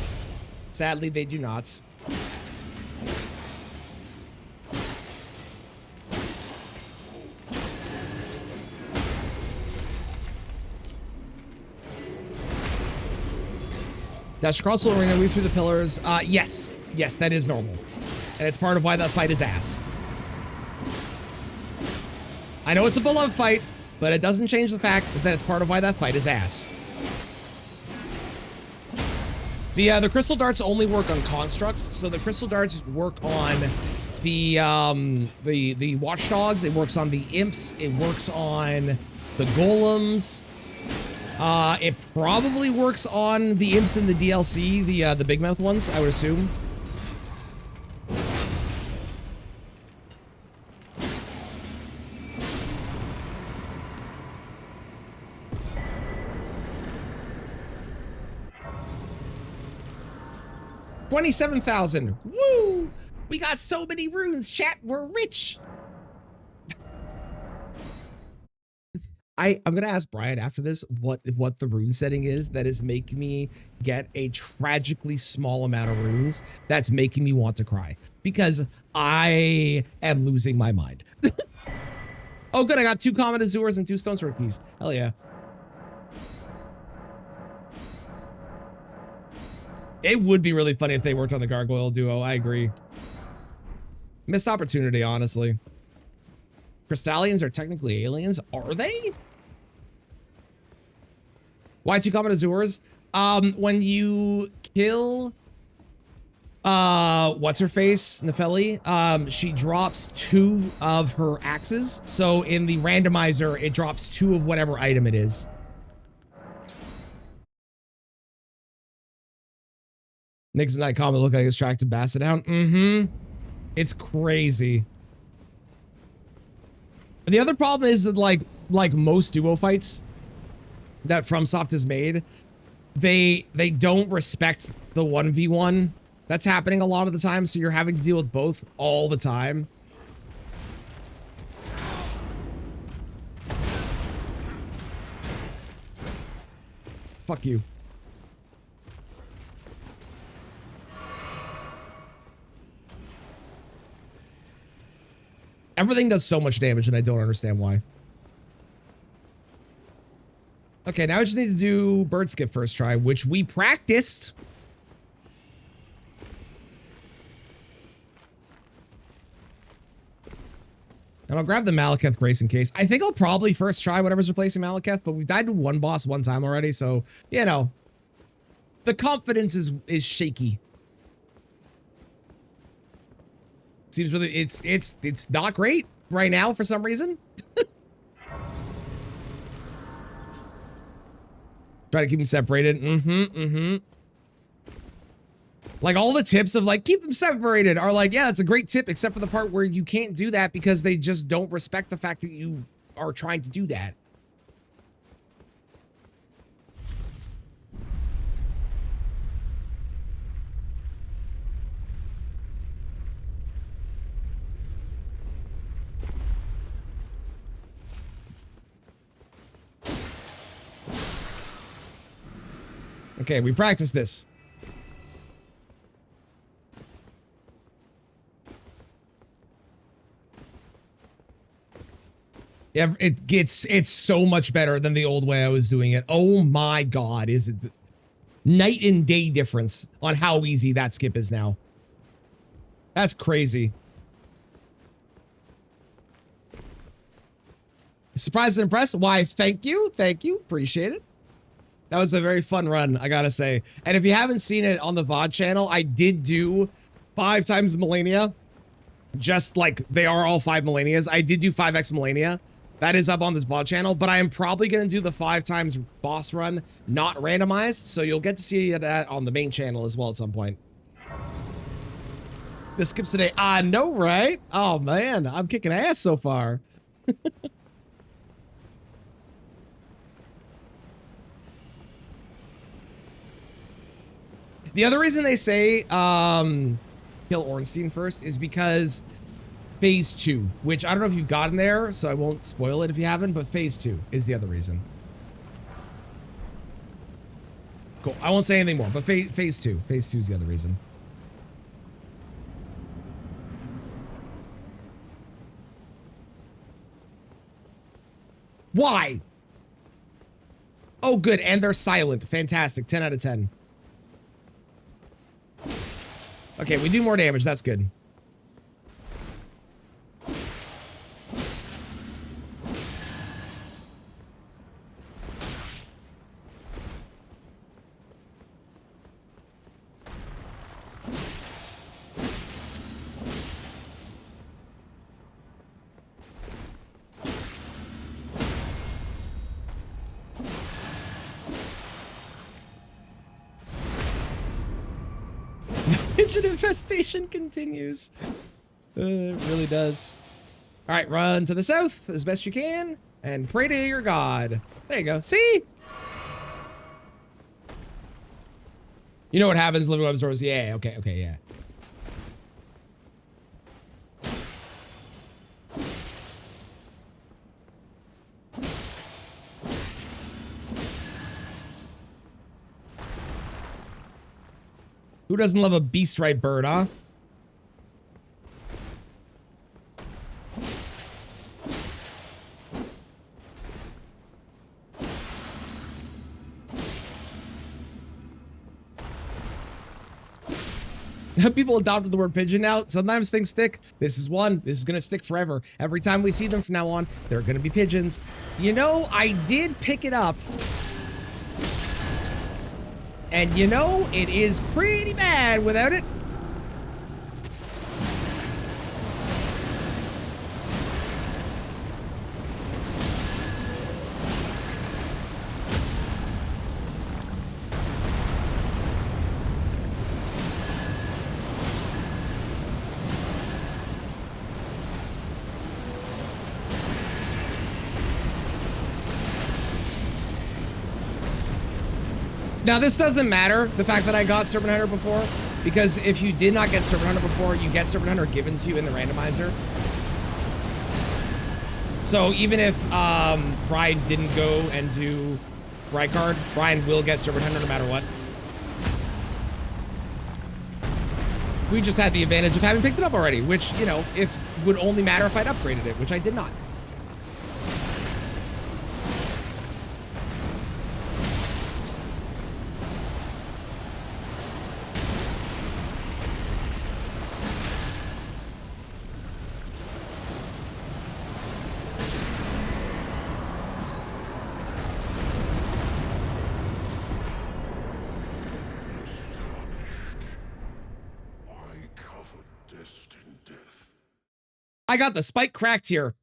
Sadly, they do not. Dash across the arena, weave through the pillars. Yes. Yes, that is normal. And it's part of why that fight is ass. I know it's a beloved fight, but it doesn't change the fact that it's part of why that fight is ass. The crystal darts only work on constructs, so the crystal darts work on the watchdogs, it works on the imps, it works on the golems. It probably works on the imps in the DLC, the big mouth ones, I would assume. 27,000. Woo! We got so many runes, chat. We're rich. I'm gonna ask Brian after this what the rune setting is that is making me get a tragically small amount of runes that's making me want to cry because I am losing my mind. Oh good, I got 2 common azures and 2 stone sword keys. Hell yeah. It would be really funny if they worked on the gargoyle duo. I agree. Missed opportunity, honestly. Crystallians are technically aliens. Are they? Why 2 common azures? When you kill what's her face? Nefeli, she drops 2 of her axes. So in the randomizer, it drops 2 of whatever item it is. Nix and that comment look like it's tracked to bass it down. Mm-hmm. It's crazy. And the other problem is that like most duo fights that FromSoft has made, they don't respect the 1v1 that's happening a lot of the time, so you're having to deal with both all the time. Fuck you. Everything does so much damage and I don't understand why. Okay, now I just need to do bird skip first try, which we practiced. And I'll grab the Malekith Grace in case. I think I'll probably first try whatever's replacing Malekith, but we've died to 1 boss 1 time already, so, you know. The confidence is shaky. Seems really, it's not great right now for some reason. Try to keep them separated. Like all the tips of like, keep them separated are like, yeah, that's a great tip, except for the part where you can't do that because they just don't respect the fact that you are trying to do that. Okay, we practiced this. Yeah, it's so much better than the old way I was doing it. Oh my god, is it night and day difference on how easy that skip is now. That's crazy. Surprised and impressed? Why, thank you, appreciate it. That was a very fun run, I gotta say. And if you haven't seen it on the VOD channel, I did do 5 times Millennia. Just like they are all 5 Millennias. I did do 5x Millennia. That is up on this VOD channel, but I am probably gonna do the 5 times boss run, not randomized, so you'll get to see that on the main channel as well at some point. The skips today, I know, right? Oh man, I'm kicking ass so far. The other reason they say kill Ornstein first is because phase 2, which I don't know if you've gotten there, so I won't spoil it if you haven't, but phase 2 is the other reason. Cool. I won't say anything more, but phase 2 is the other reason. Why? Oh, good, and they're silent. Fantastic. 10 out of 10. Okay, we do more damage. That's good. Pigeon infestation continues. It really does. All right, run to the south as best you can and pray to your god. There you go. See? You know what happens, living web stores? Yeah, okay, yeah. Who doesn't love a beast right bird, huh? People adopted the word pigeon now. Sometimes things stick. This is one. This is going to stick forever. Every time we see them from now on, they're going to be pigeons. You know, I did pick it up. And you know, it is pretty bad without it. Now, this doesn't matter, the fact that I got Serpent Hunter before, because if you did not get Serpent Hunter before, you get Serpent Hunter given to you in the randomizer. So even if Brian didn't go and do Rykard, Brian will get Serpent Hunter no matter what. We just had the advantage of having picked it up already, which, you know, if would only matter if I'd upgraded it, which I did not. I got the spike cracked here.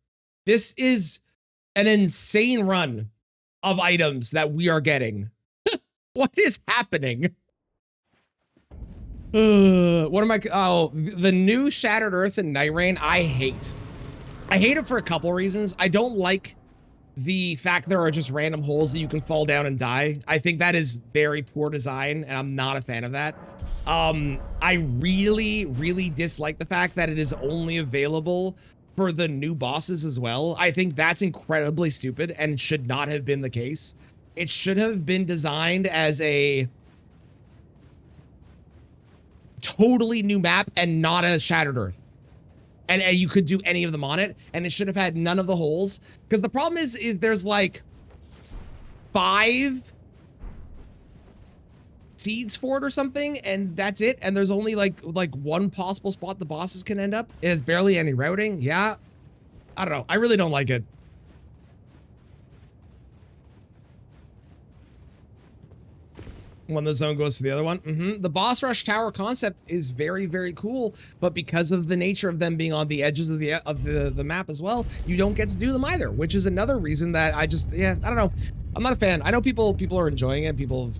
This is an insane run of items that we are getting. What is happening? What am I? Oh, the new Shattered Earth and Night Rain, I hate. I hate it for a couple reasons. I don't like the fact there are just random holes that you can fall down and die. I think that is very poor design, and I'm not a fan of that. I really dislike the fact that it is only available for the new bosses as well. I think that's incredibly stupid and should not have been the case. It should have been designed as a totally new map and not a Shattered Earth. And you could do any of them on it, and it should have had none of the holes. Because the problem is there's like 5 seeds for it or something, and that's it. And there's only like one possible spot the bosses can end up. It has barely any routing. Yeah, I don't know. I really don't like it. When the zone goes to the other one. The boss rush tower concept is very cool, but because of the nature of them being on the edges of the map as well, you don't get to do them either, which is another reason that I just, yeah, I don't know. I'm not a fan. I know people are enjoying it. People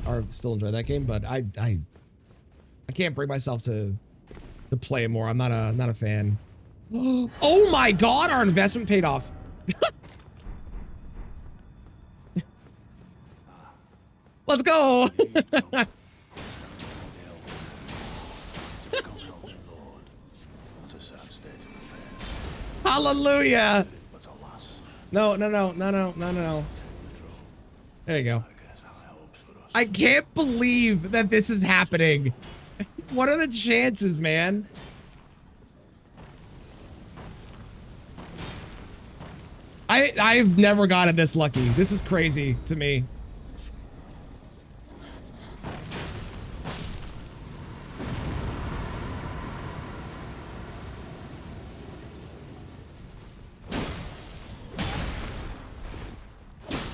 are still enjoying that game, but I can't bring myself to play it more. I'm not a fan. Oh my God, our investment paid off. Let's go. Hallelujah. No. There you go. I can't believe that this is happening. What are the chances, man? I've never gotten this lucky. This is crazy to me.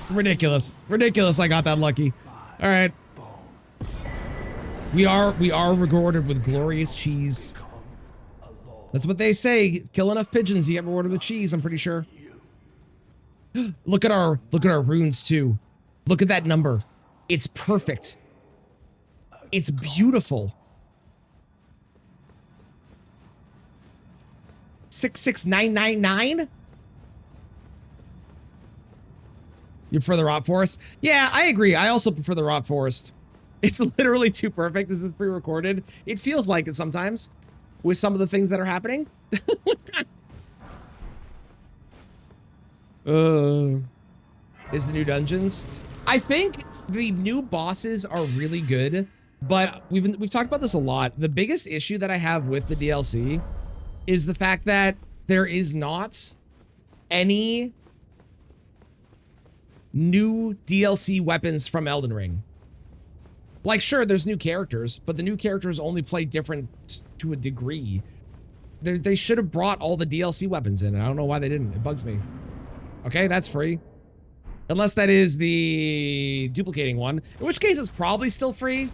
Ridiculous. I got that lucky. All right. We are rewarded with glorious cheese. That's what they say. Kill enough pigeons, you get rewarded with cheese, I'm pretty sure. Look at our runes too. Look at that number. It's perfect. It's beautiful. 66999? You prefer the Rot Forest? Yeah, I agree. I also prefer the Rot Forest. It's literally too perfect. This is pre-recorded. It feels like it sometimes with some of the things that are happening. Is the new dungeons? I think the new bosses are really good, but we've talked about this a lot. The biggest issue that I have with the DLC is the fact that there is not any new DLC weapons from Elden Ring. Like, sure, there's new characters, but the new characters only play different to a degree. They should have brought all the DLC weapons in, and I don't know why they didn't. It bugs me. Okay, that's free. Unless that is the duplicating one, in which case it's probably still free.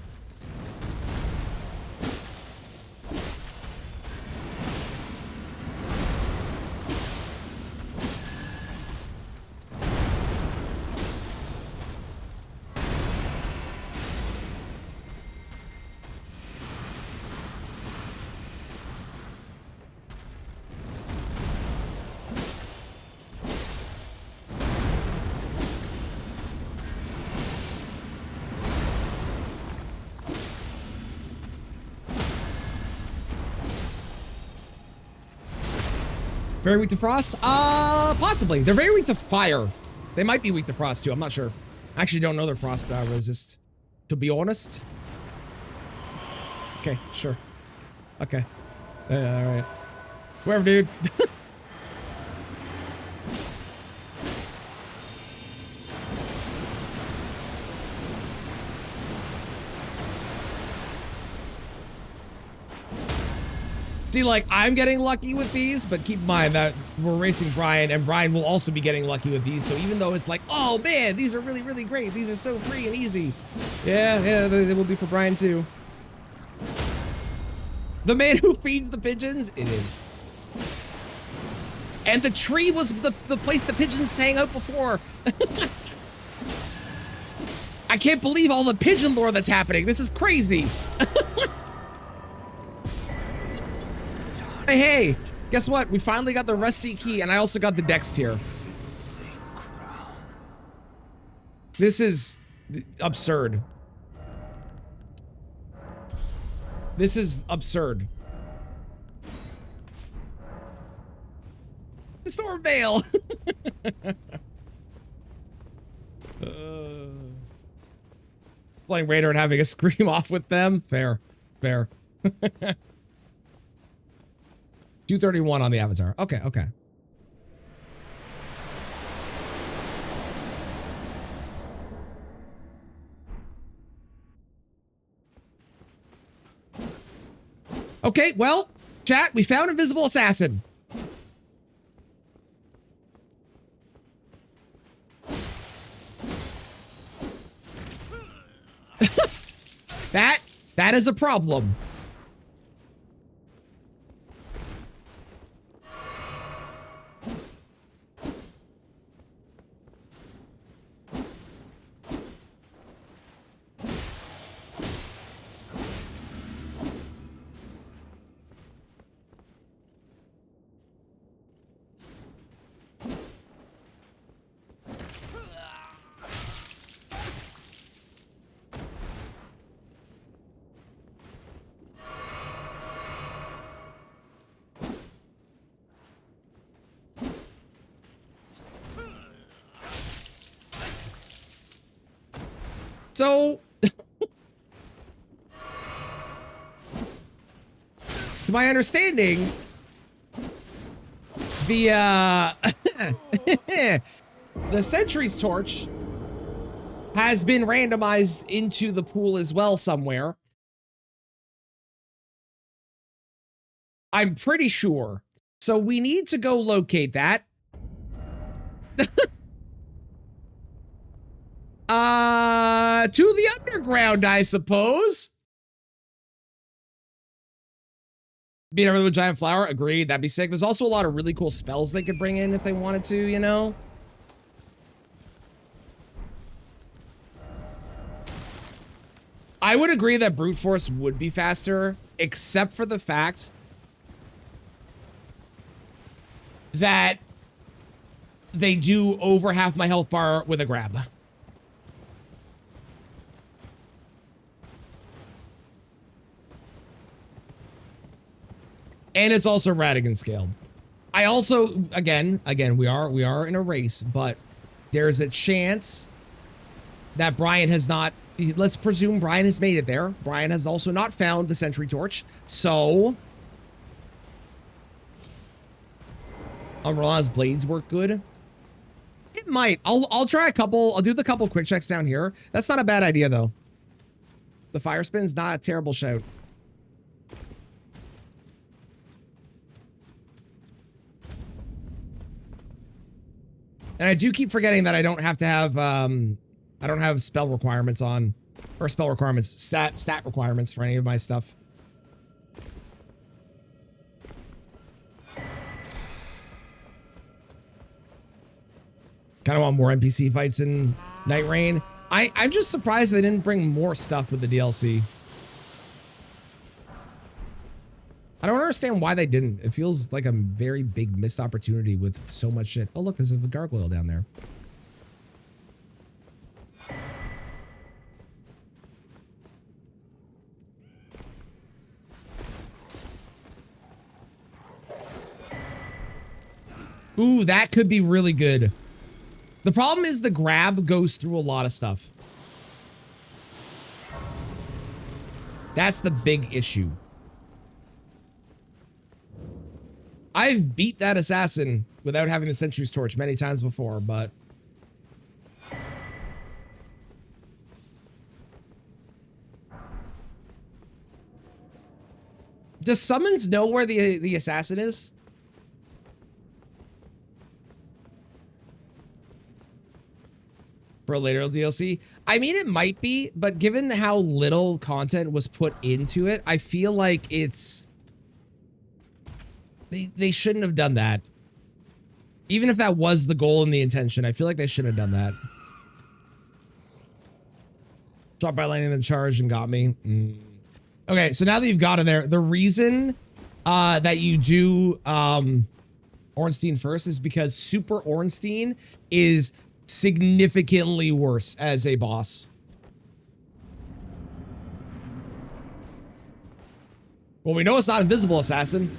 Very weak to frost? Possibly. They're very weak to fire. They might be weak to frost too. I'm not sure. I actually don't know their frost resist, to be honest. Okay, sure. Okay. All right. Whoever, dude. See, like, I'm getting lucky with these, but keep in mind that we're racing Brian, and Brian will also be getting lucky with these. So even though it's like, oh man, these are really, really great. These are so free and easy. Yeah, they will be for Brian too. The man who feeds the pigeons? It is. And the tree was the place the pigeons sang out before. I can't believe all the pigeon lore that's happening. This is crazy. Hey, guess what? We finally got the rusty key, and I also got the dex tier. This is absurd. This is absurd. The Storm Veil. Playing Raider and having a scream off with them. Fair. 231 on the avatar. Okay. Okay, well, chat, we found Invisible Assassin. That is a problem. So, to my understanding, the the Sentry's Torch has been randomized into the pool as well somewhere. I'm pretty sure. So we need to go locate that. To the underground, I suppose. Beat everyone with a giant flower. Agreed. That'd be sick. There's also a lot of really cool spells they could bring in if they wanted to, you know? I would agree that brute force would be faster, except for the fact that they do over half my health bar with a grab. And it's also Radigan scaled. I also, again, we are in a race, but there's a chance that Brian has not, let's presume Brian has made it there. Brian has also not found the Sentry Torch. So Umbrellan's blades work good. It might. I'll try a couple. I'll do the couple quick checks down here. That's not a bad idea though. The fire spin's not a terrible shout. And I do keep forgetting that I don't have to have I don't have spell requirements on, or spell requirements, stat requirements for any of my stuff. Kind of want more NPC fights in Night Rain. I'm just surprised they didn't bring more stuff with the DLC. I don't understand why they didn't. It feels like a very big missed opportunity with so much shit. Oh, look, there's a gargoyle down there. Ooh, that could be really good. The problem is the grab goes through a lot of stuff. That's the big issue. I've beat that assassin without having the Sentry's Torch many times before, but does Summons know where the assassin is? For a later DLC? I mean, it might be, but given how little content was put into it, I feel like it's... They shouldn't have done that. Even if that was the goal and the intention, I feel like they shouldn't have done that. Dropped by lightning then charged and got me. Okay, so now that you've got in there, the reason that you do Ornstein first is because Super Ornstein is significantly worse as a boss. Well, we know it's not Invisible Assassin.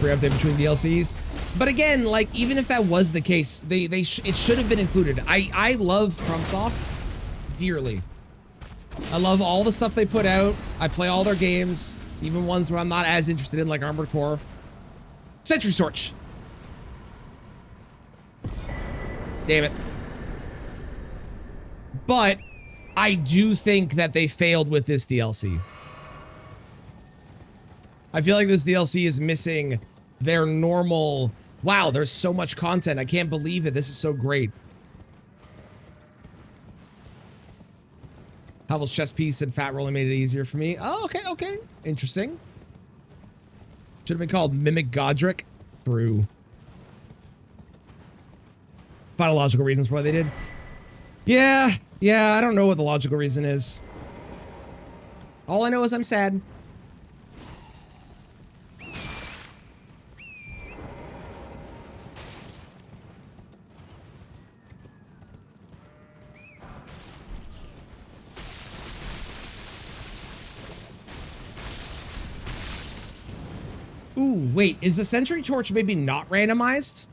Update between DLCs, but again, like, even if that was the case, it should have been included. I love FromSoft dearly. I love all the stuff they put out. I play all their games, even ones where I'm not as interested in, like Armored Core. Sentry Torch. Damn it. But I do think that they failed with this DLC. I feel like this DLC is missing their normal, wow, there's so much content. I can't believe it. This is so great. Havel's chest piece and fat rolling made it easier for me. Oh, okay, okay. Interesting. Should have been called Mimic Godric. True. Final logical reasons why they did. Yeah, I don't know what the logical reason is. All I know is I'm sad. Ooh, wait, is the Sentry Torch maybe not randomized?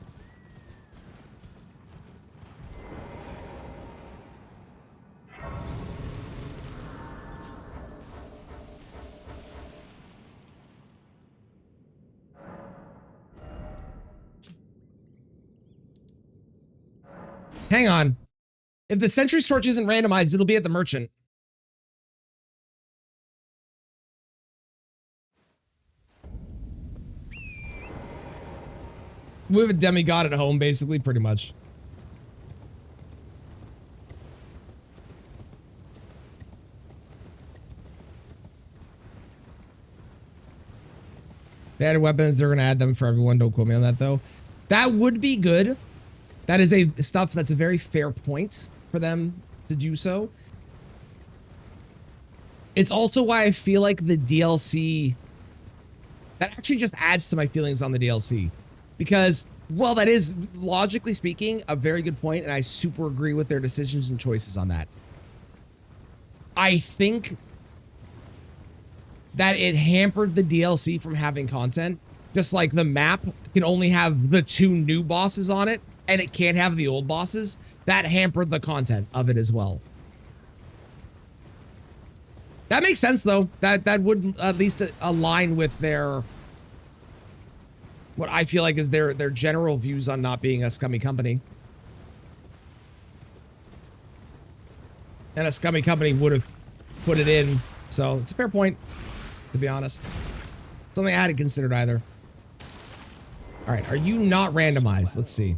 Hang on. If the Sentry's Torch isn't randomized, it'll be at the merchant. We have a demigod at home, basically, pretty much. They added weapons, they're gonna add them for everyone. Don't quote me on that, though. That would be good. That is stuff that's a very fair point for them to do so. It's also why I feel like the DLC, that actually just adds to my feelings on the DLC. Because, well, that is, logically speaking, a very good point, and I super agree with their decisions and choices on that. I think that it hampered the DLC from having content. Just like the map can only have the 2 new bosses on it, and it can't have the old bosses. That hampered the content of it as well. That makes sense, though. That would at least align with their, what I feel like is their general views on not being a scummy company. And a scummy company would have put it in, so it's a fair point, to be honest. Something I hadn't considered either. All right, are you not randomized? Let's see.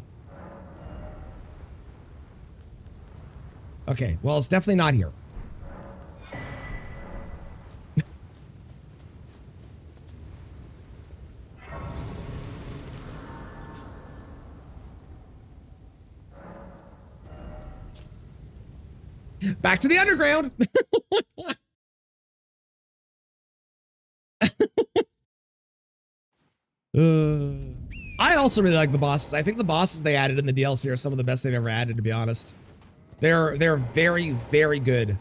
Okay, well, it's definitely not here. Back to the underground. I also really like the bosses. I think the bosses they added in the DLC are some of the best they've ever added, to be honest. They're very, very good.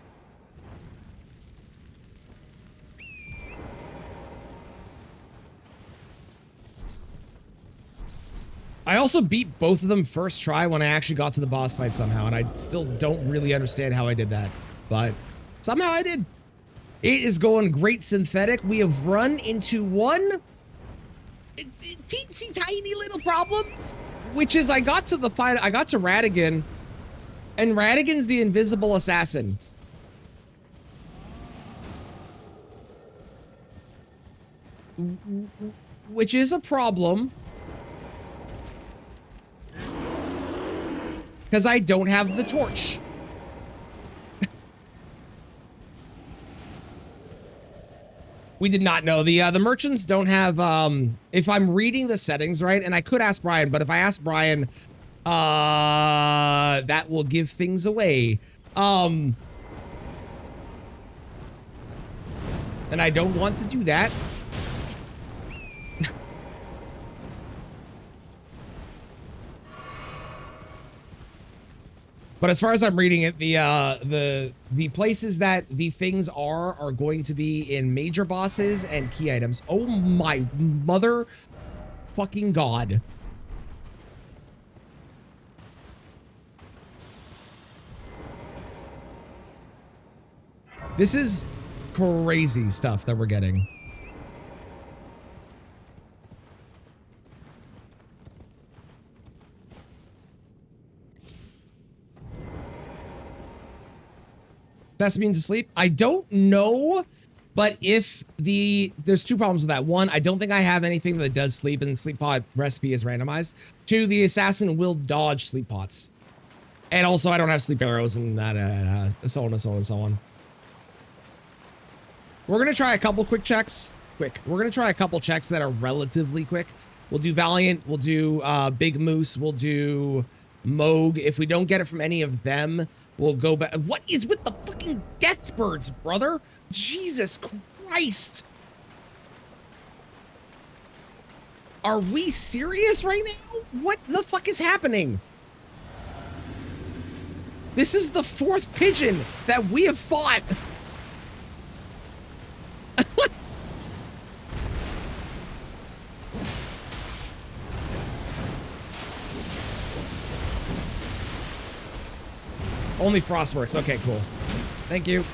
I also beat both of them first try when I actually got to the boss fight somehow, and I still don't really understand how I did that, but somehow I did. It is going great synthetic. We have run into one teensy tiny little problem, which is I got to the fight, I got to Radigan, and Radigan's the invisible assassin. Which is a problem. Because I don't have the torch. We did not know. The merchants don't have, if I'm reading the settings right, and I could ask Brian, but if I ask Brian, that will give things away. And I don't want to do that. But as far as I'm reading it, the places that the things are going to be in major bosses and key items. Oh my mother fucking god. This is crazy stuff that we're getting. That's means to sleep. I don't know, but if there's 2 problems with that. 1, I don't think I have anything that does sleep, and the sleep pod recipe is randomized. 2, the assassin will dodge sleep pots. And also I don't have sleep arrows and so on and so on and so on. We're gonna try a couple quick checks. We're gonna try a couple checks that are relatively quick. We'll do Valiant, we'll do Big Moose, we'll do Moog. If we don't get it from any of them, we'll go back. What is with the fucking death birds, brother? Jesus Christ. Are we serious right now? What the fuck is happening? This is the 4th pigeon that we have fought. Only Frostworks. Okay, cool. Thank you.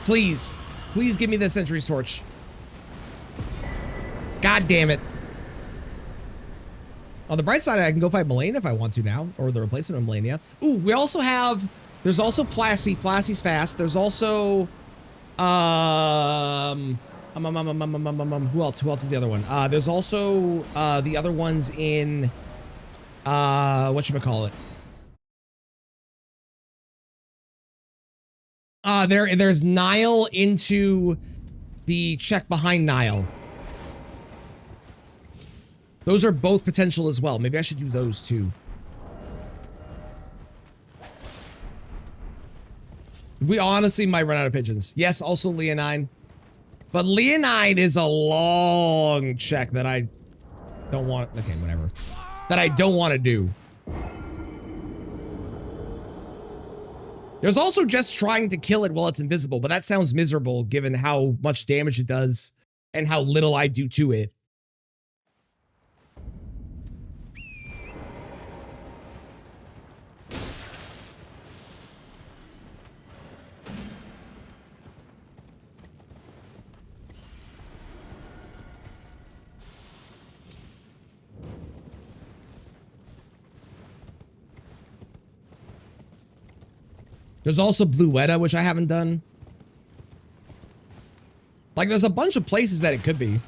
Please. Please give me the Sentry Torch. God damn it. On the bright side, I can go fight Melania if I want to now, or the replacement of Melania. Ooh, we also have, there's also Plassy. Plassy's fast. There's also, who else? Who else is the other one? There's also, the other ones in, whatchamacallit? There's Nile into the check behind Nile. Those are both potential as well. Maybe I should do those too. We honestly might run out of pigeons. Yes, also Leonine. But Leonine is a long check that I don't want. Okay, whatever. That I don't want to do. There's also just trying to kill it while it's invisible, but that sounds miserable given how much damage it does and how little I do to it. There's also Blue Weta, which I haven't done. Like, there's a bunch of places that it could be.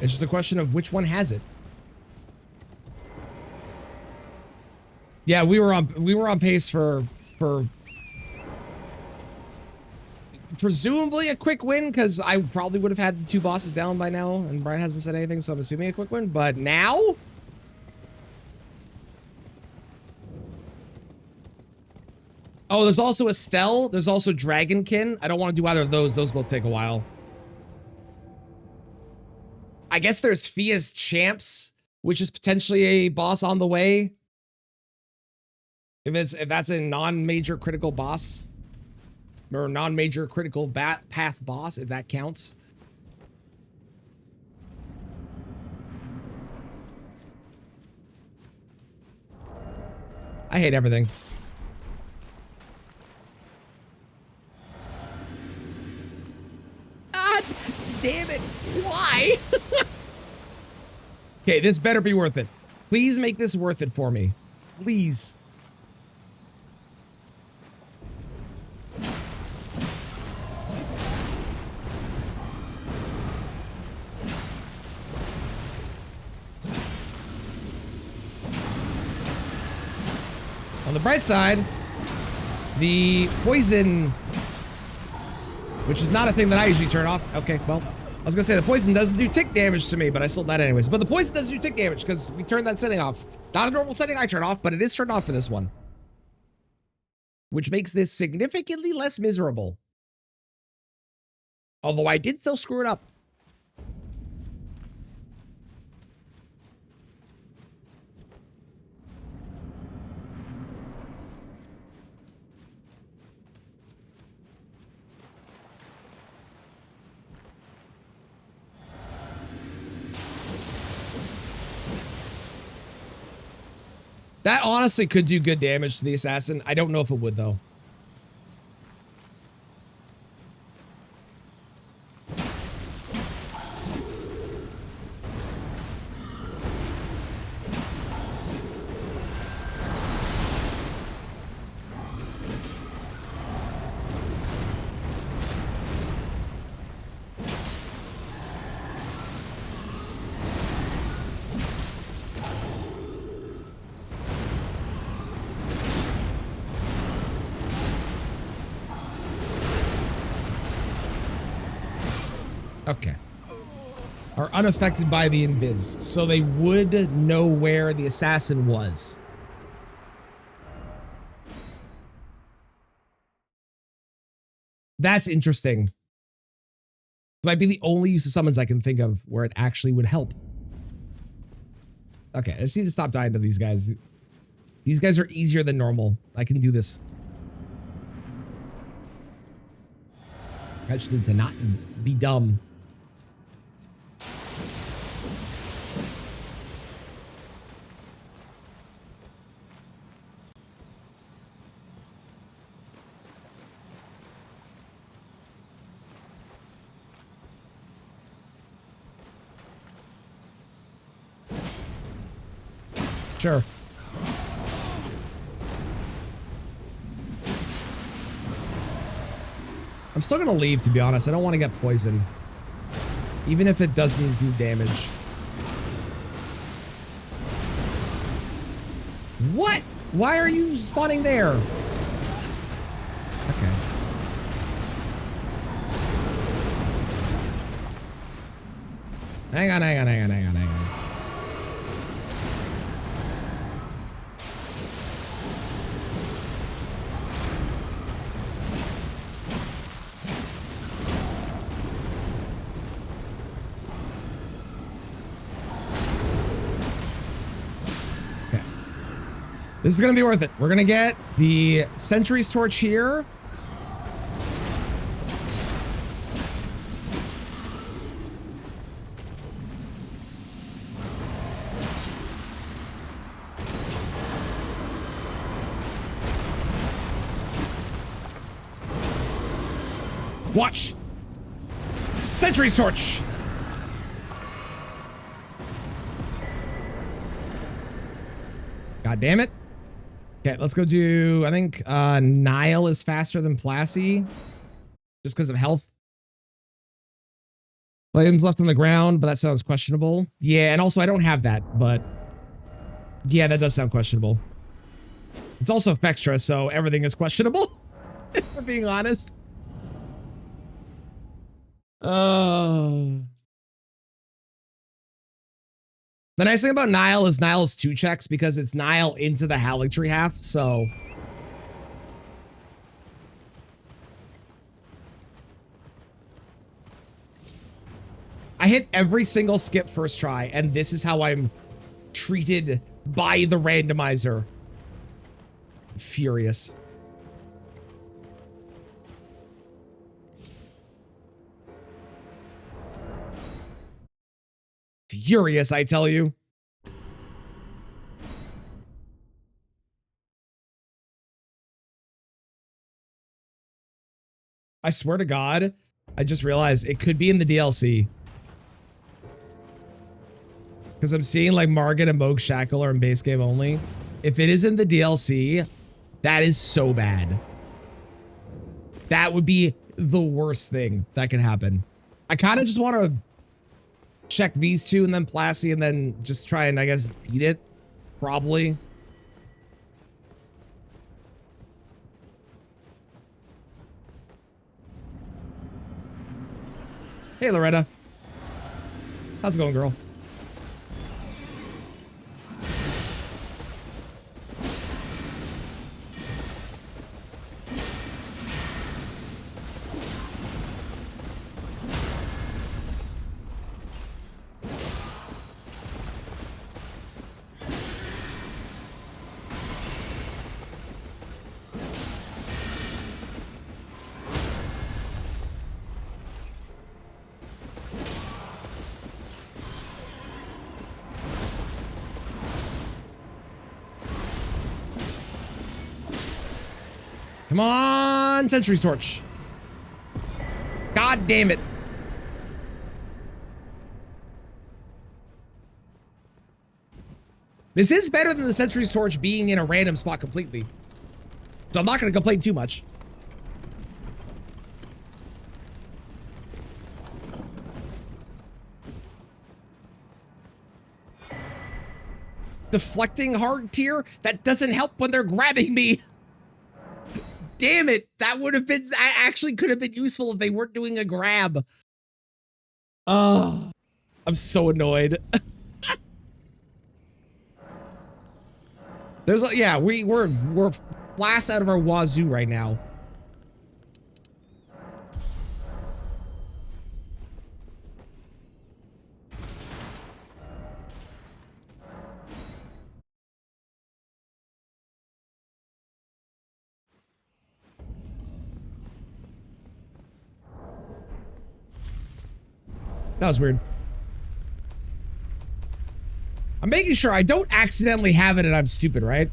It's just a question of which one has it. Yeah, we were on pace for presumably a quick win, because I probably would have had the 2 bosses down by now, and Brian hasn't said anything, so I'm assuming a quick win. But now? Oh, there's also Estelle. There's also Dragonkin. I don't want to do either of those. Those both take a while. I guess there's Fia's Champs, which is potentially a boss on the way. If that's a non-major critical boss. Or non-major critical path boss, if that counts. I hate everything. God damn it. Why? Okay, this better be worth it. Please make this worth it for me. Please. On the bright side, the poison, which is not a thing that I usually turn off. Okay, well, I was gonna say the poison doesn't do tick damage to me, but I still died anyways. But the poison doesn't do tick damage because we turned that setting off. Not a normal setting I turn off, but it is turned off for this one. Which makes this significantly less miserable. Although I did still screw it up. That honestly could do good damage to the assassin. I don't know if it would, though. Okay. Are unaffected by the invis, so they would know where the assassin was. That's interesting. Might be the only use of summons I can think of where it actually would help. Okay, I just need to stop dying to these guys. These guys are easier than normal. I can do this. I just need to not be dumb. Sure. I'm still gonna leave, to be honest. I don't want to get poisoned. Even if it doesn't do damage. What? Why are you spawning there? Okay. Hang on, hang on, hang on, hang on, hang on. Okay. This is gonna be worth it. We're gonna get the Sentry's Torch here. Watch! Sentry's Torch! God damn it. Okay, let's go do, I think Nile is faster than Plassey. Just because of health. Items left on the ground, but that sounds questionable. Yeah, and also I don't have that, but yeah, that does sound questionable. It's also Fextra, so everything is questionable, if we're being honest. The nice thing about Nile is 2 checks because it's Nile into the Haligtree half, so. I hit every single skip first try, and this is how I'm treated by the randomizer. Furious. Furious, I tell you. I swear to God, I just realized it could be in the DLC. Because I'm seeing like Margit and Moog Shackle are in base game only. If it is in the DLC, that is so bad. That would be the worst thing that could happen. I kind of just want to check these two and then Plassey and then just try and, I guess, beat it. Probably. Hey, Loretta. How's it going, girl? Come on, Sentry's Torch. God damn it. This is better than the Sentry's Torch being in a random spot completely. So I'm not going to complain too much. Deflecting hard tier? That doesn't help when they're grabbing me. Damn it. That would have been, that actually could have been useful if they weren't doing a grab. Oh, I'm so annoyed. There's a, yeah, we're blast out of our wazoo right now. That was weird. I'm making sure I don't accidentally have it and I'm stupid, right?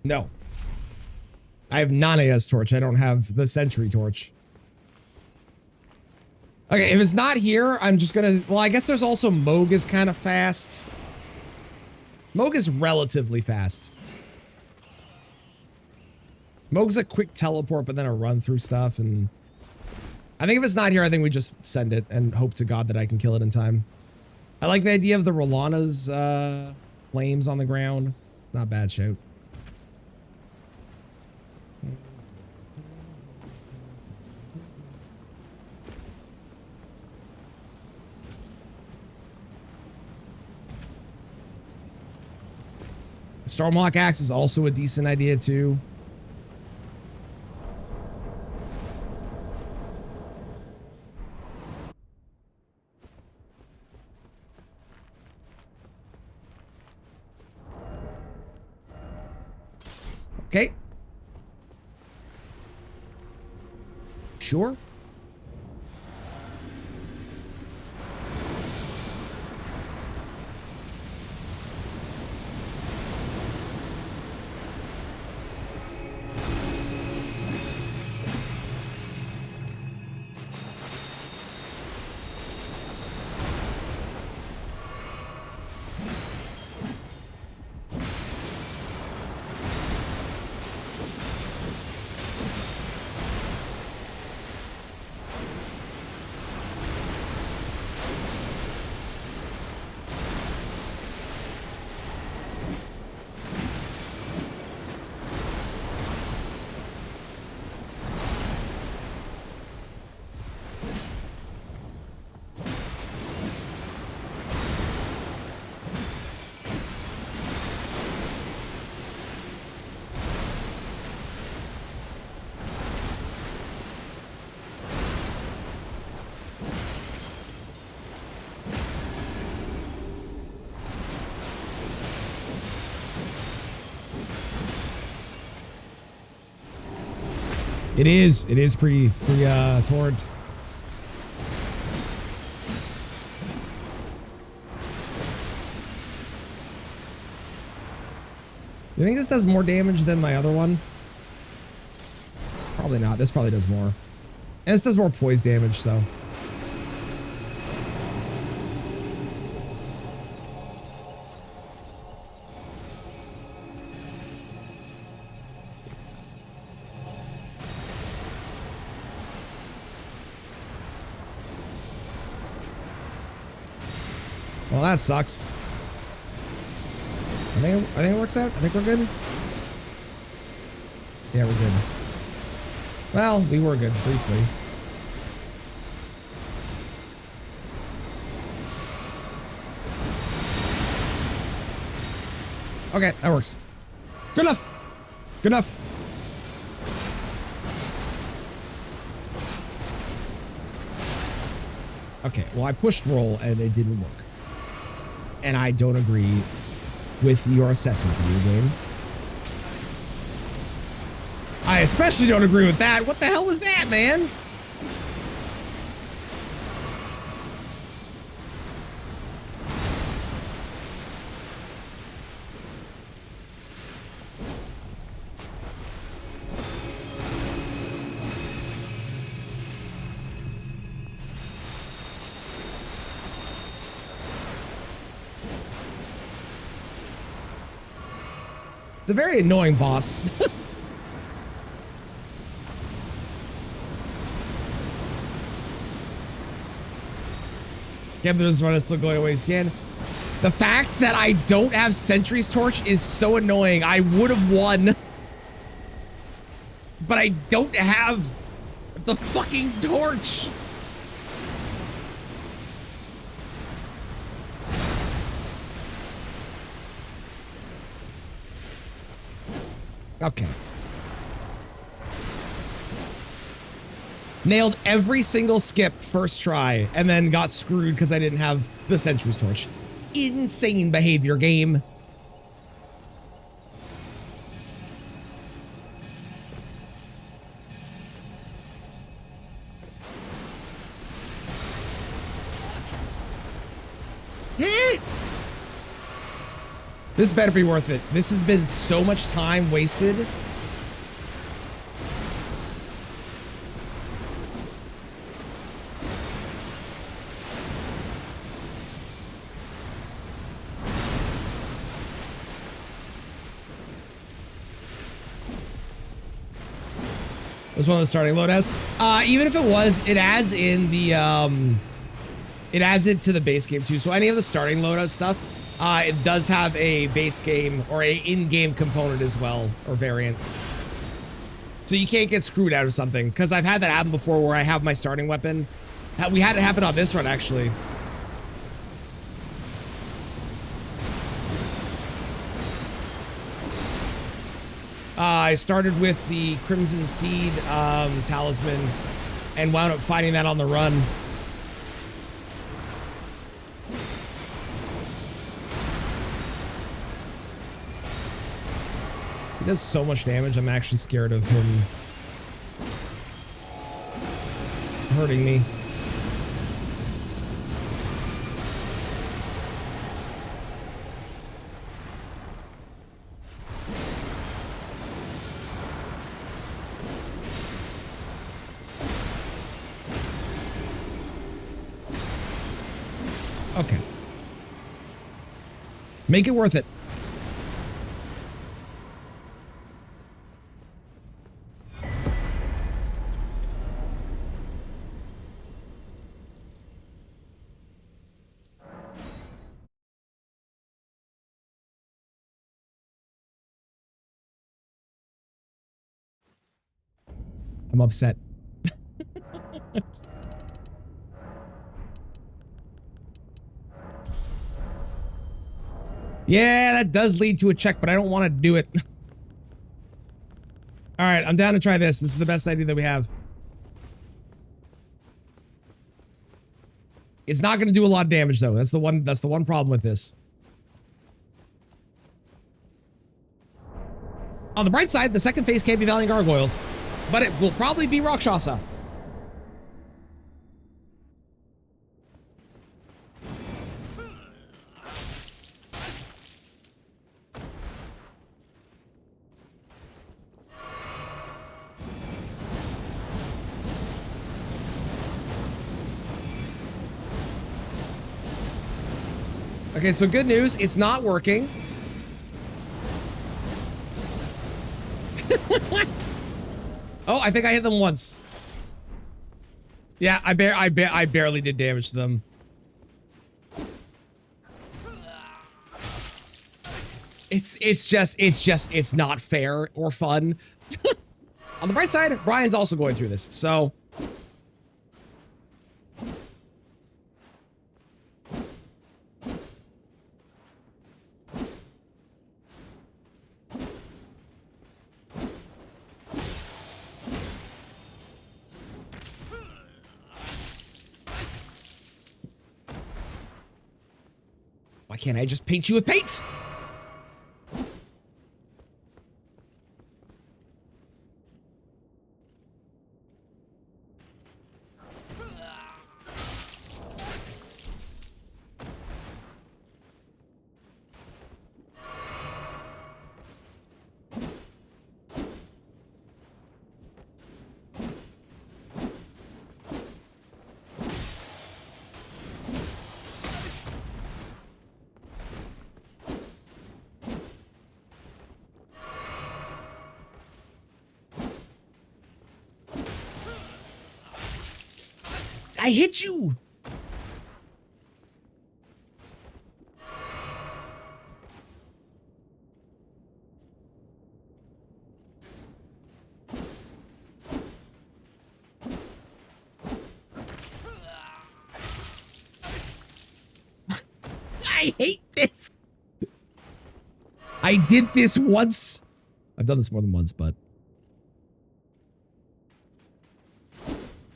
No. I have Nanaya's torch. I don't have the Sentry Torch. Okay, if it's not here, I'm just gonna... Well, I guess there's also Moog is kind of fast. Moog is relatively fast. Moog's a quick teleport, but then a run through stuff, and... I think if it's not here, I think we just send it and hope to God that I can kill it in time. I like the idea of the Rolana's flames on the ground. Not bad shout. Stormhawk axe is also a decent idea too. Okay. Sure. It is pretty torrent. You think this does more damage than my other one? Probably not. This probably does more. And this does more poise damage, so. Well, that sucks. I think it works out. I think we're good. Yeah, we're good. Well, we were good briefly. Okay, that works. Good enough. Good enough. Okay, well, I pushed roll and it didn't work. And I don't agree with your assessment of your game. I especially don't agree with that. What the hell was that, man? It's a very annoying boss. Kevin's run is still going away scan. The fact that I don't have Sentry's Torch is so annoying. I would have won. But I don't have the fucking torch. Okay. Nailed every single skip first try and then got screwed because I didn't have the Sentry's Torch. Insane behavior, game. This better be worth it. This has been so much time wasted. It was one of the starting loadouts. Even if it was, it adds in the it adds it to the base game too. So any of the starting loadout stuff, it does have a base game or a in-game component as well, or variant. So you can't get screwed out of something, because I've had that happen before where I have my starting weapon. We had it happen on this run actually. I started with the Crimson Seed talisman and wound up finding that on the run. He does so much damage, I'm actually scared of him hurting me. Okay. Make it worth it. I'm upset. Yeah, that does lead to a check, but I don't want to do it. All right, I'm down to try this. This is the best idea that we have. It's not going to do a lot of damage though. That's the one problem with this. On the bright side, the second phase can't be Valiant Gargoyles, but it will probably be Rakshasa. Okay, so good news, it's not working. Oh, I think I hit them once. Yeah, I barely did damage to them. It's not fair or fun. On the bright side, Brian's also going through this, so. Why can't I just paint you with paint? I hit you! I hate this! I did this once. I've done this more than once, but...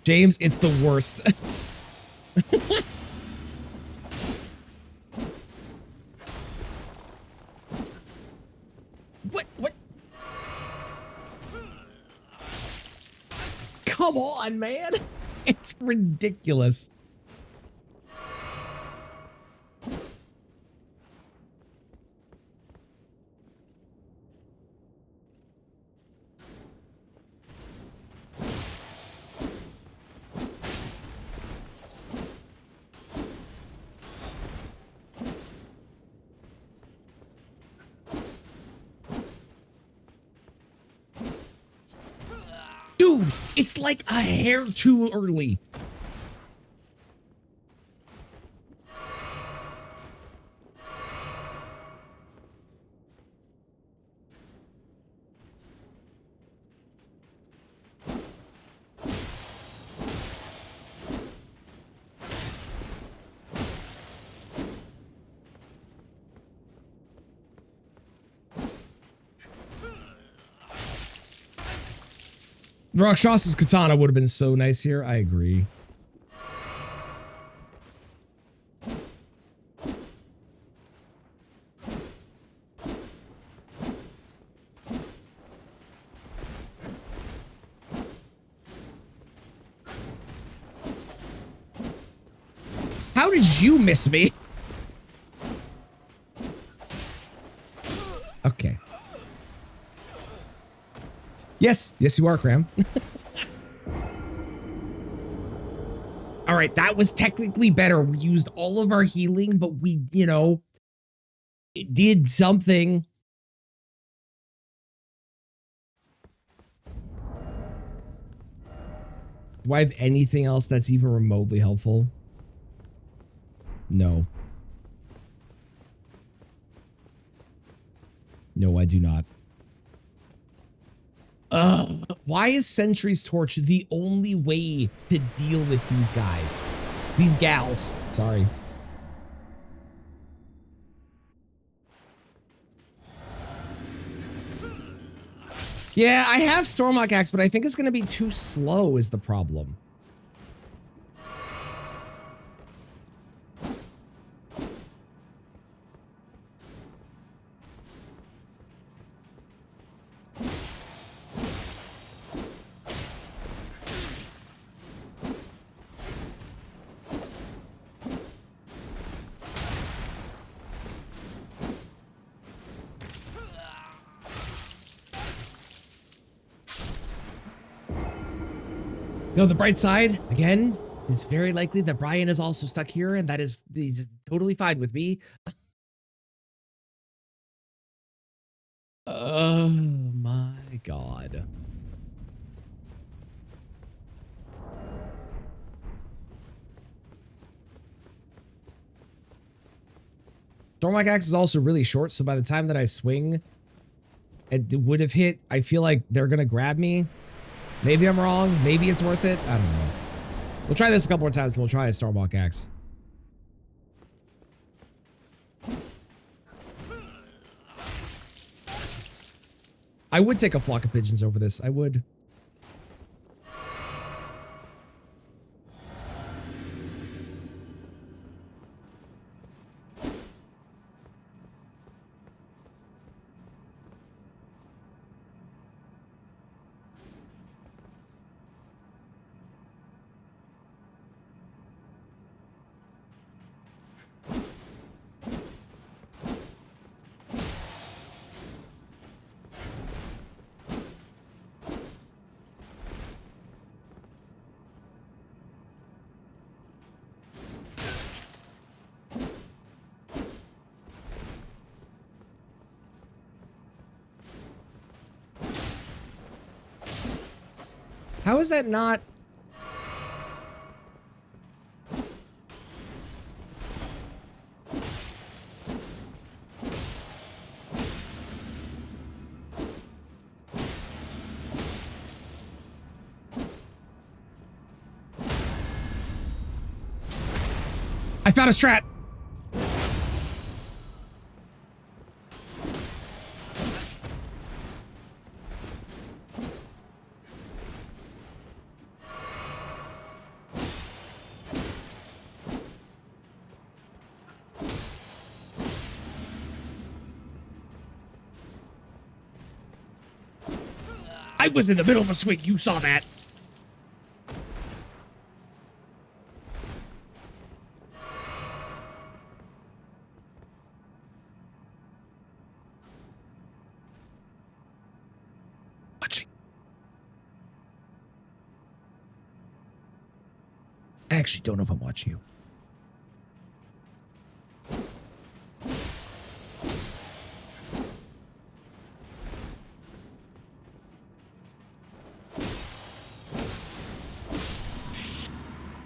James, it's the worst. What? Come on, man. It's ridiculous. Dude, it's like a hair too early. Rakshas's katana would have been so nice here. I agree. How did you miss me? Okay. Yes, yes you are, Cram. All right, that was technically better. We used all of our healing, but we, you know, it did something. Do I have anything else that's even remotely helpful? No. No, I do not. Why is Sentry's Torch the only way to deal with these guys? These gals. Sorry. Yeah, I have Stormlock Axe, but I think it's going to be too slow is the problem. No, the bright side, again, it's very likely that Brian is also stuck here, and that is he's totally fine with me. Oh my god. Stormlock Axe is also really short, so by the time that I swing, it would have hit. I feel like they're gonna grab me. Maybe I'm wrong. Maybe it's worth it. I don't know. We'll try this a couple more times, and we'll try a Stormlock Axe. I would take a flock of pigeons over this. I would. How is that not? I found a strat. I was in the middle of a swing. You saw that. Watching. I actually don't know if I'm watching you.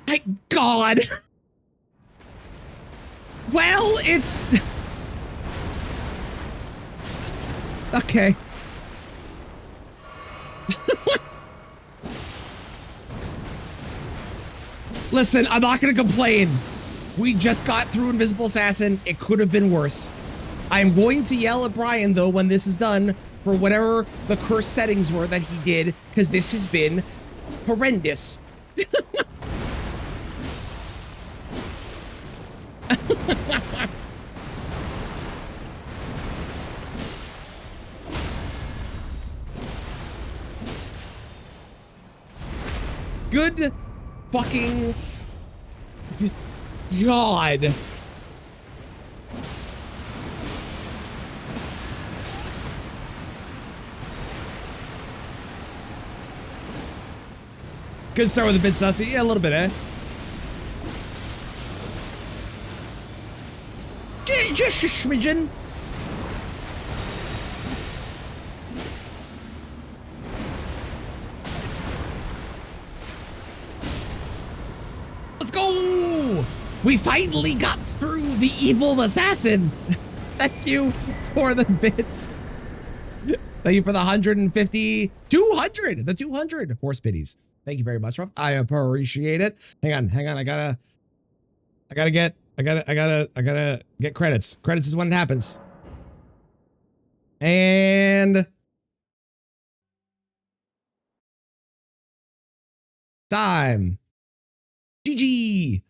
Thank God. Well, it's okay. Listen, I'm not gonna complain. We just got through Invisible Assassin. It could have been worse. I am going to yell at Brian though when this is done. for whatever the curse settings were that he did, because this has been horrendous. Good fucking God. Good start with a bit sussy. Yeah, a little bit, eh? Just a smidgen. Let's go! We finally got through the evil assassin. Thank you for the bits. Thank you for the 150, 200, the 200 horse biddies. Thank you very much, Ruff. I appreciate it. Hang on. I gotta get credits. Credits is when it happens. And time. GG.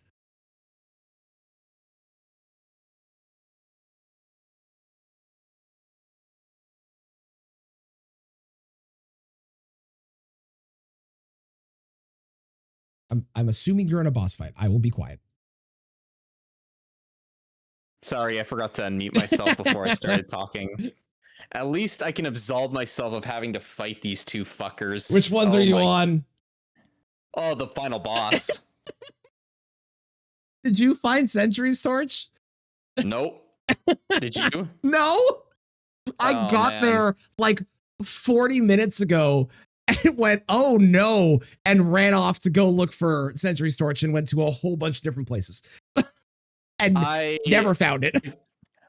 I'm assuming you're in a boss fight. I will be quiet. Sorry, I forgot to unmute myself before I started talking. At least I can absolve myself of having to fight these two fuckers. Which ones are you on? Oh, the final boss. Did you find Century's Torch? Nope. Did you? No. I got there like 40 minutes ago and went, oh no, and ran off to go look for Century's Torch and went to a whole bunch of different places. And I never found it.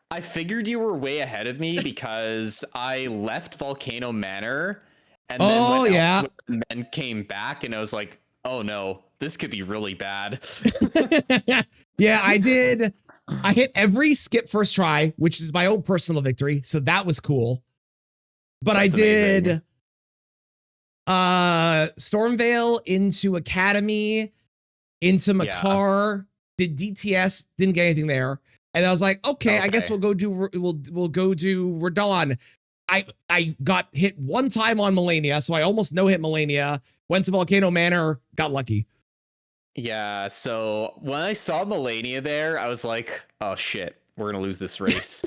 I figured you were way ahead of me because I left Volcano Manor and then went elsewhere and then came back and I was like, oh no, this could be really bad. Yeah, I did. I hit every skip first try, which is my own personal victory. So that was cool. But that's amazing. Stormvale into Academy, into Makar, did DTS, didn't get anything there. And I was like, okay, I guess we'll go do Radon. I got hit one time on Melania, so I almost no hit Melania. Went to Volcano Manor, got lucky. Yeah, so when I saw Melania there, I was like, oh shit, we're gonna lose this race.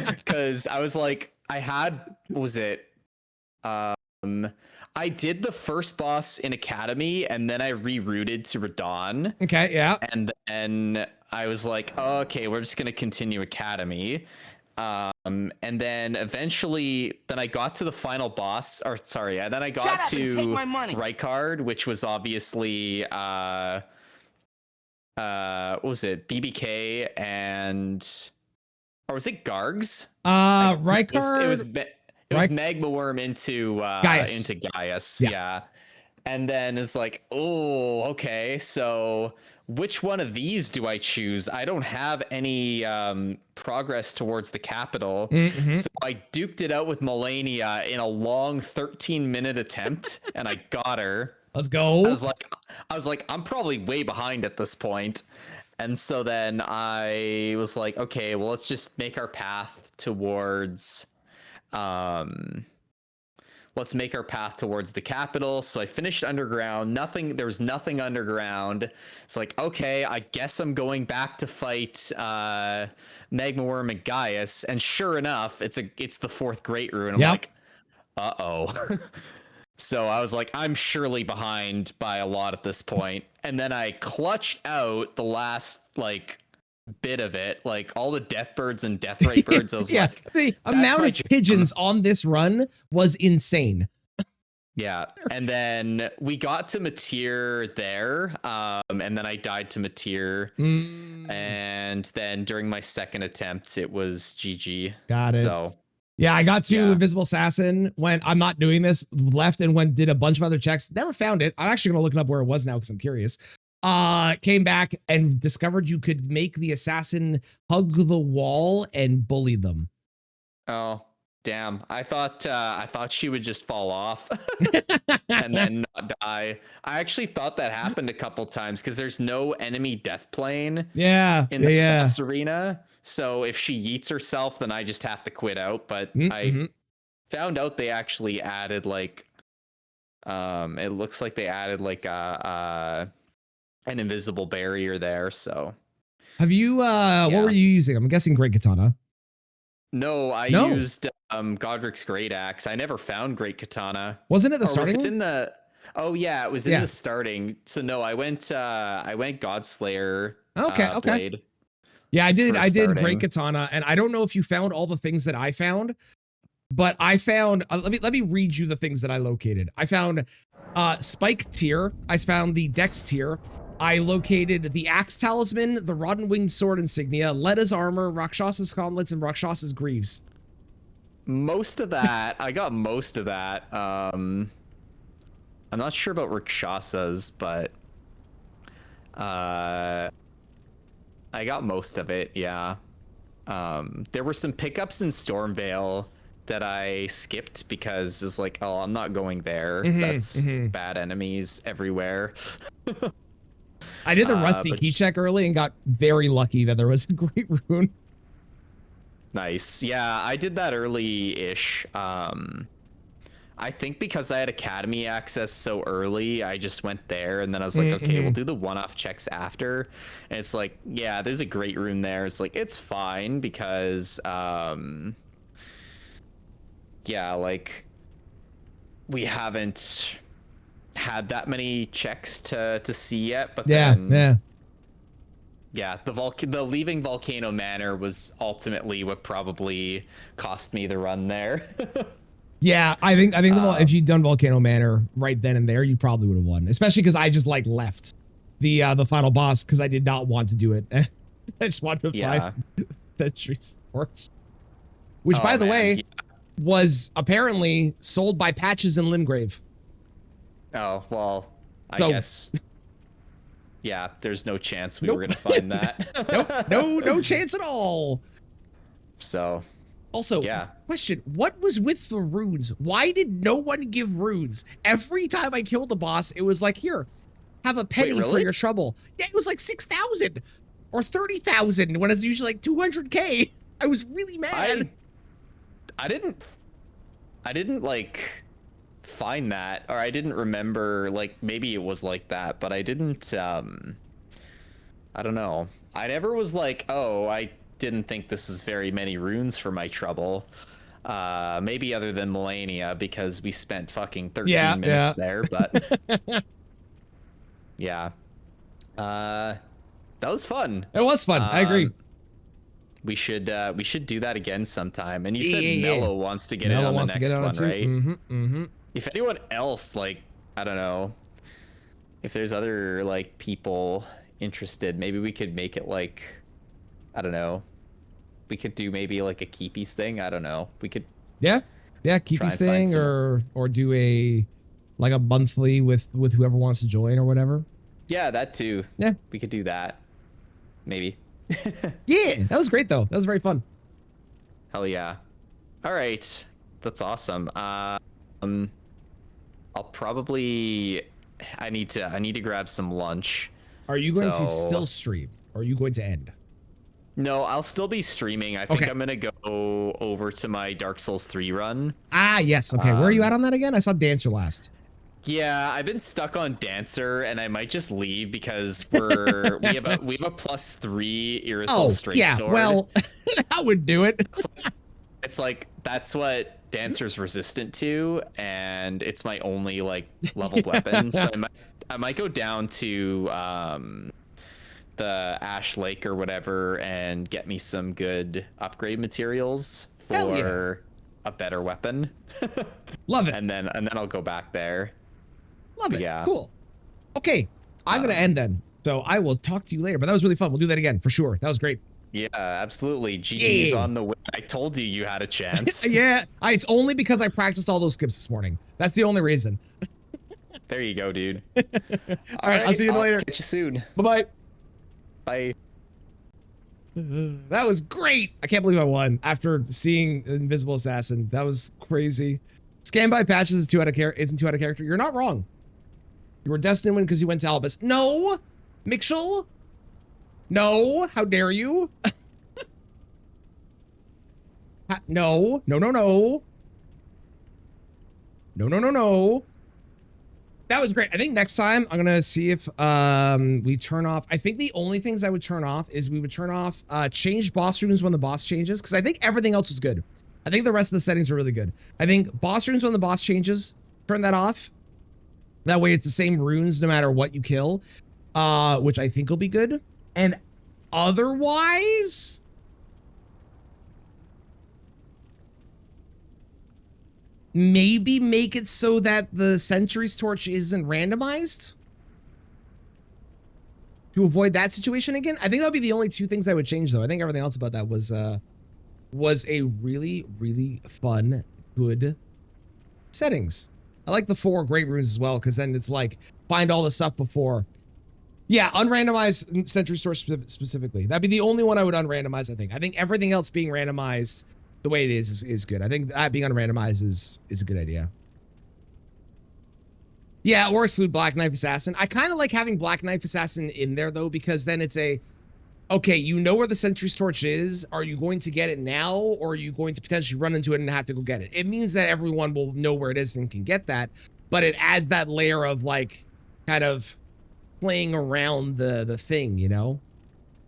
Because I was like, what was it? I did the first boss in Academy and then I rerouted to Radon. Okay, yeah. And then I was like, oh, okay, we're just gonna continue Academy. And then eventually, then I got to the final boss, or sorry, then I got to Rykard, which was obviously what was it, BBK and, or was it Gargs? Rykard. It was Magma Worm into Gaius. Yeah. And then it's like, oh, okay, so which one of these do I choose? I don't have any progress towards the capital. Mm-hmm. So I duked it out with Melania in a long 13-minute attempt and I got her. Let's go. I was like, I'm probably way behind at this point. And so then I was like, okay, well, let's just make our path towards the capital. So I finished underground. There was nothing underground. It's like, okay, I guess I'm going back to fight Magma Worm and Gaius. And sure enough, it's the fourth Great Rune. I'm like, uh-oh. So I was like, I'm surely behind by a lot at this point. And then I clutched out the last bit of it, like all the death birds and death ray birds. I was like, the amount of pigeons on this run was insane. Yeah, and then we got to Matir there, and then I died to Matir, and then during my second attempt, it was GG. Got it. So yeah, I got to Invisible Assassin when I'm not doing this, left and did a bunch of other checks, never found it. I'm actually gonna look it up where it was now because I'm curious. Came back and discovered you could make the assassin hug the wall and bully them. Oh, Damn, I thought she would just fall off and then not die. I actually thought that happened a couple times because there's no enemy death plane Yeah, in the yeah. boss arena. So if she yeets herself, then I just have to quit out. But Mm-hmm. I found out they actually added like, it looks like they added like an invisible barrier there. So Have you what were you using? I'm guessing Great Katana. no, I used Godric's Great Axe. I never found Great Katana. Wasn't it the Or was starting it one? in the? Oh yeah, it was in the starting. So no, I went Godslayer. Okay, okay. Blade Yeah, I did for Great starting. Katana, and I don't know if you found all the things that I found, but I found let me read you the things that I located. I found Spike tier, I found the Dex tier, I located the Axe Talisman, the Rotten Winged Sword Insignia, Letta's Armor, Rakshas's Gauntlets, and Rakshas's Greaves. Most of that, I got most of that. I'm not sure about Rakshasas, but I got most of it, yeah. There were some pickups in Stormvale that I skipped because it's like, oh, I'm not going there. That's bad enemies everywhere. I did the Rusty key check early and got very lucky that there was a great rune. Nice. Yeah, I did that early-ish. I think because I had Academy access so early, I just went there and then I was like, okay, we'll do the one-off checks after. And it's like, yeah, there's a great rune there. It's like, it's fine because, yeah, like, we haven't had that many checks to see yet. But then, yeah, the leaving Volcano Manor was ultimately what probably cost me the run there. Yeah, I think if you'd done Volcano Manor right then and there, you probably would have won. Especially because I just like left the final boss because I did not want to do it. I just wanted to find Century Scorch, which, by the way, was apparently sold by Patches and Limgrave. Oh well, I guess. Yeah, there's no chance we were gonna find that. no chance at all. So. Also, question, what was with the runes? Why did no one give runes? Every time I killed a boss, it was like, here, have a penny for your trouble. Yeah, it was like 6,000 or 30,000 when it's usually like 200K. I was really mad. I didn't like find that, or I didn't remember, like maybe it was like that, but I didn't, I don't know. I never was like, oh, I didn't think this was very many runes for my trouble. Maybe other than Melania, because we spent fucking 13 minutes there, but yeah. That was fun. It was fun. I agree. We should do that again sometime. And you said Mello wants to get in on the next one, right? If anyone else, like, I don't know, if there's other like people interested, maybe we could make it like, I don't know, we could do maybe like a Keepies thing. I don't know. We could. Yeah, Keepies thing, or do a like a monthly with whoever wants to join or whatever. Yeah, that too. Yeah, we could do that. Maybe. Yeah, that was great though. That was very fun. Hell yeah. All right, that's awesome. I'll probably. I need to grab some lunch. Are you going to still stream? Or are you going to end? No, I'll still be streaming. I think I'm gonna go over to my Dark Souls 3 run. Ah, yes. Okay, where are you at on that again? I saw Dancer last. Yeah, I've been stuck on Dancer, and I might just leave because we have a +3 Irisol straight sword. Well, that would do it. It's like that's what Dancer's resistant to, and it's my only like leveled weapon. So I might go down to the Ash Lake or whatever and get me some good upgrade materials for a better weapon. Love it. And then I'll go back there. Love it. Yeah. Cool. Okay, I'm gonna end then. So I will talk to you later. But that was really fun. We'll do that again for sure. That was great. Yeah, absolutely. GG's on the way. I told you had a chance. Yeah, it's only because I practiced all those skips this morning. That's the only reason. There you go, dude. All right, I'll see you later. Catch you soon. Bye-bye. Bye. That was great. I can't believe I won after seeing Invisible Assassin. That was crazy. Scan by patches is 2 out of isn't 2 out of character. You're not wrong. You were destined to win because you went to Albus. No, Mitchell. No, how dare you? No, no, no, no. No, no, no, no. That was great. I think next time I'm gonna see if we turn off. I think the only things I would turn off is we would turn off change boss runes when the boss changes, because I think everything else is good. I think the rest of the settings are really good. I think boss runes when the boss changes, turn that off. That way it's the same runes no matter what you kill, which I think will be good. And otherwise, maybe make it so that the Sentry's Torch isn't randomized to avoid that situation again. I think that would be the only 2 things I would change, though. I think everything else about that was a really, really fun, good settings. I like the 4 great runes as well, because then it's like, find all the stuff before. Yeah, unrandomized Sentry's Torch specifically. That'd be the only one I would unrandomize, I think. I think everything else being randomized the way it is good. I think that being unrandomized is a good idea. Yeah, or exclude Black Knife Assassin. I kind of like having Black Knife Assassin in there, though, because then it's a, okay, you know where the Sentry's Torch is. Are you going to get it now, or are you going to potentially run into it and have to go get it? It means that everyone will know where it is and can get that, but it adds that layer of, like, kind of playing around the thing, you know?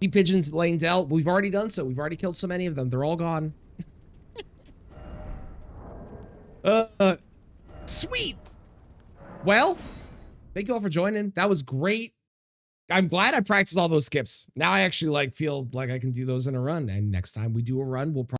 Sea Pigeons laying dealt. We've already done so. We've already killed so many of them. They're all gone. Sweet. Well, thank you all for joining. That was great. I'm glad I practiced all those skips. Now I actually feel like I can do those in a run. And next time we do a run, we'll probably